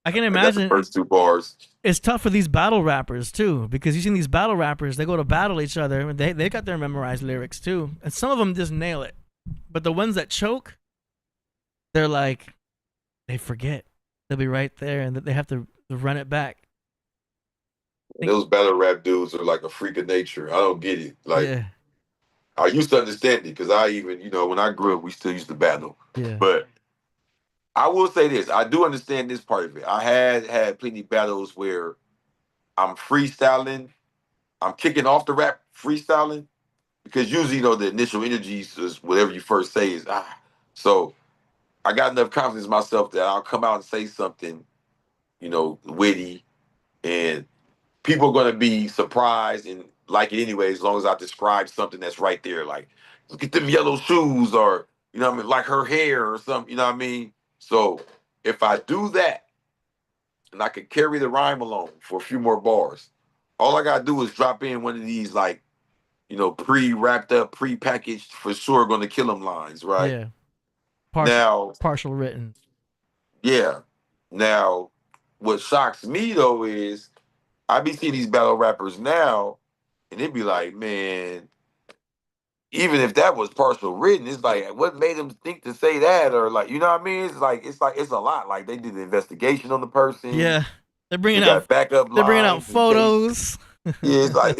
I can imagine the first two bars. It's tough for these battle rappers too, because you've seen these battle rappers. They go to battle each other. They got their memorized lyrics too, and some of them just nail it. But the ones that choke, they're like, they forget. They'll be right there, and they have to run it back. Those battle rap dudes are like a freak of nature. I don't get it. Like, yeah. I used to understand it because I even, when I grew up, we still used to battle. Yeah. But I will say this. I do understand this part of it. I had plenty battles where I'm freestyling. I'm kicking off the rap freestyling because usually, the initial energy is whatever you first say is So I got enough confidence in myself that I'll come out and say something, witty, and people are going to be surprised and like it anyway, as long as I describe something that's right there. Like, look at them yellow shoes, or, what I mean, like her hair or something, you know what I mean? So if I do that and I can carry the rhyme along for a few more bars, all I got to do is drop in one of these, like, pre-wrapped up, pre-packaged, for sure going to kill them lines, right? Yeah. Partial written. Yeah. Now, what shocks me, though, is I be seeing these battle rappers now, and it be like, man, even if that was partial written, it's like, what made them think to say that? Or like, you know what I mean? It's a lot. Like, they did the investigation on the person. Yeah. They're bringing They got backup They're bringing out lines photos. Yeah, it's like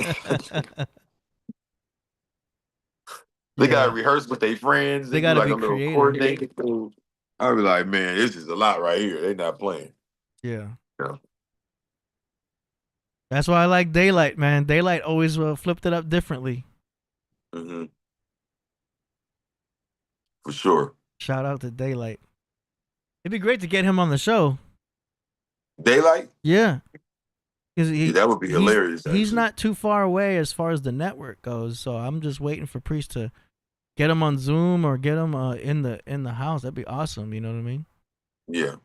they gotta rehearse with their friends. They do gotta like be a little creative. coordinated thing. I be like, man, this is a lot right here. They not playing. Yeah. Yeah. That's why I like Daylight, man. Daylight always flipped it up differently. Mm-hmm. For sure. Shout out to Daylight. It'd be great to get him on the show. Daylight? Yeah. That would be hilarious. He's not too far away as far as the network goes, so I'm just waiting for Priest to get him on Zoom or get him in the house. That'd be awesome. You know what I mean? Yeah.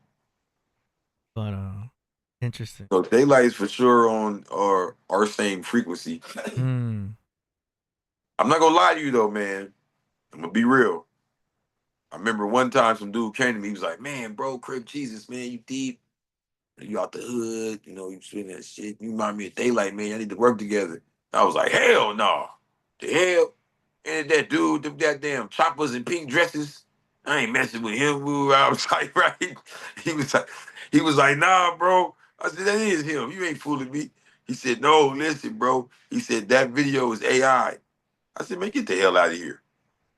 But interesting. So Daylight is for sure on our same frequency. I'm not gonna lie to you though, man. I'm gonna be real. I remember one time some dude came to me. He was like, "Man, bro, Crip Jesus, man, you deep. You out the hood. You spitting that shit. You remind me of Daylight, man. I need to work together." I was like, "Hell no, the hell." And that dude, them goddamn choppers and pink dresses. I ain't messing with him. I was like, right? He was like, "Nah, bro." I said, "That is him. You ain't fooling me." He said, "No, listen, bro." He said, "That video is AI." I said, "Man, get the hell out of here."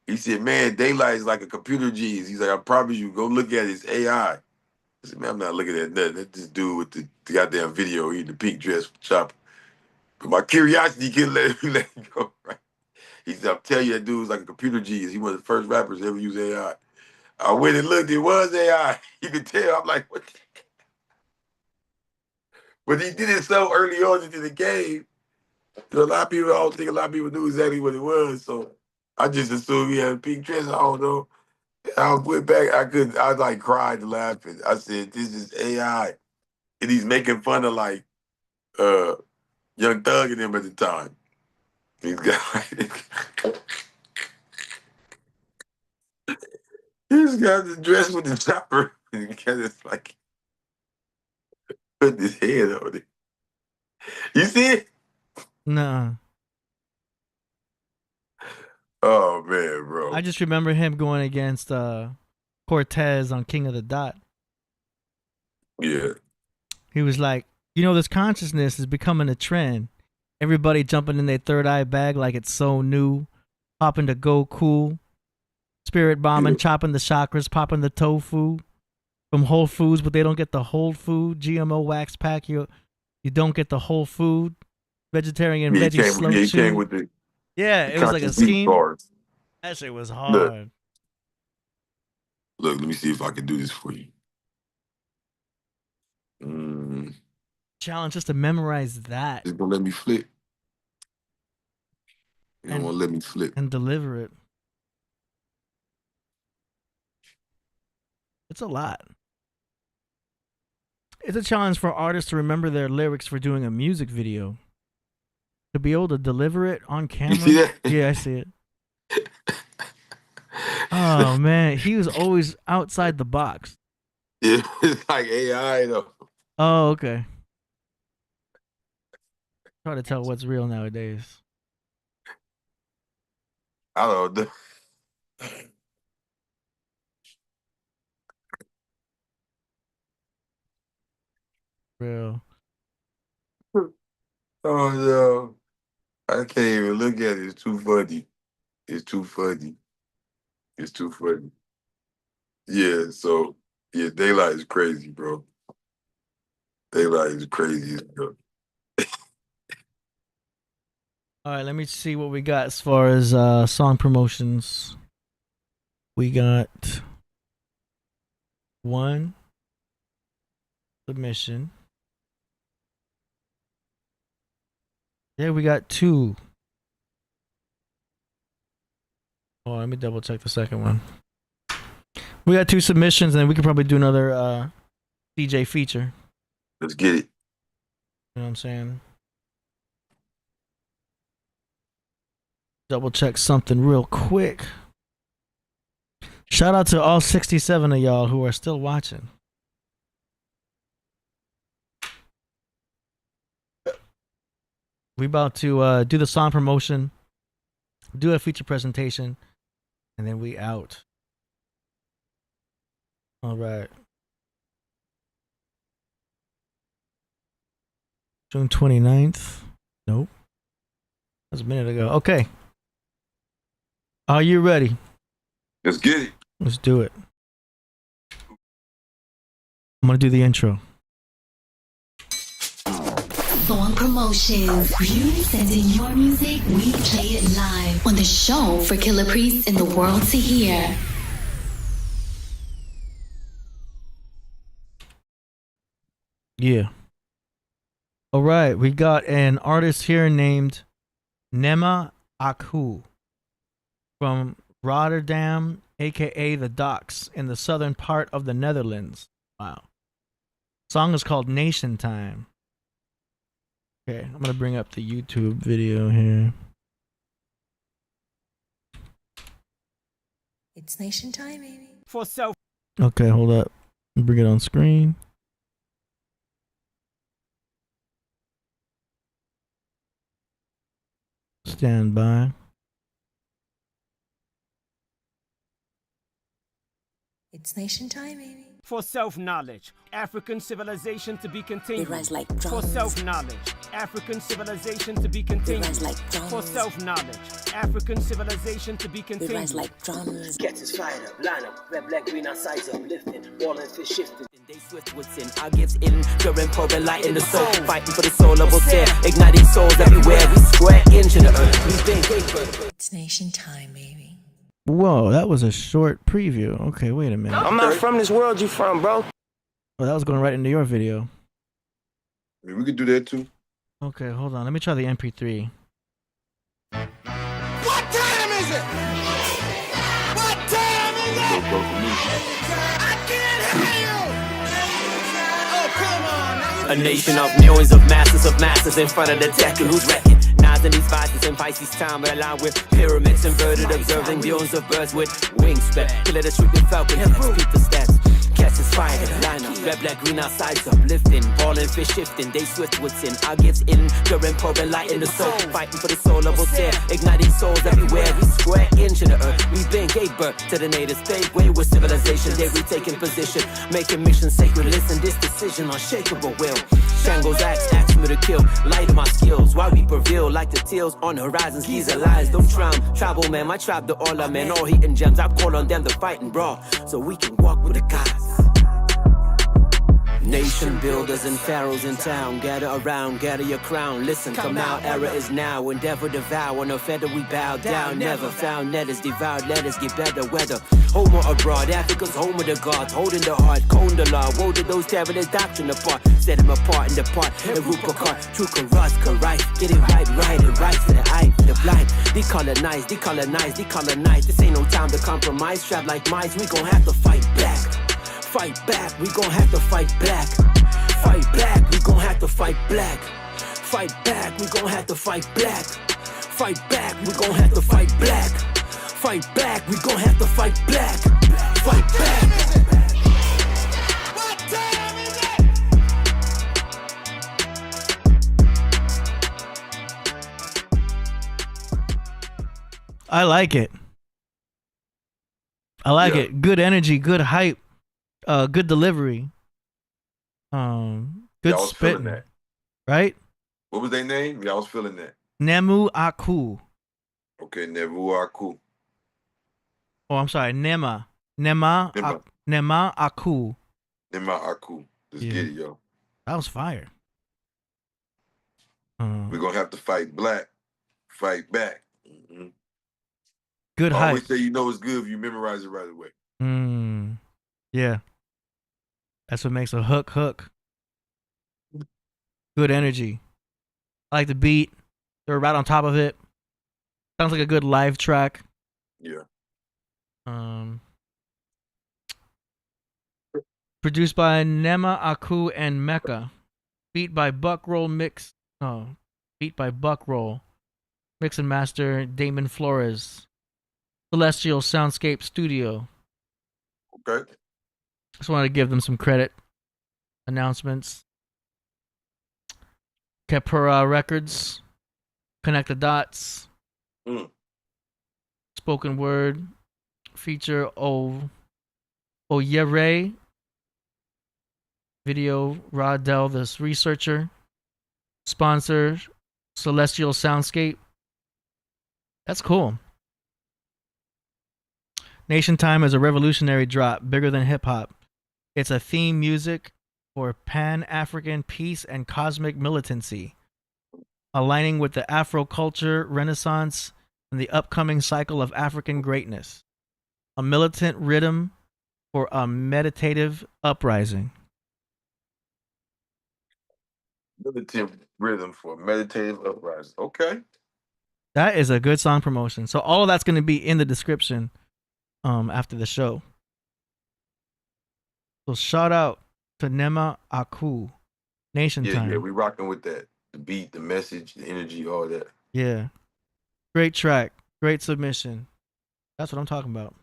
He said, "Man, Daylight is like a computer genius." He's like, "I promise you, go look at it. It's AI." I said, "Man, I'm not looking at nothing. That's this dude with the goddamn video, he in the pink dress with chopper." But my curiosity couldn't let it go, right? He said, "I'll tell you, that dude's like a computer genius. He one of the first rappers to ever use AI." I went and looked, it was AI. You could tell. I'm like, what? But he did it so early on into the game. A lot of people, I don't think a lot of people knew exactly what it was. So I just assumed he had a pink dress. I don't know. I went back. I like cried laughing. I said, "This is AI," and he's making fun of like Young Thug and him at the time. He's got he's got the dress with the chopper, and he got this like putting his head on it. You see it? Nah. Oh man, bro. I just remember him going against Cortez on King of the Dot. Yeah. He was like, this consciousness is becoming a trend. Everybody jumping in their third eye bag like it's so new. Popping to go cool. Spirit bombing, chopping the chakras, popping the tofu from Whole Foods, but they don't get the whole food. GMO wax pack, you don't get the whole food. Vegetarian veggie slow chew. With the it was like a scheme. Bars. That shit was hard. Look, let me see if I can do this for you. Challenge just to memorize that. It's gonna let me flip. You don't want to let me flip. And deliver it. It's a lot. It's a challenge for artists to remember their lyrics for doing a music video. To be able to deliver it on camera. You see that? Yeah, I see it. Oh man, he was always outside the box. Yeah, it's like AI though. Oh, okay. Hard to tell what's real nowadays. I don't know. Real. Oh no. I can't even look at it. It's too funny. It's too funny. It's too funny. Yeah, so Yeah, Daylight is crazy, bro. Daylight is crazy as hell. All right, let me see what we got as far as song promotions. We got one submission. Yeah, we got two. Oh, let me double check the second one. We got two submissions, and then we could probably do another DJ feature. Let's get it. You know what I'm saying? Double check something real quick. Shout out to all 67 of y'all who are still watching. We about to do the song promotion, do a feature presentation, and then we out. All right. June 29th. Nope. That was a minute ago. Okay. Are you ready? Let's get it. Let's do it. I'm going to do the intro. Song promotions. You send in your music, we play it live on the show for Killah Priest and the world to hear. Yeah. All right. We got an artist here named Nema Akhu from Rotterdam, aka the Docks, in the southern part of the Netherlands. Wow. Song is called Nation Time. Okay, I'm gonna bring up the YouTube video here. It's nation time, baby. For self. Okay, hold up. Bring it on screen. Stand by. It's nation time, baby. For self-knowledge, African civilization to be continued. They rise like For drums. self-knowledge, African civilization to be continued. rise like drums. For self-knowledge, African civilization to be They continued. rise like drums. Gets us fired up, line up, red, black, green, our sides up, lifting, balling, fish shifting. They swift with sin, our gifts in, during pouring light in the soul, fighting for the soul of us there, igniting souls everywhere, we square into the earth, we been gatekeepers. It's nation time, baby. Whoa, that was a short preview. Okay, wait a minute. I'm not from this world you from, bro. Oh, that was going right into your video. I mean, we could do that too. Okay, hold on. Let me try the MP3. What time is it? What time is it? I can't hear you. Oh, come on. A nation of millions of masters in front of the tech and who's wrecking. Knives in these vices in Pisces time, but aligned with pyramids inverted, observing billions of birds with wings spread. Kill it a troop with falcon heads, keep the stats. Catch us fire, line up, red, black, green, our sides up, lifting, balling, fish shifting, they swift with sin. Our gifts in, during pouring light in the soul, fighting for the soul of us there, igniting souls everywhere, we square into the earth, we been gave birth to the natives, paved way with civilization, they retaking position, making mission sacred, listen, this decision, unshakable will. Shangles axe me to kill, light of my skills, while we prevail like the tails on the horizons, these are lies, don't try 'em. Tribal man, my tribe, the all men, all hitting gems, I call on them to fight and brawl, so we can walk with the gods. Nation builders and pharaohs in town, gather around, gather your crown. Listen, come out, era is now. Endeavor devour, no feather we bow down. Never found net is devoured, let us get better weather. Home or abroad, Africa's home of the gods, holding the heart, cone the law. Woe to those tearing this doctrine apart, set them apart and depart. And root apart, true can rust, can right. Get it right, and right to the eye, the blind. Decolonize, decolonize, decolonize. This ain't no time to compromise. Strapped like mice, we gon' have to fight back. Fight back, we gon' have to fight back. Fight back, we gon' have to fight black. Fight back, we gon' have to fight black. Fight back, we gon' have to fight black. Fight back, we gon' have to fight black. Fight back. What time is it? I like it. I like it. Good energy, good hype, good delivery. Good I was feeling spitting. that. Right? What was their name? Yeah, I was feeling that. Nemu Akhu. Okay, Nevu Aku. Oh, I'm sorry. Nema Akhu. Nema Akhu. Let's get it, yo. That was fire. We're gonna have to fight black, fight back. Mm-hmm. Good hype. I always say you know it's good if you memorize it right away. Yeah. That's what makes a hook. Good energy. I like the beat. They're right on top of it. Sounds like a good live track. Yeah. Produced by Nema, Akhu, and Mecca. Beat by Buckroll. Mix and master Damon Flores. Celestial Soundscape Studio. Okay. Just wanted to give them some credit. Announcements. Kepura Records. Connect the Dots. Spoken Word. Feature Oyere. Video Rodell, this researcher. Sponsor Celestial Soundscape. That's cool. Nation Time is a revolutionary drop, bigger than hip-hop. It's a theme music for Pan-African peace and cosmic militancy, aligning with the Afro-culture renaissance and the upcoming cycle of African greatness. A militant riddim for a meditative uprising. Militant rhythm for meditative uprising. Okay. That is a good song promotion. So all of that's going to be in the description after the show. So shout out to Nema Akhu. Nation Time. Yeah, we rocking with that. The beat, the message, the energy, all that. Yeah. Great track. Great submission. That's what I'm talking about.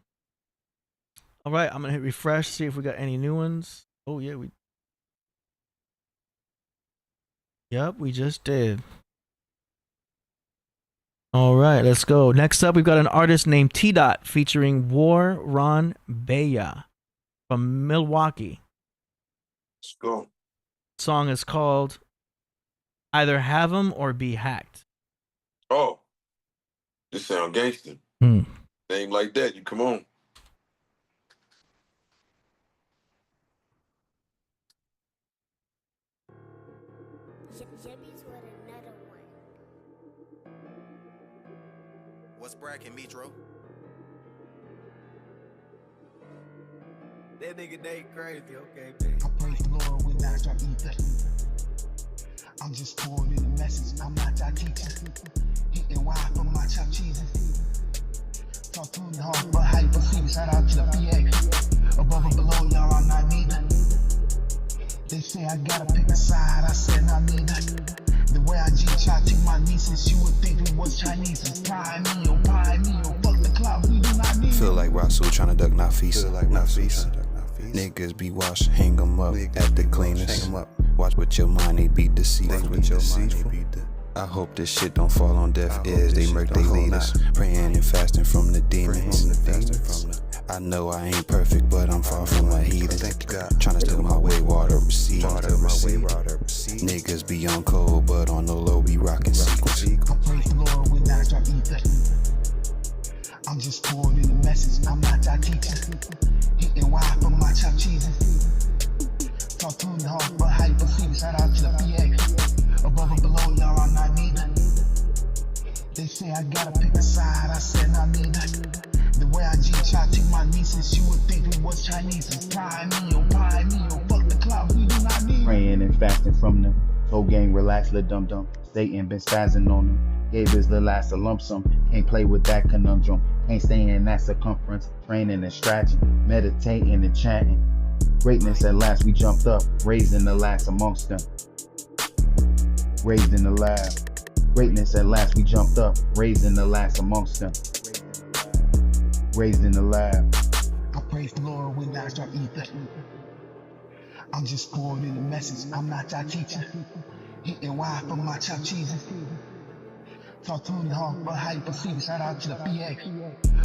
All right, I'm going to hit refresh, see if we got any new ones. Oh, yeah, Yep, we just did. All right, let's go. Next up, we've got an artist named Tdot featuring War Ron Beyah from Milwaukee. Let's go. Song is called Either Havm or Be Hacked. Oh, this sound gangster. Name like that, you come on. What's brackin', Metro? That nigga Nate crazy, okay, man. I praise the Lord when I start eating. I'm just pouring in the message, I'm not that teacher. Hitting wide for my chopped cheeses. Talk to me hard, but how you perceive? Shout out to the PA. Above and below, y'all, I'm not neither. They say I gotta pick a side, I said not neither. The way I G-shot to my nieces, you would think it was Chinese. Pie me, oh, fuck the cloud, we do not need. Feel like Rasul tryna duck Nafisa. Niggas be washed, hang 'em up at the cleaners. Watch with your mind, they be deceitful. I hope this shit don't fall on deaf ears. They murk they leaders, praying and fasting from the demons. I know I ain't perfect, but I'm far from a heathen. Tryna steal my way, water receive. Niggas be on cold, but on the low, we rockin' sequence. I praise the Lord when I start eating. I'm just pouring in the message, I'm not that teacher. Hitting wide for my chopped cheeses. Talk to me hard, but how you perceive? Shout out to the PA. Above and below, y'all, I'm not neither. They say I gotta pick a side, I said not neither. The way I G-shot to my nieces, you would think it was Chinese. Pie me, oh, fuck the cloud, we do not need. Praying and fasting from them. Whole gang relax, little dum-dum. Satan been spazzing on them. Gave his little ass a lump sum. Can't play with that conundrum. Ain't staying in that circumference. Training and stretching. Meditating and chanting. Greatness at last we jumped up. Raising the last amongst them. Raised in the lab. Greatness at last we jumped up. Raising the last amongst them. Raised in the lab. I praise the Lord when I start eating. I'm just pouring in the message, I'm not that teacher. Hitting wide for my chopped cheeses. Talk to me hard, but how you perceive? Shout out to the PA.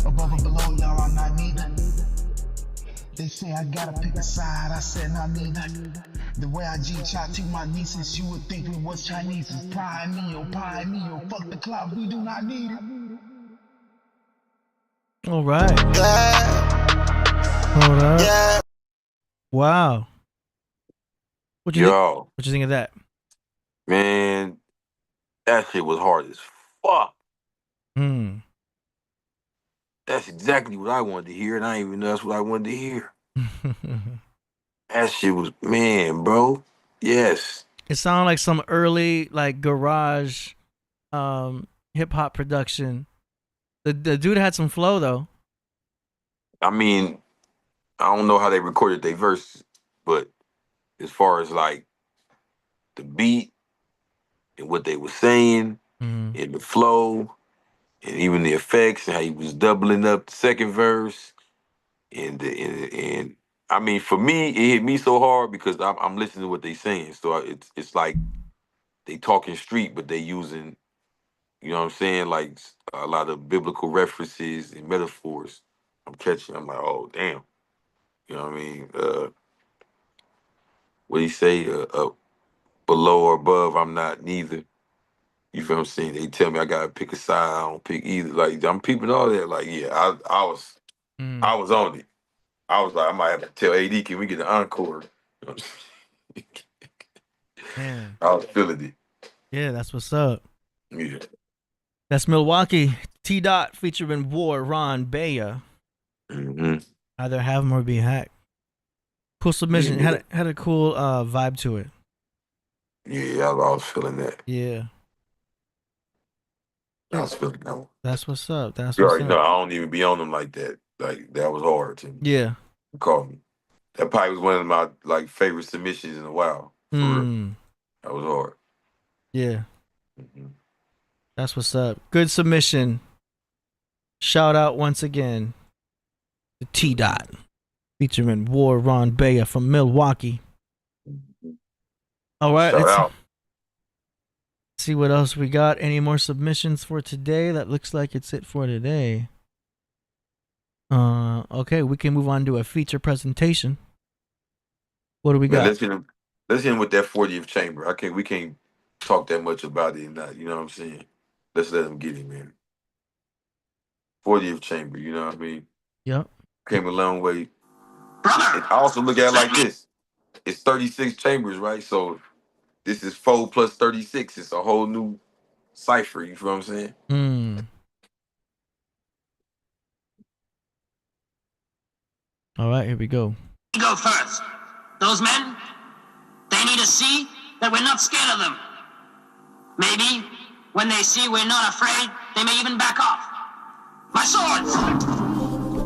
Above and below, y'all, I'm not neither. They say I gotta pick a side, I said not neither. The way I G-shot to my nieces, you would think it was Chinese. Pie me, oh, fuck the cloud, we do not need it. All right. Hold up. Wow. What you think of that? Man, that shit was hard as fuck. That's exactly what I wanted to hear, and I didn't even know that's what I wanted to hear. That shit was, man, bro. Yes. It sounded like some early like garage hip hop production. The dude had some flow though. I mean, I don't know how they recorded their verses, but as far as like the beat and what they were saying and the flow and even the effects and how he was doubling up the second verse and I mean, for me, it hit me so hard because I'm listening to what they saying. So it's like they talking street, but they using, you know what I'm saying, like a lot of biblical references and metaphors. I'm catching. I'm like, oh damn, you know what I mean? What he say? Below or above, I'm not neither. You feel what I'm saying? They tell me I gotta pick a side. I don't pick either. Like I'm peeping all that. Like yeah, I was on it. I was like, I might have to tell AD, can we get an encore? You know what I'm saying? I was feeling it. Yeah, that's what's up. Yeah. That's Milwaukee. Tdot featuring War Ron Beyah. Either havm or be hacked. Cool submission. Had a cool vibe to it. Yeah, I was feeling that. Yeah. I was feeling that one. That's what's up. That's You what's already up. know I don't even be on them like that. Like that was hard to me. Yeah. You called me. That probably was one of my like favorite submissions in a while. For real. That was hard. Yeah. That's what's up. Good submission. Shout out once again to Tdot featuring War Ron Beyah from Milwaukee. All right, let's see what else we got. Any more submissions for today? That looks like it's it for today. Okay, we can move on to a feature presentation. What do we got? Let's hit him with that 40th chamber. We can't talk that much about it and not, you know what I'm saying? Let's let him get him, man. 40th chamber, you know what I mean? Yep. Came a long way. I also look at it like this. It's 36 chambers, right? So this is 4 plus 36. It's a whole new cipher, you feel what I'm saying? All right, here we go. We go first. Those men, they need to see that we're not scared of them. Maybe when they see we're not afraid, they may even back off. My swords!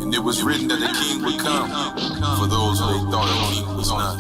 And it was written that the king would come for those who they thought the king was not.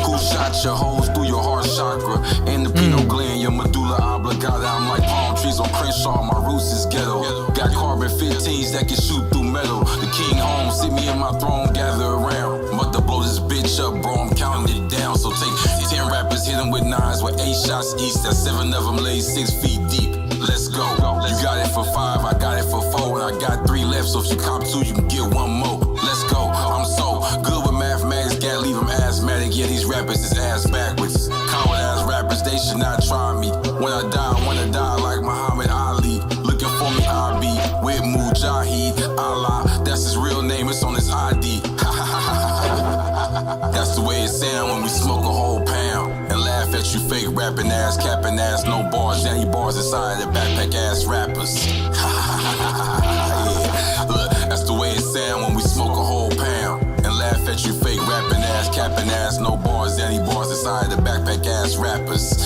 Who shot your holes through your heart chakra and the pineal gland, your medulla oblongata? I'm like palm trees on Crenshaw, my roots is ghetto. Got carbon 15s that can shoot through metal. The king home, sit me in my throne, gather around. I'm about to blow this bitch up, bro, I'm counting it down. So take 10 rappers, hit them with 9s with 8 shots each. That's 7 of them laid 6 feet deep. Let's go. You got it for 5, I got it for 4, and I got 3 left. So if you cop 2, you can get 1 more. Let's go. I'm so good with mathematics, can't leave them asthmatic. Yeah, these rappers is ass backwards. Coward ass rappers, they should not try me. When I die, I wanna die like Muhammad Ali. Looking for me, I be with Mujahid Allah. That's his real name, it's on his ID. That's the way it sound when we smoke a whole pound and laugh at you fake rapping ass, capping ass, no bars, Jenny bars inside the backpack ass rappers. Yeah. Look, that's the way it sound when we smoke a whole pound and laugh at you fake rapping ass, capping ass, no bars, Jenny bars inside the backpack ass rappers.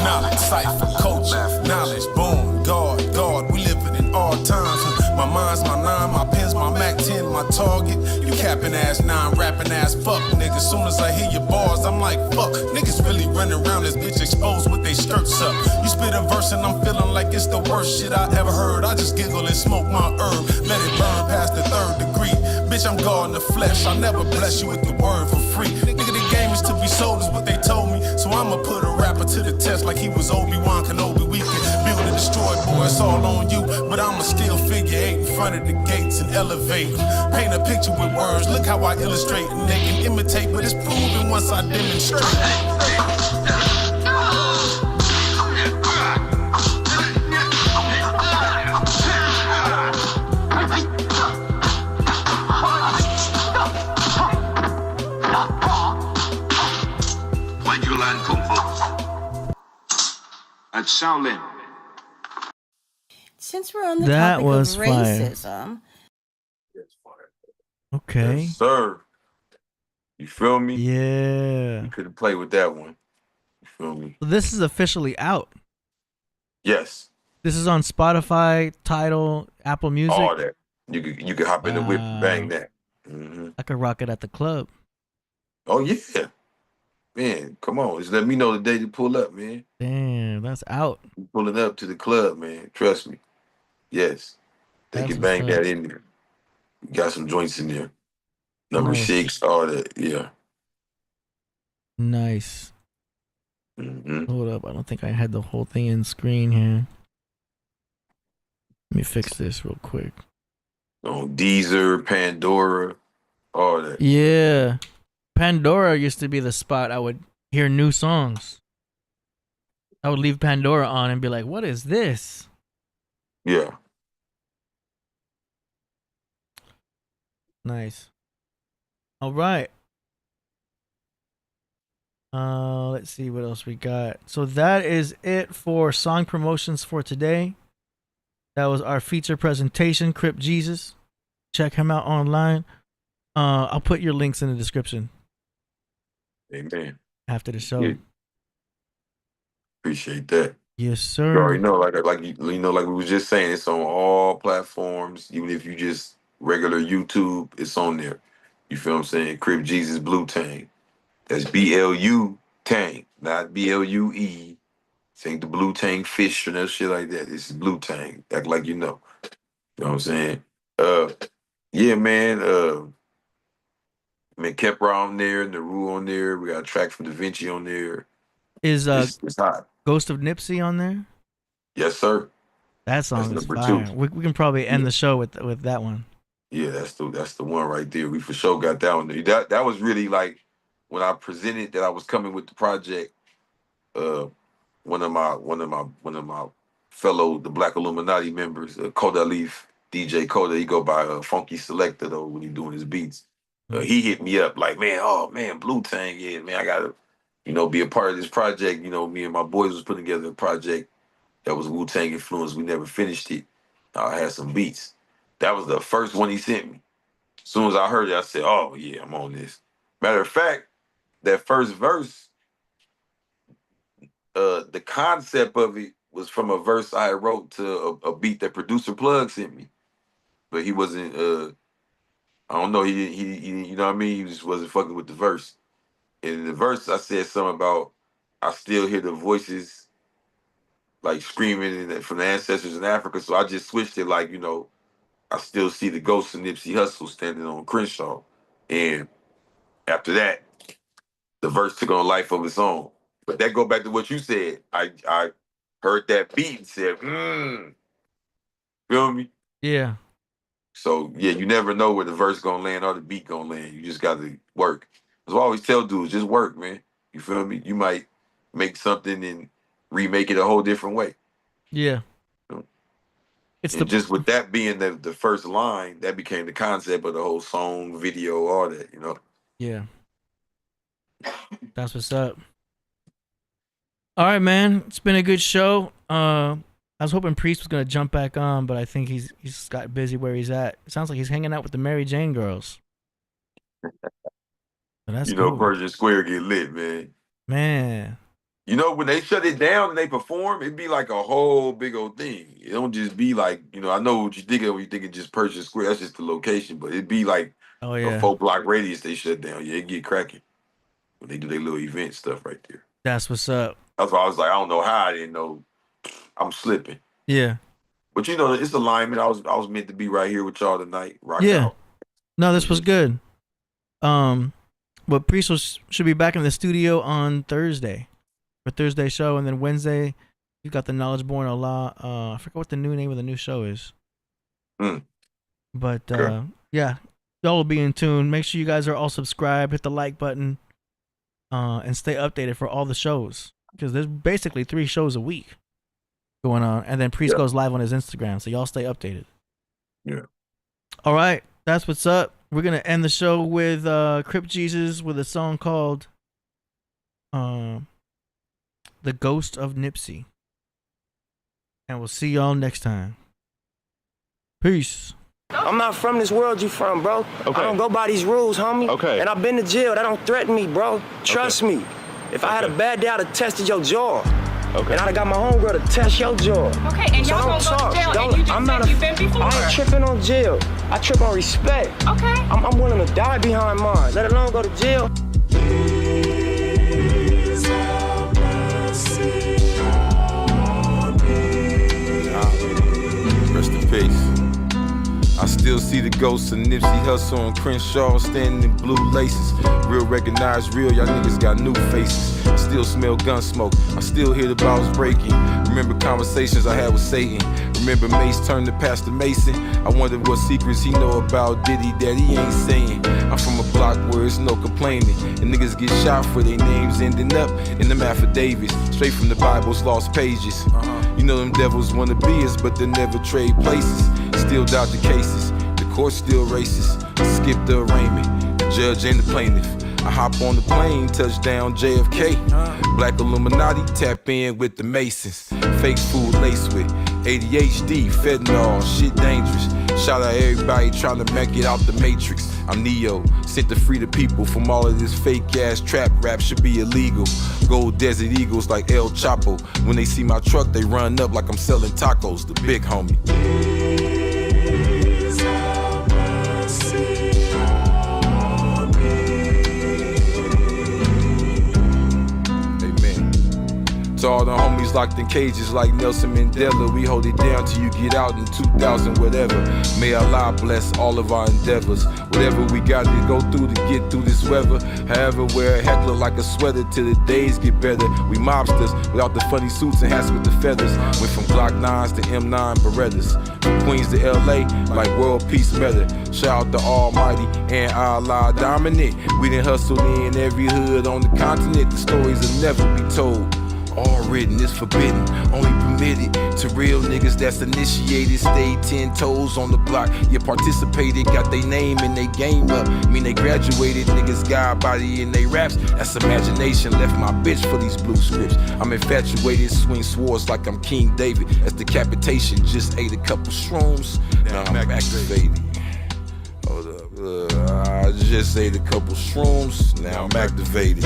Knowledge, cipher, culture, knowledge, boom, God, we living in all times. My mind's my 9, my pen's my Mac 10, my target. You capping ass 9, rapping ass fuck, nigga. Soon as I hear your bars, I'm like, fuck. Niggas really running around this bitch exposed with they skirts up. You spit a verse and I'm feeling like it's the worst shit I ever heard. I just giggle and smoke my herb, let it burn past the 3rd degree. Bitch, I'm God in the flesh, I never bless you with the word for free. Nigga, the game is to be sold is what they told me. So I'ma put a rapper to the test like he was Obi-Wan Kenobi. We can build and destroy, boy, it's all on you. But I'ma still figure 8 in front of the gates and elevate. Paint a picture with words, look how I illustrate. And they can imitate, but it's proven once I demonstrate. Shaolin. Since we're on the That topic was of fire. racism, Okay. Yes, sir. You feel me? Yeah. You couldn't play with that one. You feel me? So this is officially out. Yes. This is on Spotify, Tidal, Apple Music. All that. You could hop in the whip and bang that. Mm-hmm. I could rock it at the club. Oh yeah. Man, come on. Just let me know the day to pull up, man. Damn, that's out. You pulling up to the club, man. Trust me. Yes. They That's can bang what's that up. in there. You got some joints in there. Number Nice. 6, all that. Yeah. Nice. Mm-hmm. Hold up. I don't think I had the whole thing in screen here. Let me fix this real quick. Oh, Deezer, Pandora, all that. Yeah. Pandora used to be the spot I would hear new songs. I would leave Pandora on and be like, what is this? Yeah. Nice. All right. Let's see what else we got. So that is it for song promotions for today. That was our feature presentation, Crip Jesus. Check him out online. I'll put your links in the description Amen. after the show. Yeah. Appreciate that. Yes, You sir. already know, like we was just saying, it's on all platforms. Even if you just regular YouTube, it's on there. You feel what I'm saying? Crip Jesus Blue Tang. That's BLU Tang, not BLUE. This ain't the Blue Tang fish or no shit like that. This is Blue Tang. Act like you know. You know what I'm saying? Yeah, man. Man, Kepra on there, Naru on there. We got a track from Da Vinci on there. Is It's hot. Ghost of Nipsey on there? Yes, sir. That song That's is number fire. 2. We can probably end the show with that one. Yeah, that's the one right there. We for sure got that one there. That was really like when I presented that I was coming with the project. One of my fellow the Black Illuminati members, Koda Leaf, DJ Koda, he go by Funky Selector though when he doing his beats. He hit me up like, man, oh man, Blue Tang, yeah, man, I gotta, be a part of this project. Me and my boys was putting together a project that was Wu-Tang influenced. We never finished it. I had some beats. That was the first one he sent me. As soon as I heard it, I said, oh yeah, I'm on this. Matter of fact, that first verse, the concept of it was from a verse I wrote to a beat that producer Plug sent me. But he wasn't, I don't know, he you know what I mean? He just wasn't fucking with the verse. And in the verse, I said something about, I still hear the voices like screaming from the ancestors in Africa. So I just switched it like, I still see the ghost of Nipsey Hussle standing on Crenshaw. And after that, the verse took on life of its own. But that go back to what you said. I heard that beat and said, feel me? Yeah. So yeah, you never know where the verse gonna land or the beat gonna land. You just gotta work. That's what I always tell dudes, just work, man. You feel me? You might make something and remake it a whole different way. Yeah. And just with that being the first line, that became the concept of the whole song, video, all that, Yeah. That's what's up. All right, man. It's been a good show. I was hoping Priest was gonna jump back on, but I think he's got busy where he's at. It sounds like he's hanging out with the Mary Jane girls. But that's cool. Persian Square get lit, man. Man. When they shut it down and they perform, it'd be like a whole big old thing. It don't just be like, I know what you think of when you think of just Persian Square. That's just the location, but it'd be like a 4-block radius they shut down. Yeah, it get cracking when they do their little event stuff right there. That's what's up. That's why I was like, I don't know how I didn't know. I'm slipping. Yeah. But it's alignment. I was meant to be right here with y'all tonight. Rock out. No, this was good. But Priest should be back in the studio on Thursday for Thursday show, and then Wednesday you got the Knowledge Born Allah. I forgot what the new name of the new show is. But yeah, y'all will be in tune. Make sure you guys are all subscribed. Hit the like button, and stay updated for all the shows, because there's basically 3 shows a week going on, and then Priest goes live on his Instagram, so y'all stay updated. Yeah. All right, that's what's up. We're gonna end the show with Crip Jesus with a song called "The Ghost of Nipsey." And we'll see y'all next time. Peace. I'm not from this world you from, bro. Okay. I don't go by these rules, homie. Okay. And I've been to jail. That don't threaten me, bro. Trust me. If I had a bad day, I'd have tested your jaw. Okay. And I'd have got my homegirl to test your jaw. Okay, and so y'all don't gonna go talk. to jail Don't, and you just I'm said not you've been before? I ain't tripping on jail. I trip on respect. Okay. I'm willing to die behind mine, let alone go to jail. Rest in peace. I still see the ghosts of Nipsey Hussle and Crenshaw standing in blue laces. Real recognize real, y'all niggas got new faces. I still smell gun smoke, I still hear the bottles breaking. Remember conversations I had with Satan. Remember Mace turned to Pastor Mason. I wonder what secrets he know about Diddy that he ain't saying. I'm from a block where there's no complaining, and niggas get shot for their names ending up in them affidavits, straight from the Bible's lost pages. You know them devils wanna be us, but they never trade places. Still doubt the cases, the court still racist. Skip the arraignment, the judge and the plaintiff. I hop on the plane, touchdown JFK. Black Illuminati, tap in with the Masons. Fake food laced with ADHD, fentanyl, shit dangerous. Shout out everybody trying to make it out the matrix. I'm Neo, sent to free the people from all of this fake ass trap rap should be illegal. Gold Desert Eagles like El Chapo. When they see my truck, they run up like I'm selling tacos, the big homie. To all the homies locked in cages like Nelson Mandela, we hold it down till you get out in 2000, whatever. May Allah bless all of our endeavors. Whatever we got to go through to get through this weather. However, wear a heckler like a sweater till the days get better. We mobsters without the funny suits and hats with the feathers. Went from Glock 9s to M9 Berettas. From Queens to LA like world peace matter. Shout out to Almighty and Allah dominant. We done hustled in every hood on the continent. The stories will never be told. All written is forbidden, only permitted to real niggas that's initiated. Stayed 10 toes on the block, you participated, got they name and they game up. Mean they graduated, niggas God body in they raps. That's imagination, left my bitch for these blue scripts. I'm infatuated, swing swords like I'm King David. That's decapitation, just ate a couple shrooms, now I'm activated. Hold up, I just ate a couple shrooms, now I'm activated.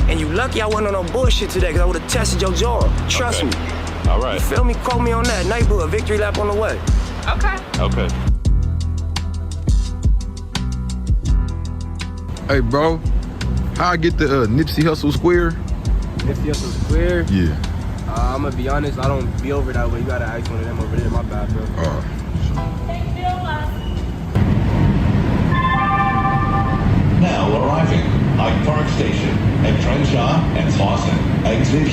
And you lucky I wasn't on no bullshit today, cause I would've tested your jaw. Trust me. All right. You feel me? Quote me on that. Neighborhood victory lap on the way. Okay. Okay. Hey, bro, how I get the Nipsey Hussle Square? Nipsey Hussle Square? Yeah. I'm gonna be honest, I don't be over that way. You gotta ask one of them over there. My bad, bro. Now arriving, Hyde Park Station at Crenshaw and Slauson. Exit